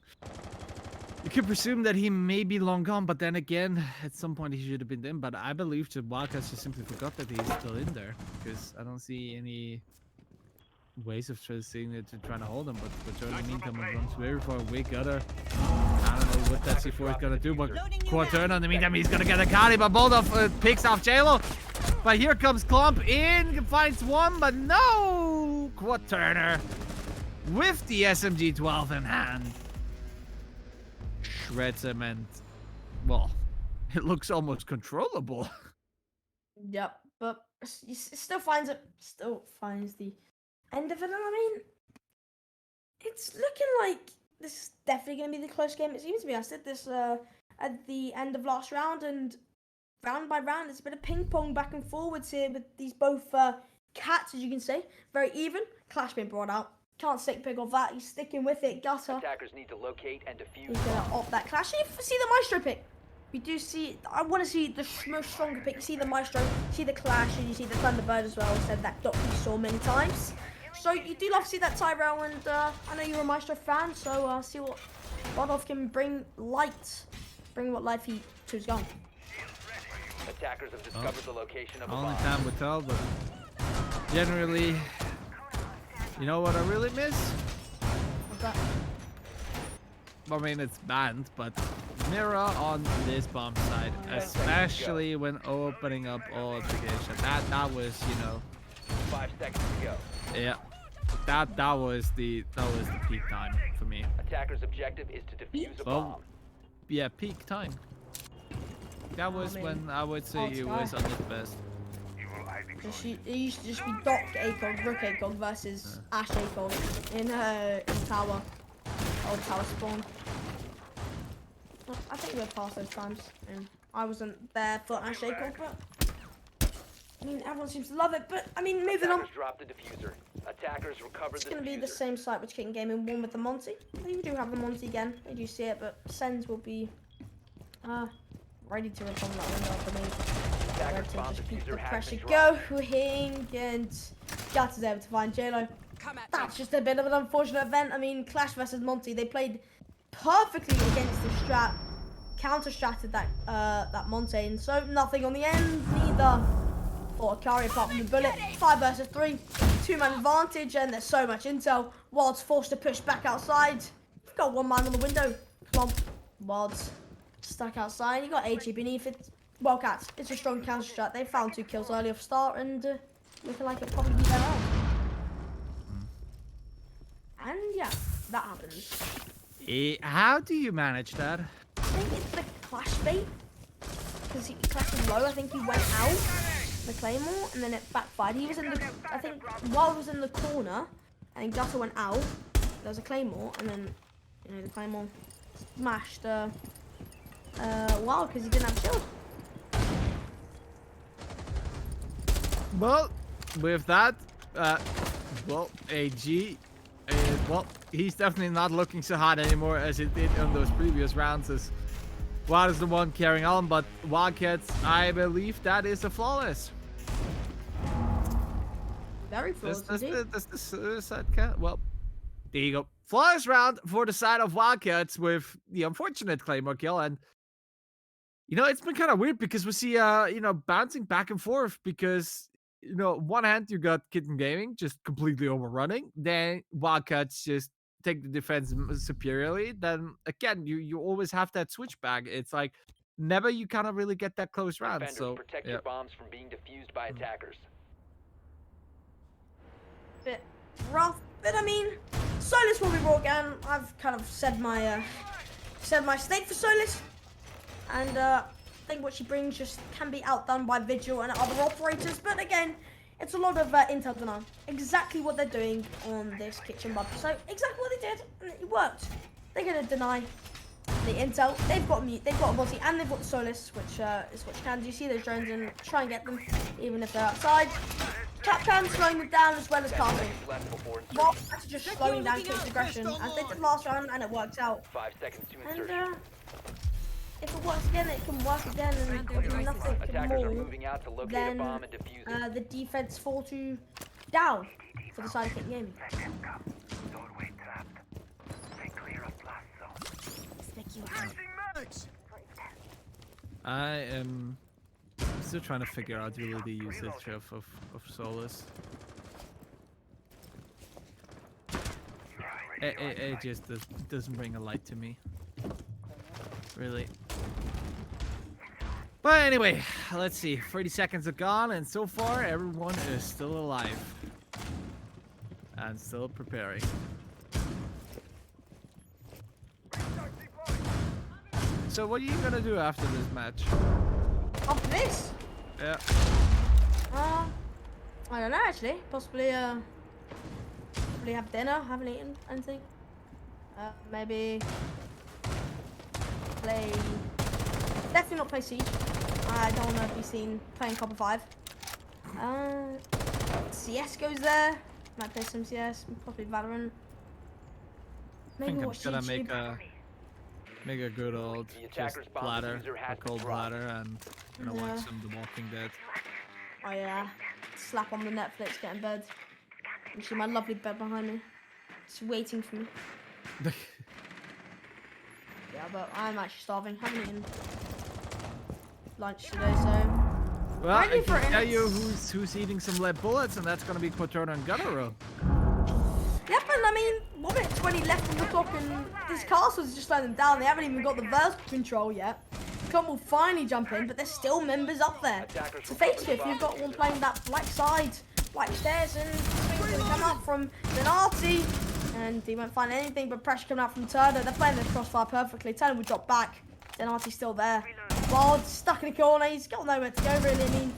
you could presume that he may be long gone, but then again, at some point he should have been in. But I believe the Wildcats just simply forgot that he's still in there, because I don't see any ways of seeing it to trying to hold him. But Jordan meantime runs very far away. Gutter. I don't know what that C4 is gonna do, but Quaterno in the meantime he's gonna get a Kali, but Bodolf picks off JLo. But here comes Clump in, finds one, but no! Quaterno with the SMG-12 in hand shreds him, and well, it looks almost controllable. Yep, but he still finds it. Still finds the end of it. And I mean, it's looking like this is definitely going to be the close game. It seems to be. I said this at the end of last round, and round by round, it's a bit of ping pong back and forwards here with these both cats, as you can say, very even. Clash being brought out. Can't stick pick off that. He's sticking with it. Gutter. Attackers need to locate and defuse. He's gonna opt that clash. You see the Maestro pick. We do see. I want to see the most stronger pick. You see the Maestro, you see the clash, and you see the Thunderbird as well. Said that Doc we saw many times. So you do love to see that Tyrell, and I know you're a Maestro fan. So see what Bodolf can bring what life he to his gun. Attackers have discovered the location of a Only bomb. time will tell, but generally, you know what I really miss? What's that? I mean, it's banned, but mirror on this bomb side, especially when opening up all application. That was, you know, 5 seconds to go. yeah, that was the peak time for me. Attackers' objective is to defuse a Well, bomb. yeah, peak time. That was when I would say it was on its best. It used to just be Doc ACOG, Rook ACOG versus Ash ACOG in Tower. Old Tower spawn. Well, I think we're past those times. And I wasn't there for Ash ACOG, but I mean, everyone seems to love it. But I mean, moving on. Attackers dropped the diffuser. Attackers recovered It's the going to be the diffuser. same site which Kitten Gaming won with the Monty. We do have the Monty again. I do see it, but Sens will be ready to rip on that window after me. Attackers To bomb just keep the diffuser has pressure been dropped. going, and Gutter's able to find JLo. Come at me. That's just a bit of an unfortunate event. I mean, Clash versus Monty, they played perfectly against the strat, counter-stratted that Monty, and so nothing on the end, neither for Akari apart from the bullet. 5 versus 3, 2-man advantage, and there's so much intel. Wild's forced to push back outside. You've got one man on the window. Clump, Wild's stuck outside. You got AG beneath it. Wildcats, it's a strong counter strat. They found 2 kills early off start, and looking like it'll probably be their own. And yeah, that happens. How do you manage that? I think it's the clash bait. Because he clashed him low, I think he went out the claymore and then it backfired. He was in the, I think Wild was in the corner and Gutter went out. There was a claymore and then, you know, the claymore smashed Wild because he didn't have a shield. Well, with that, well, AG, well, he's definitely not looking so hot anymore as it did in those previous rounds. As Wild is the one carrying on, but Wildcats, I believe that is a flawless. Very flawless indeed. Does the side count? Well, there you go. Flawless round for the side of Wildcats with the unfortunate Claymore kill. And, you know, it's been kind of weird because we see, you know, bouncing back and forth because, you know, one hand you got Kitten Gaming just completely overrunning. Then Wildcats just take the defense superiorly, then again you always have that switchback. It's like never you kind of really get that close round. Defenders, So protect yeah. your bombs from being defused by attackers. Bit rough, but I mean, Solus will be raw again. I've kind of said my stake for Solus, and I think what she brings just can be outdone by Vigil and other operators. But again, it's a lot of intel denial. Exactly what they're doing on this kitchen bub. So exactly what they did, and it worked. They're gonna deny the intel. They've got a body, and they've got the Solus, which is what you can do. You see those drones and try and get them, even if they're outside. Capcan slowing them down as well as casting. Left before insertion. Well, that's just slowing down Kitten's aggression, as they did last round, and it worked out. 5 seconds to And insertion. if it works again, it can work again, and nothing can Attackers are more moving out to locate a than bomb and defuse it. the defense fall to down for the side of Kitten Gaming. Doorway trapped. Stay clear of blast zone. I am still trying to figure out really the usage of Solus. It just doesn't bring a light to me, really. But anyway, let's see. 30 seconds are gone, and so far everyone is still alive and still preparing. So what are you gonna do after this match? After this, Yeah. I don't know actually. Possibly have dinner. Haven't eaten anything. Maybe play. Definitely not play Siege. I don't want to be seen playing Copper 5. CS goes there. Might play some CS. Probably Valorant. I Maybe think I'm watch gonna YouTube. make a good old The just attacker's bomb bladder, diffuser a has been cold dropped. bladder, and Yeah. watch some The Walking Dead. Oh yeah, slap on the Netflix, get in bed. You see my lovely bed behind me. It's waiting for me. Yeah, but I'm actually starving. Haven't eaten lunch today, so Well, I Ready for can tell it. you who's eating some lead bullets, and that's gonna be Quaterno and Gunnerow. yep. And I mean, 1 minute 20 left on the clock, and this castle's just slowing them down. They haven't even got the vertical control yet. Club will finally jump in, but there's still members up there. To face it, if you've got one playing that black side, black stairs, and swings will come up from Donati, and he won't find anything but pressure coming out from Turner. They're playing this crossfire perfectly. Turner will drop back. Donati's still there. Wild stuck in a corner. He's got nowhere to go really. I mean,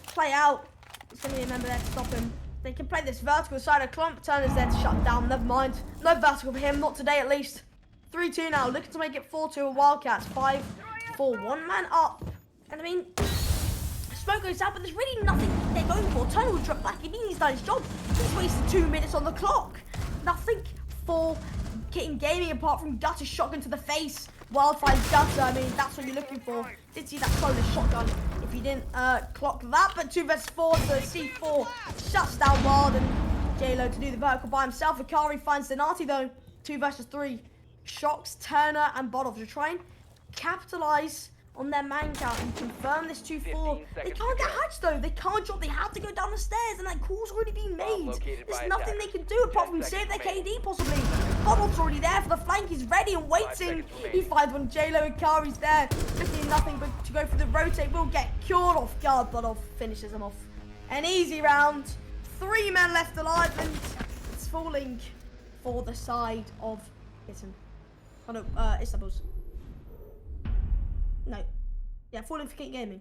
play out. There's going to be a member there to stop him. They can play this vertical side of Clump. Turner's there to shut him down. Never mind. No vertical for him. Not today at least. 3-2 now. Looking to make it 4-2 with Wildcats. 5-4. 1 man up. And I mean, smoke goes out, but there's really nothing they're going for. Turner will drop back. It means he's done his job. He's wasted 2 minutes on the clock. Nothing for Kitten Gaming apart from gutter shotgun to the face. Wildfire's gutter. I mean, that's what you're looking for. Did see that solo shotgun. If you didn't clock that, but 2 vs 4, so C4 shuts down Wild and J-Lo to do the vertical by himself. Akari finds Donati though. 2 vs 3. Shocks Turner and Bodov to try and capitalize on their man count and confirm this 2-4. They can't get hatched though. They can't drop. They have to go down the stairs, and that call's already been made. There's nothing they can do apart from save their KD possibly. Bodov's already there for the flank. He's ready and waiting. He finds one. J-Lo and Kari's there. Looking nothing but to go for the rotate. Will get cured off guard. Bodov finishes him off. An easy round. 3 men left alive, and it's falling for the side of Kitten. Oh no, Istanbul's. No. Yeah, falling for Kitten Gaming.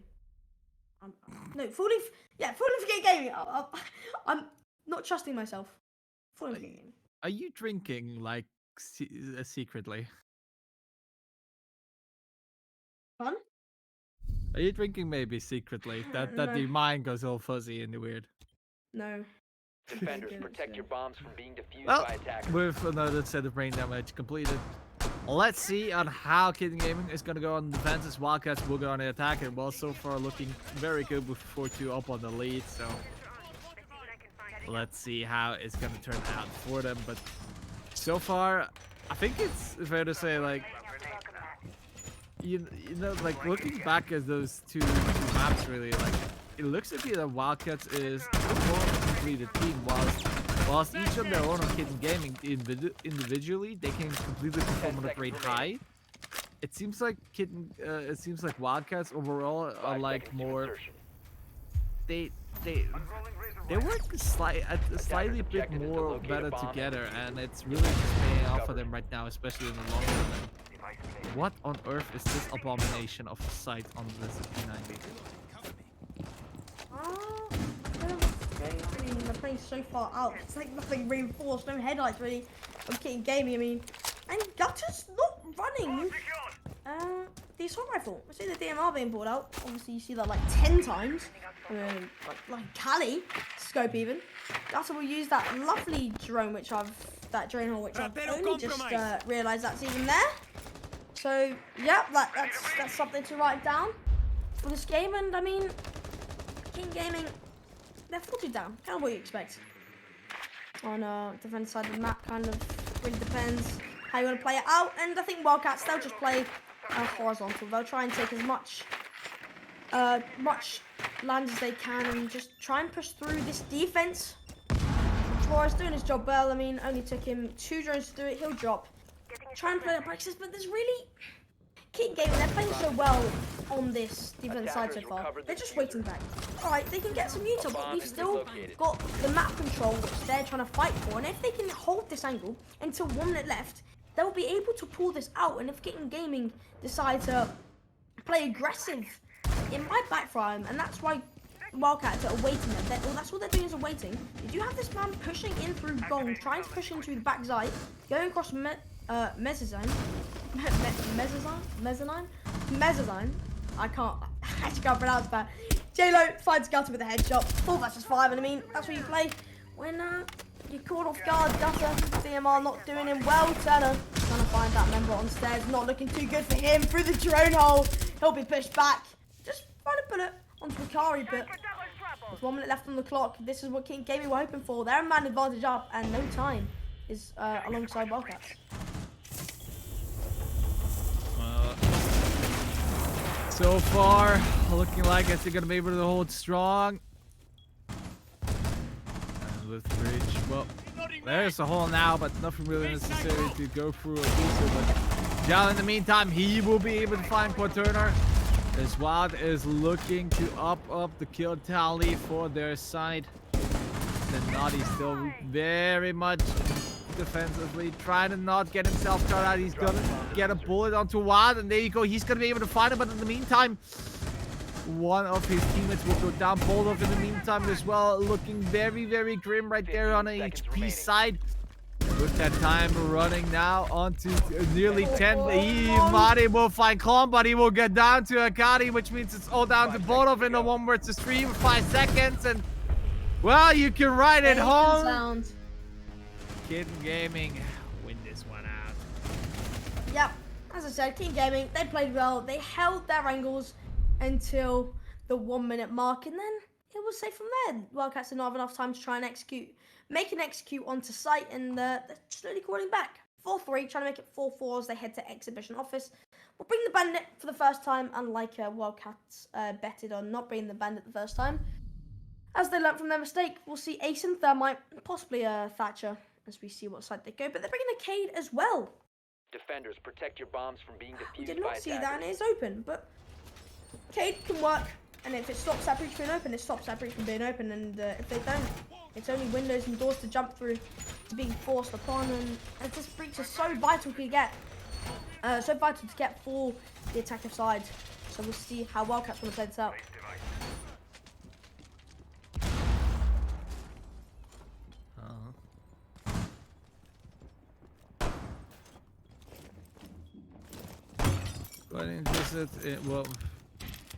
No, falling for Kitten Gaming. I'm not trusting myself. Falling for Kitten Gaming. Are you drinking like secretly? Fun? Are you drinking maybe secretly? That No. your mind goes all fuzzy and weird. No. Defenders, Good, protect so. your bombs from being defused Well, by attackers. with another set of brain damage completed. Let's see on how Kitten Gaming is going to go on defense as Wildcats will go on the attack. And well, so far looking very good with 4-2 up on the lead. So let's see how it's going to turn out for them. But so far, I think it's fair to say, like, you know, like looking back at those two maps, really, like it looks to be that Wildcats is a more completed team, whilst whilst each on their own on Kitten Gaming individually, they can completely perform on a great high. It seems like Wildcats overall are 5 like seconds to more. insertion. They work slightly a bit objective is to more locate a better bomb and together, defuse and it. it's really just paying off for Covered. them right now, especially in the long run. And what on earth is this abomination of a sight on this P90? They're playing so far out. It's like nothing reinforced, no headlights really. I'm Kitten Gaming, I mean. And Gutter's not running the assault rifle. I see the DMR being pulled out. Obviously, you see that like 10 times. Like Cali scope even. Gutter will use that lovely drone, that drone hole, which I've only just realised that's even there. So yeah, that's something to write down for this game. And I mean, Kitten Gaming, they're 40 down. Kind of what you expect. On defense side of the map, kind of really depends how you want to play it out. And I think Wildcats, they'll just play horizontal. They'll try and take as much land as they can and just try and push through this defense. Flores doing his job well. I mean, only took him 2 drones to do it. He'll drop. Try and play at practice, but there's really Kitten Gaming. They're playing so well on this defense side so far. They're just waiting back. All right, they can get some units, but we've still got the map control, which they're trying to fight for. And if they can hold this angle until 1 minute left, they'll be able to pull this out. And if Kitten Gaming decide to play aggressive, it might backfire them, and that's why Wildcats are awaiting them. That's what they're doing, is awaiting. You do have this man pushing in through Gong, trying to push into the back side, going across mezzanine. I actually can't pronounce that. J-Lo finds Gutter with a headshot. 4 versus 5, and I mean, that's what you play when you're caught off guard. Gutter, DMR not doing him well. Turner trying to find that member on stairs. Not looking too good for him. Through the drone hole. He'll be pushed back. Just trying to put it onto Akari, but with 1 minute left on the clock. This is what Kitten Gaming were hoping for. They're a man advantage up, and no time is alongside Wildcats. So far, looking like they're gonna be able to hold strong. And with Bridge, well, there's a hole now, but nothing really necessary to go through or do so. But Jal, in the meantime, he will be able to find Turner. As Wild is looking to up the kill tally for their side. The Naughty still very much defensively, trying to not get himself cut out. He's gonna get a bullet onto Wild, and there you go. He's gonna be able to find him, but in the meantime, one of his teammates will go down. Boldov in the meantime as well, looking very, very grim right there on a HP side. With that time running now onto nearly 10. Mari will find Klon, but he will get down to Akari, which means it's all down to Boldov in the 1 versus 3 with 5 seconds. And well, you can write it home. Kitten Gaming win this one out. Yep, as I said, Kitten Gaming, they played well. They held their angles until the 1 minute mark, and then it was safe from there. Wildcats did not have enough time to try and make an execute onto site, and they're slowly crawling back. 4-3, trying to make it 4-4 as they head to exhibition office. We'll bring the bandit for the first time, unlike Wildcats betted on not bringing the bandit the first time. As they learnt from their mistake, we'll see Ace and Thermite, possibly Thatcher, as we see what side they go. But they're bringing a Cade as well. Defenders, protect your bombs from being defused. We did not see that, and attackers. it is open. But Cade can work, and if it stops that breach from being open, it stops that breach from being open. And if they don't, it's only windows and doors to jump through to being forced upon. And this breach is so vital to get, for the attacker side. So we'll see how Wildcats want to play this out. Quite interested in, well,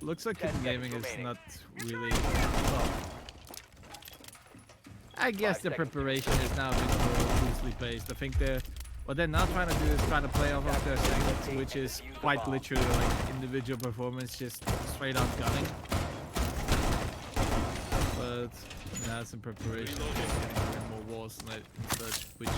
looks like Kitten Gaming is not really, well, I guess the preparation is now a bit more loosely based. I think what they're not trying to do is trying to play off of their strengths, which is quite literally like individual performance, just straight out gunning. But now some preparation, getting more walls and such, which,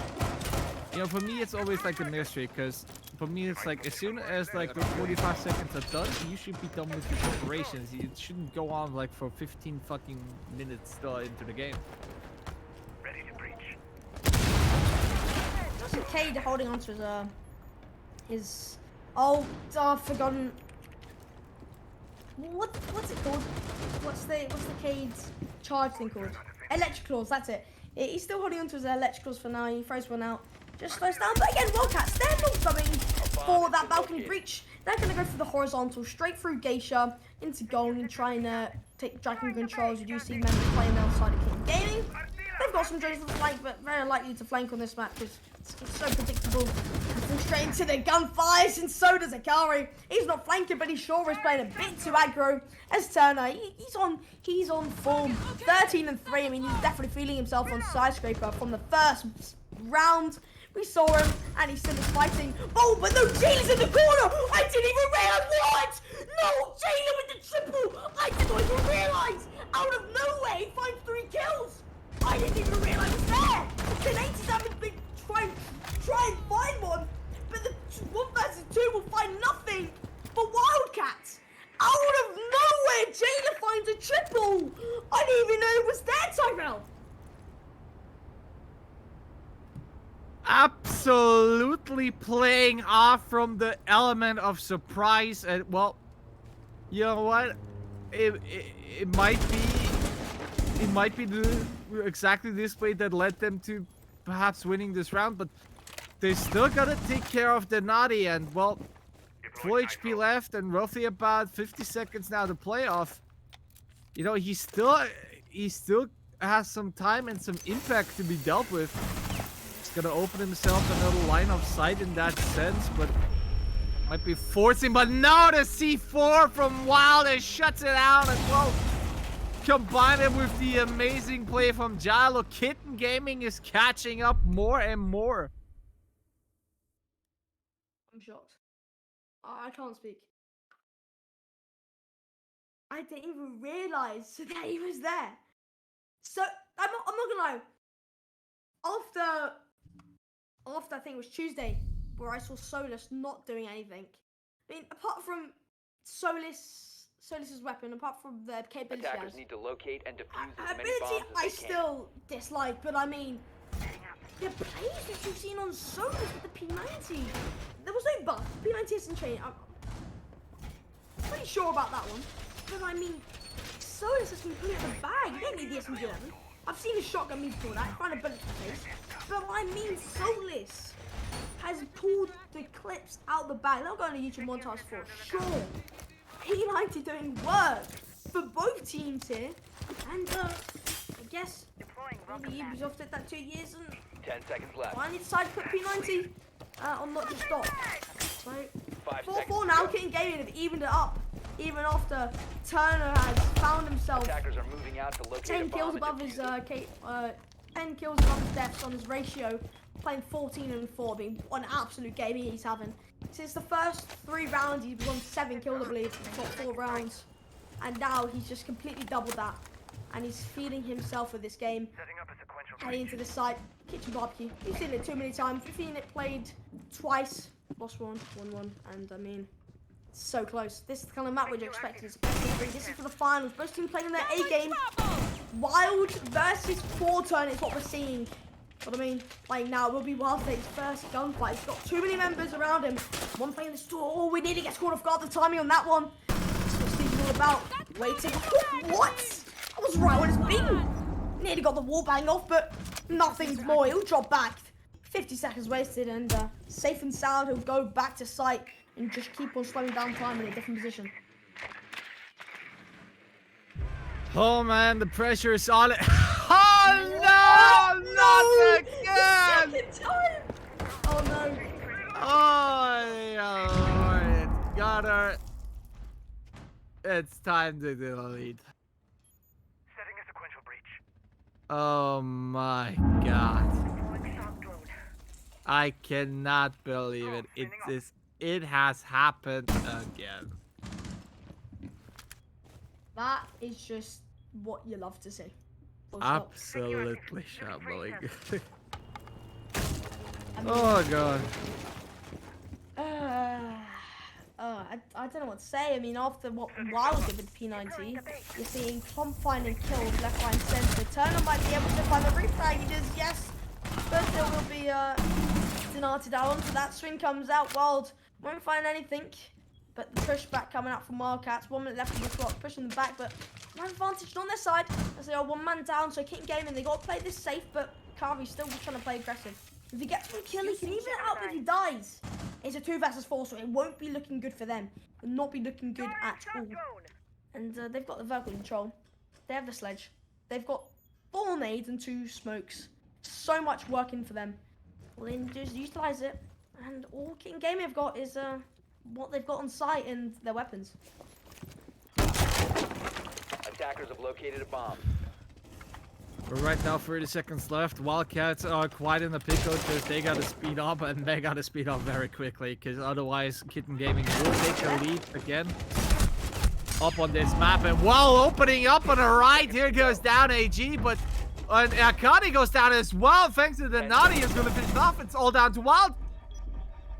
you know, for me it's always like a mystery, because for me it's like as soon as like the 45 seconds are done, you should be done with your preparations. It shouldn't go on like for 15 fucking minutes still into the game. Ready to breach. That's okay. Holding on to his oh, I've forgotten. What's it called? What's the Cade's charge thing called? Electric claws. That's it. He's still holding on to his electric claws for now. He throws one out. Just slows down. But again, Wildcats, they're not going for that balcony breach. They're going to go for the horizontal, straight through Geisha, into goal and trying to take Dragon controls. You do see members playing outside of Kitten Gaming. They've got some drones for the flank, but very likely to flank on this map because it's so predictable. And straight into the gunfires, and so does Akari. He's not flanking, but he sure is playing a bit too aggro. As Turner, he's on form. 13 and 3. I mean, he's definitely feeling himself on Skyscraper from the first round. We saw him, and he still is fighting. Oh, but no, Jayla's in the corner! I didn't even realize what! No, Jayla with the triple! I did not even realize! Out of nowhere, he finds 3 kills! I didn't even realize it's there! The 80s haven't been try and find one, but the 1 versus 2 will find nothing for Wildcats! Out of nowhere, Jayla finds a triple! I didn't even know it was there, Tyrell! Absolutely playing off from the element of surprise, and well, you know what? It might be exactly this play that led them to perhaps winning this round, but they still gotta take care of the Naughty, and well, full HP left and roughly about 50 seconds now to play off. You know, he still has some time and some impact to be dealt with. He's gonna open himself another line of sight in that sense, but might be forcing. But no, the C4 from Wilder shuts it out, and well, combine it with the amazing play from Jalo. Kitten Gaming is catching up more and more. I'm shocked. I can't speak. I didn't even realize that he was there. So I'm not gonna lie. After I think it was Tuesday, where I saw Solus not doing anything. I mean, apart from Solus's weapon, apart from the capability, Attackers need to locate and defuse as many ability bombs as I they still dislike, but I mean, the plays that you've seen on Solus with the P90, there was no buff. P90 isn't changed. I'm pretty sure about that one, but I mean, Solus has completely the bag. You don't need the SMG 11. I've seen a shotgun move for that, find a bullet to face. But I mean, Solus has pulled the clips out the bag. They'll go on a YouTube montage for sure. P90 doing work for both teams here. And I guess maybe Ubisoft did that 2 years and 10 seconds left. finally decided to put P90 on not just stop. So 5 4-4 now, Kitten Gaming have evened it up. Even after Turner has found himself Attackers are moving out to locate 10 a bomb kills and above his defuse it. 10 kills above his deaths on his ratio, playing 14 and 4, being an absolute game he's having. Since the first 3 rounds, he's won 7 kills, I believe, the top 4 rounds, and now he's just completely doubled that, and he's feeding himself with this game. Heading into the side, kitchen barbecue. You've seen it too many times. You've seen it played twice, lost 1, won 1, and I mean, it's so close. This is the kind of map which you expected. It's best of 3. This is for the finals. Both teams playing in their A game. Wild versus Forturn is what we're seeing. But I mean, like now it will be Wildcats' first gunfight. He's got too many members around him. One playing the store. Oh, we nearly get scored off guard. The timing on that one. That's what Steve's all about. Waiting. What? I was right on his beam. Nearly got the wall bang off, but nothing's more. He'll drop back. 50 seconds wasted, and safe and sound. He'll go back to site and just keep on slowing down time in a different position. Oh man, the pressure is on it. Oh no, not again! Second time! Oh no. Oh Lord, it's gotta. It's time to delete. Setting a sequential breach. Oh my god. I cannot believe it. It has happened again. That is just what you love to see. Full stop. Absolutely shambling. I mean, Oh god. I don't know what to say. I mean, after what Wild did with the P90, you're seeing Tom finding kills left, right, and centre. Turner might be able to find the refrag. He does, yes. But there will be Donati down. So that swing comes out. Wild won't find anything. But the pushback coming out from Wildcats. 1 minute left in the clock, pushing them back. But no advantage on their side as they are 1 man down. So Kitten Gaming, they got to play this safe. But Kari's still trying to play aggressive. If he gets one kill, he can even out if he dies. It's a 2 versus 4, so it won't be looking good for them. It will not be looking good at all. And they've got the vertical control. They have the sledge. They've got 4 nades and 2 smokes. So much working for them. Well, then just utilize it. And all Kitten Gaming have got is what they've got on site and their weapons. Attackers have located a bomb. We're right now 30 seconds left. Wildcats are quite in the pickle because they gotta speed up, and they gotta speed up very quickly because otherwise Kitten Gaming will take the lead again up on this map. And while opening up on the right, here goes down AG, but Akani goes down as well thanks to the Nani is gonna finish off. It's all down to Wild.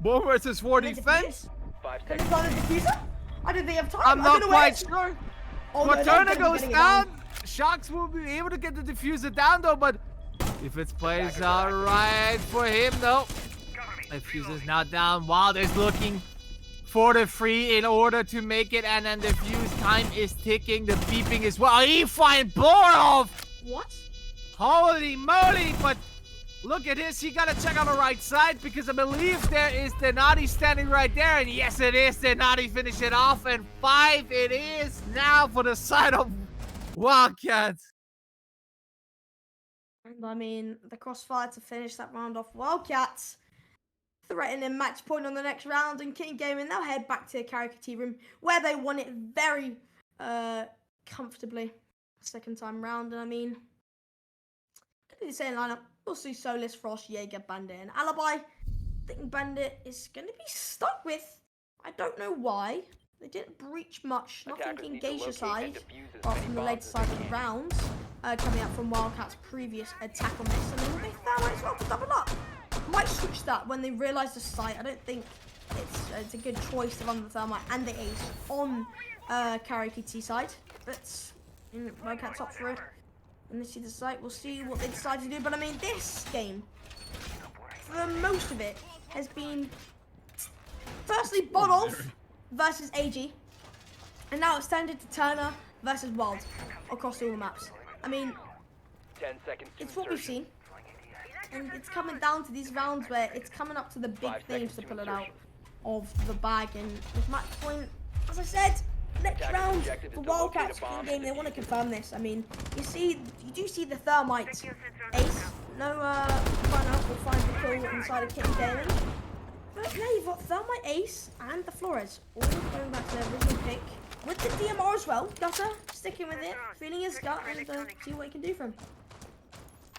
1 versus 4 defense. 5 Can they seconds. find a diffuser? I didn't think have time. I'm I not don't know where quite it is. sure. Oh, no, they're Turner getting goes it down. Sharks will be able to get the diffuser down though, but if it plays out right for him though, diffuser's now down. Wild is looking for the free in order to make it, and then the fuse time is ticking. The beeping as well. He find Borov. What? Holy moly! But look at this. He gotta check on the right side because I believe there is Denati standing right there, and yes, it is Denati. Finish it off, and 5 it is now for the side of Wildcats. And I mean, the crossfire to finish that round off. Wildcats threatening match point on the next round, and Kitten Gaming, they'll head back to Karaoke room where they won it very comfortably second time round. And I mean, could be the same lineup. We'll see Solis, Frost, Jaeger, Bandit, and Alibi. I think Bandit is going to be stuck with. I don't know why. They didn't breach much. Nothing Attackers need to engaged locate side. and defuse as Apart many from the bombs later as side they of the can. rounds, coming out from Wildcats' previous attack on this. And then they found as well to double up. Might switch that when they realise the site. I don't think it's a good choice to run the Thermite and the Ace on Karaoke T side. But Wildcats up for it. When they see the site, we'll see what they decide to do. But I mean, this game, for most of it, has been firstly Bodolf versus AG. And now it's turned into Turner versus Wild across all the maps. I mean, 10 seconds to it's what we've insertion. seen. And it's coming down to these rounds where it's coming up to the big 5 things seconds to to pull it out insertion. of the bag. And with match point, as I said, next Attackers' round objective is for to locate Wildcats a bomb Kitten Game, and they want to defuse it. confirm this. I mean, you do see the Thermite Ace. No, Runner will find the kill inside of Kitten Gaming. But yeah, you've got Thermite Ace and the Flores all going back to their original pick. With the DMR as well. Gutter sticking with it, feeling his gut, and see what he can do for him.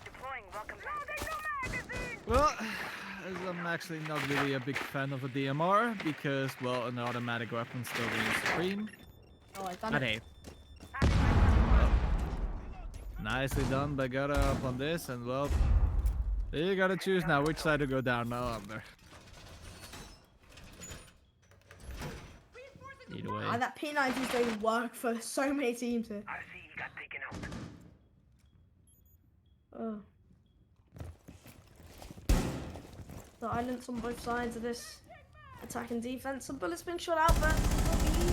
Deploying welcome back. Well, I'm actually not really a big fan of a DMR because, well, an automatic weapon still reigns supreme. Oh, I've done But it. hey, nicely done by Gutter up on this, and well, you gotta choose now which side to go down now under. Either way. That P90s don't even work for so many teams here. I see you got taken out. Oh. The islands on both sides of this attack and defense. Some bullets being shot out, but he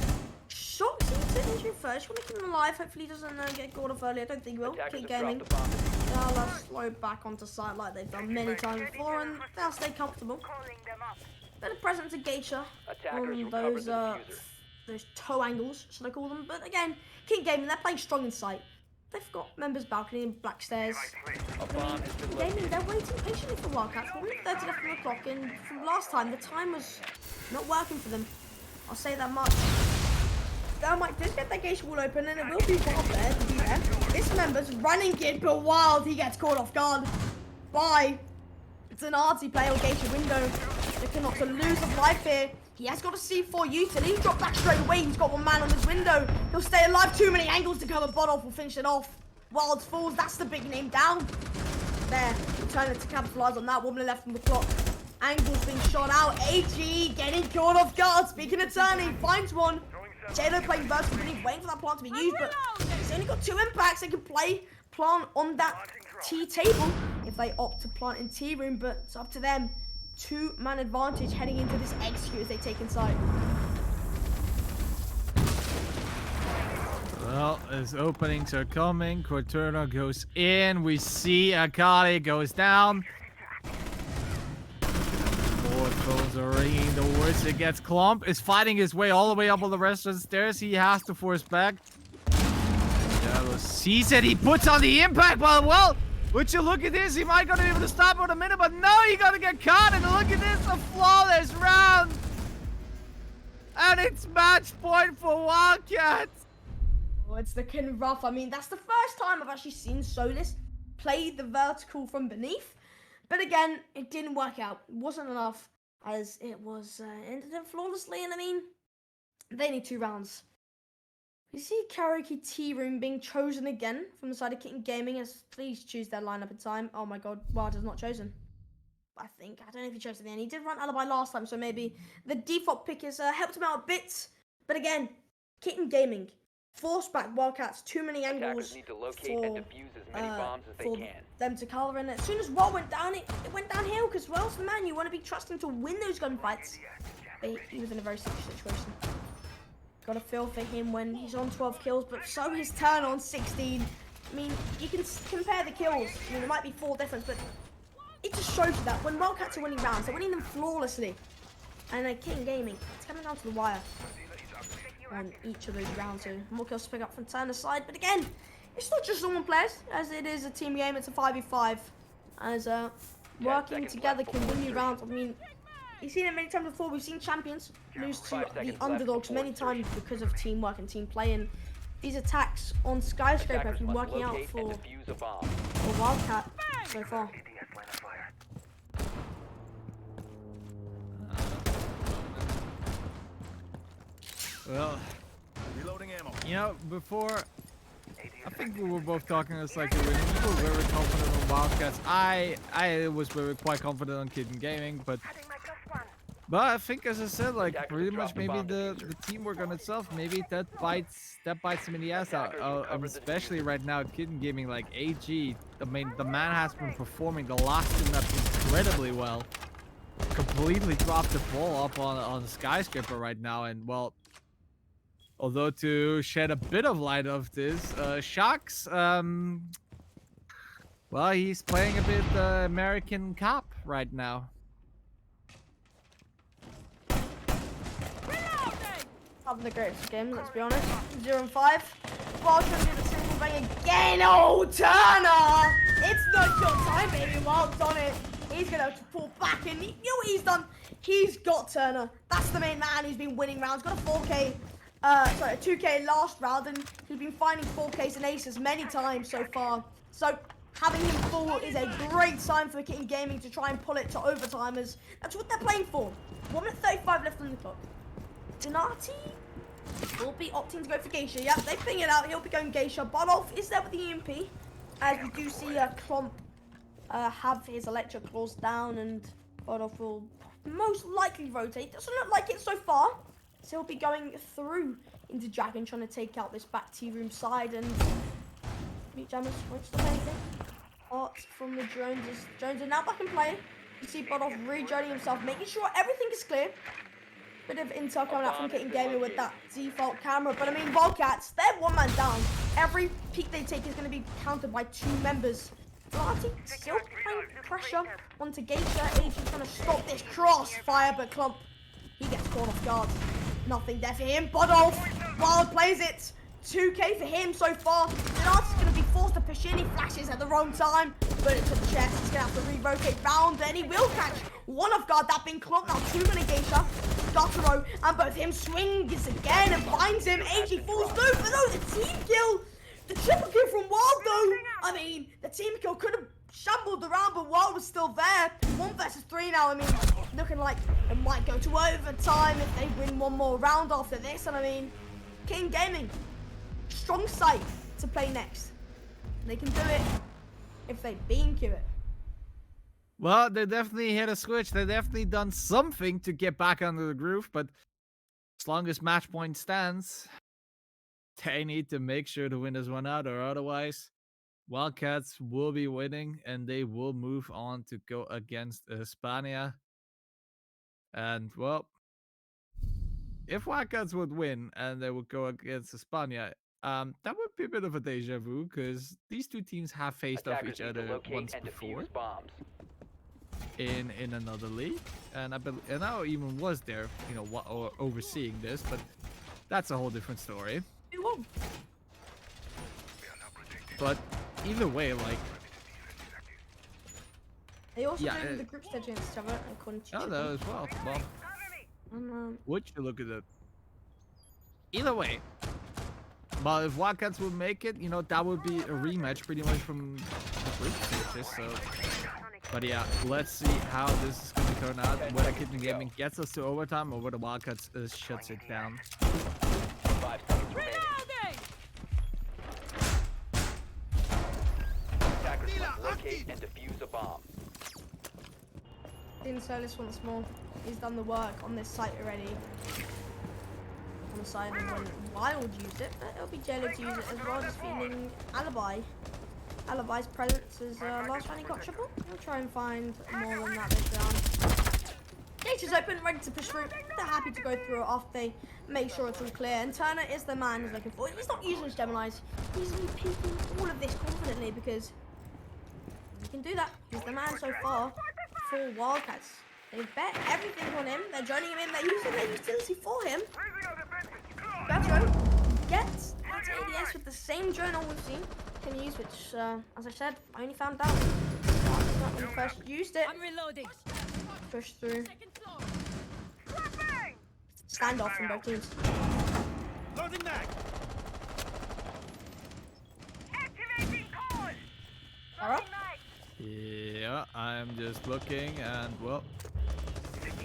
shocks into injury first. You want to keep him alive. Hopefully he doesn't get caught off early. I don't think he will. Attackers Keep have gaming. dropped the bomb. They'll slow back onto site like they've done many times before, and they'll stay comfortable. Calling them up. Bit of presence of Geisha Attackers on recovered those the diffuser. those toe angles, should I call them? But again, Kitten Gaming, they're playing strong in sight. They've got members balcony and black stairs. A bomb has been Kitten Gaming, located. they're waiting patiently for Wildcats. 1 minute 30 left on the clock, and from last time, the time was not working for them. I'll say that much. Thermite did get that Geisha wall open, and it will be Wild there to be there. This member's running in, but Wild, he gets caught off guard by it's an arty play or Geisha window. Looking not to lose of life here. He has got a C4 utility. He dropped back straight away. He's got one man on his window. He'll stay alive. Too many angles to cover. Bodolf will finish it off. Wild falls. That's the big name down. There. Turn it to capitalize on that. 1 minute left on the clock. Angles being shot out. AG getting caught off guard. Speaking of turning, finds one. JLo playing vertical beneath, waiting for that plant to be used, but he's only got 2 impacts. They can play plant on that T table if they opt to plant in T room, but it's up to them. 2-man advantage heading into this execute as they take inside. Well, as openings are coming, Cortana goes in. We see Akali goes down. More phones are ringing. The worst it gets. Clump is fighting his way all the way up on the rest of the stairs. He has to force back. Yellow sees it. He puts on the impact ball. Well, would you look at this? He might gonna be able to stop in a minute, but no, he gonna get caught. And look at this, a flawless round. And it's match point for Wildcats. Oh, it's looking rough. I mean, that's the first time I've actually seen Solis play the vertical from beneath. But again, it didn't work out. It wasn't enough as it was ended up flawlessly. And I mean, they need 2 rounds. We see Karaoke Tea Room being chosen again from the side of Kitten Gaming. As please choose their lineup in time. Oh my god, Wild is not chosen. I don't know if he chose at the end. He did run Alibi last time, so maybe the default pick has helped him out a bit. But again, Kitten Gaming force back Wildcats, too many angles Attackers need to locate and defuse as many bombs as they for can. them to color. And as soon as Wild went down, it went downhill because Wild's the man you want to be trusting to win those gunfights. But he was in a very serious situation. Got a feel for him when he's on 12 kills, but so his turn on 16. I mean, you can compare the kills. I mean, there might be 4 difference, but it just shows you that when Wildcats are winning rounds, they're winning them flawlessly. And Kitten Gaming, it's coming down to the wire on each of those rounds. So more kills to pick up from Turner's side. But again, it's not just on players, as it is a team game. It's a 5v5. As working together can win you rounds. I mean, you've seen it many times before. We've seen champions lose to the underdogs many times because of teamwork and team play. And these attacks on Skyscraper have been working out for Wildcat so far. Well, Reloading ammo. you know, before, I think we were both talking it's like we were very confident on Wildcats. I was quite confident on Kitten Gaming, but I think, as I said, like pretty much maybe the teamwork on itself, maybe that bites them in the ass out. Especially right now, Kitten Gaming, like AG. I mean, the man has been performing the last 2 maps incredibly well. Completely dropped the ball up on the Skyscraper right now, and well. Although to shed a bit of light of this, Shocks, well, he's playing a bit American cop right now. Having the greatest game, let's be honest. 0-5. Wild trying to do the single bang again. Oh, Turner! It's not your time, baby. Wild done it. He's going to pull back in. You know what he's done? He's got Turner. That's the main man who's been winning rounds. Got a 4K. Sorry, a 2K last round, and he's been finding 4Ks and aces many times so far. So having him full is a great sign for Kitten Gaming to try and pull it to overtimers. That's what they're playing for. 1 minute 35 left on the clock. Donati will be opting to go for Geisha. Yep, they ping it out. He'll be going Geisha. Bodolf is there with the EMP, as we do see Klomp have his electric claws down, and Bodolf will most likely rotate. Doesn't look like it so far. So he'll be going through into Dragon, trying to take out this back T room side, and Meat Jammers won't stop anything. Art from the drones are now back in play. You see Bodolf rejoining himself, making sure everything is clear. Bit of intel coming out from Kitten Gaming with that default camera, but I mean, Wildcats, they're 1 man down. Every peek they take is going to be countered by 2 members. Flati still applying pressure onto Geisha. AG trying to stop this crossfire, but Klump, he gets caught off guard. Nothing there for him. Bodolf, Wild plays it. 2K for him so far. Donati's going to be forced to push in. He flashes at the wrong time. Bullet to the chest. He's going to have to re-rotate round. And he will catch 1 off guard. That being Klump. Now 2 many Geisha. Gotaro and both him swings again and finds him. AG falls through. But no, the team kill. The triple kill from Wild though. I mean, the team kill could have shambled around, but Wild was still there. 1 versus 3 now. I mean, looking like it might go to overtime if they win 1 more round after this. And I mean, Kitten Gaming, strong side to play next. They can do it if they BQ it. Well, they definitely hit a switch. They definitely done something to get back under the groove, but as long as match point stands, they need to make sure to win this one out, or otherwise Wildcats will be winning, and they will move on to go against Hispania. And well, if Wildcats would win and they would go against Hispania, that would be a bit of a deja vu because these two teams have faced off Attackers each need to other locate once and before defuse bombs. in another league, and I even was there, overseeing this, but that's a whole different story. Who won? But either way, like, They also Yeah, played with the group stage against each other, according to oh, Chip. that as well. Well, And, would you look at it? Either way, but if Wildcats would make it, that would be a rematch pretty much from the group stages. So, but yeah, let's see how this is going to turn out. Whether Kitten Gaming gets us to overtime or whether Wildcats shuts it down. 5 seconds remaining. Reloading! Attackers must locate and defuse a bomb. Dean Solis once more. He's done the work on this site already. On the side of when Wild used it, but it'll be Jello to use it as well, just feeling Alibi. Alibi's presence is last round he got triple. We'll try and find more than that this round. Gate is open, ready to push through. They're happy to go through it after they make sure it's all clear. And Turner is the man he's looking for. He's not using his Geminis. He's repeating all of this confidently because he can do that. He's the man so far for Wildcats. They bet everything on him. They're joining him in. They're using their utility for him. Gastro gets that ADS with the same drone all we've seen can use, which, as I said, I only found out not when he first used it. I'm reloading. Push through. Second floor. Standoff from both teams. Loading mag. Activating call. Alright. Yeah, I'm just looking, and well,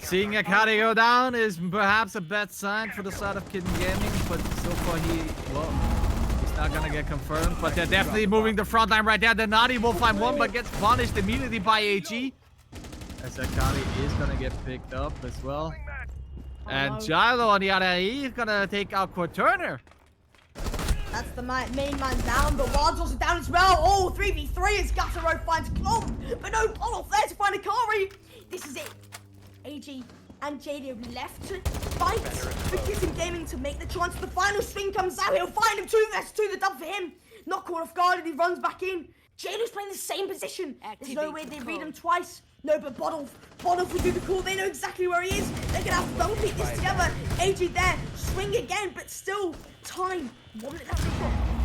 seeing Akari go down is perhaps a bad sign for the side of Kitten Gaming, but so far he's not gonna get confirmed. But they're definitely moving the front line right there. The Nadi will find one, but gets punished immediately by AG. As Akari is gonna get picked up as well. And Gilo on the other hand, he's gonna take out Turner. That's the main man down, but Wild's also down as well. Oh, 3v3 as Gataro finds Klomp, but no Poloff there to find Akari. This is it. AG and JD left to fight for Kitten Gaming to make the chance. The final swing comes out. He'll find him 2v2, the dub for him. Not caught off guard and he runs back in. JD's playing the same position. There's no way they read him twice. No, but Bottle will do the call. They know exactly where he is. They're gonna have to double peek this together. AG there, swing again, but still time. 1 minute left.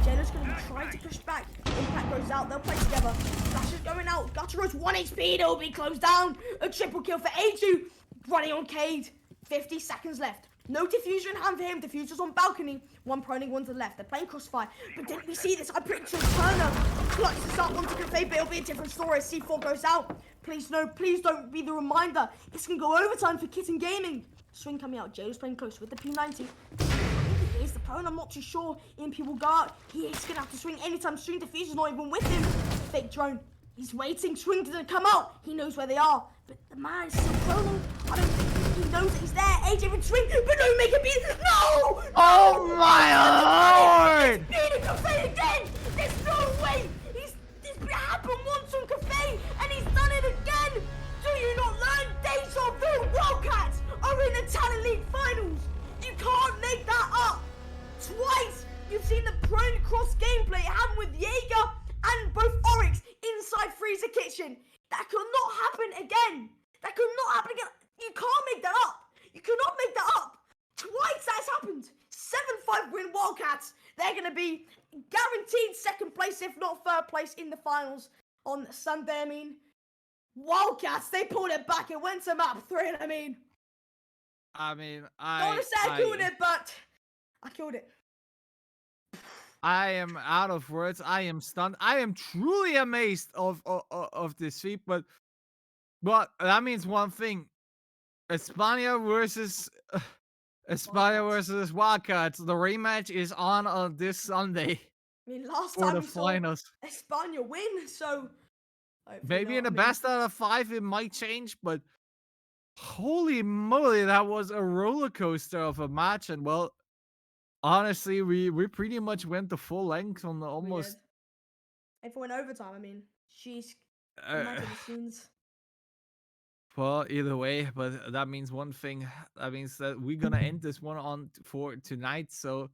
JD's gonna try to push back. Impact goes out. They'll play together. Flash is going out. Guttero's 1 HP. It'll be closed down. A triple kill for AG. Running on Cade. 50 seconds left. No diffuser in hand for him. Diffuser's on balcony. One proning, one to the left. They're playing crossfire. But didn't we see this? I'm pretty sure Turner clutches up onto Cafe, but it'll be a different story. C4 goes out. Please, no, please don't be the reminder. This can go overtime for Kitten Gaming. Swing coming out. Jay's playing close with the P90. He is the prone. I'm not too sure. Impy will go out. He is going to have to swing anytime soon. Diffuser's not even with him. Fake drone. He's waiting. Swing to come out. He knows where they are. But the man is still proning. I don't think he knows that he's there. AJ would swing, but no, make it beat. No! Oh my lord! He's beating Cafe again! There's no way! This happened once on Cafe, and he's done it again! Do you not learn? Deja vu! Wildcats are in the Talent League finals! You can't make that up! Twice! You've seen the prone cross gameplay it happened with Jaeger and both Oryx inside Freezer Kitchen. That could not happen again! That could not happen again! You can't make that up! You cannot make that up! Twice that's happened! 7-5 win Wildcats! They're going to be guaranteed second place, if not third place, in the finals on Sunday. I mean, Wildcats, they pulled it back. It went to map 3, and I don't want to say I killed it, but I killed it. I am out of words. I am stunned. I am truly amazed of this feat, but that means one thing. Espana versus Wildcats. The rematch is on this Sunday I mean, last for time the we saw finals. Espana win, so Maybe in the best out of 5 it might change, but holy moly, that was a roller coaster of a match. And well, honestly, we pretty much went the full length on the almost If it went overtime, I mean, she's Uh, imagine the scenes. well, either way, but that means one thing. That means that we're gonna end this one on for tonight. So,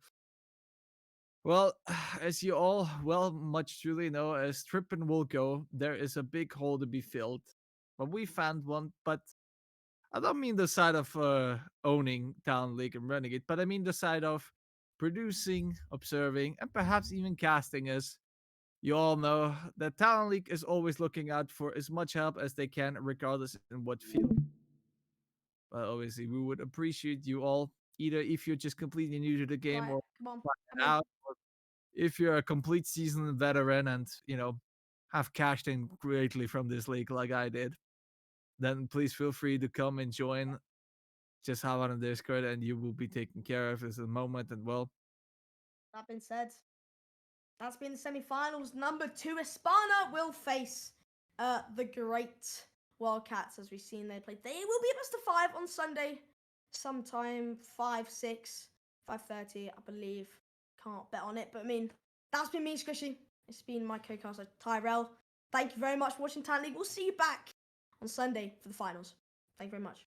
well, as you all much truly know, as Trippin will go, there is a big hole to be filled. But we found one. But I don't mean the side of owning Talent League and running it, but I mean the side of producing, observing, and perhaps even casting us. You all know that Talent League is always looking out for as much help as they can, regardless in what field. But obviously, we would appreciate you all, either if you're just completely new to the game Right, or come on, trying come it in. out, or if you're a complete seasoned veteran and, have cashed in greatly from this league like I did, then please feel free to come and join. Just hop on the Discord and you will be taken care of at the moment. And well, That being said, that's been the semi-finals. Number 2, Espana will face the great Wildcats, as we've seen they play. They will be a best of 5 on Sunday, sometime 5, 6, 5:30, I believe. Can't bet on it, but I mean, that's been me, Squishy. It's been my co-caster, Tyrell. Thank you very much for watching Talent League. We'll see you back on Sunday for the finals. Thank you very much.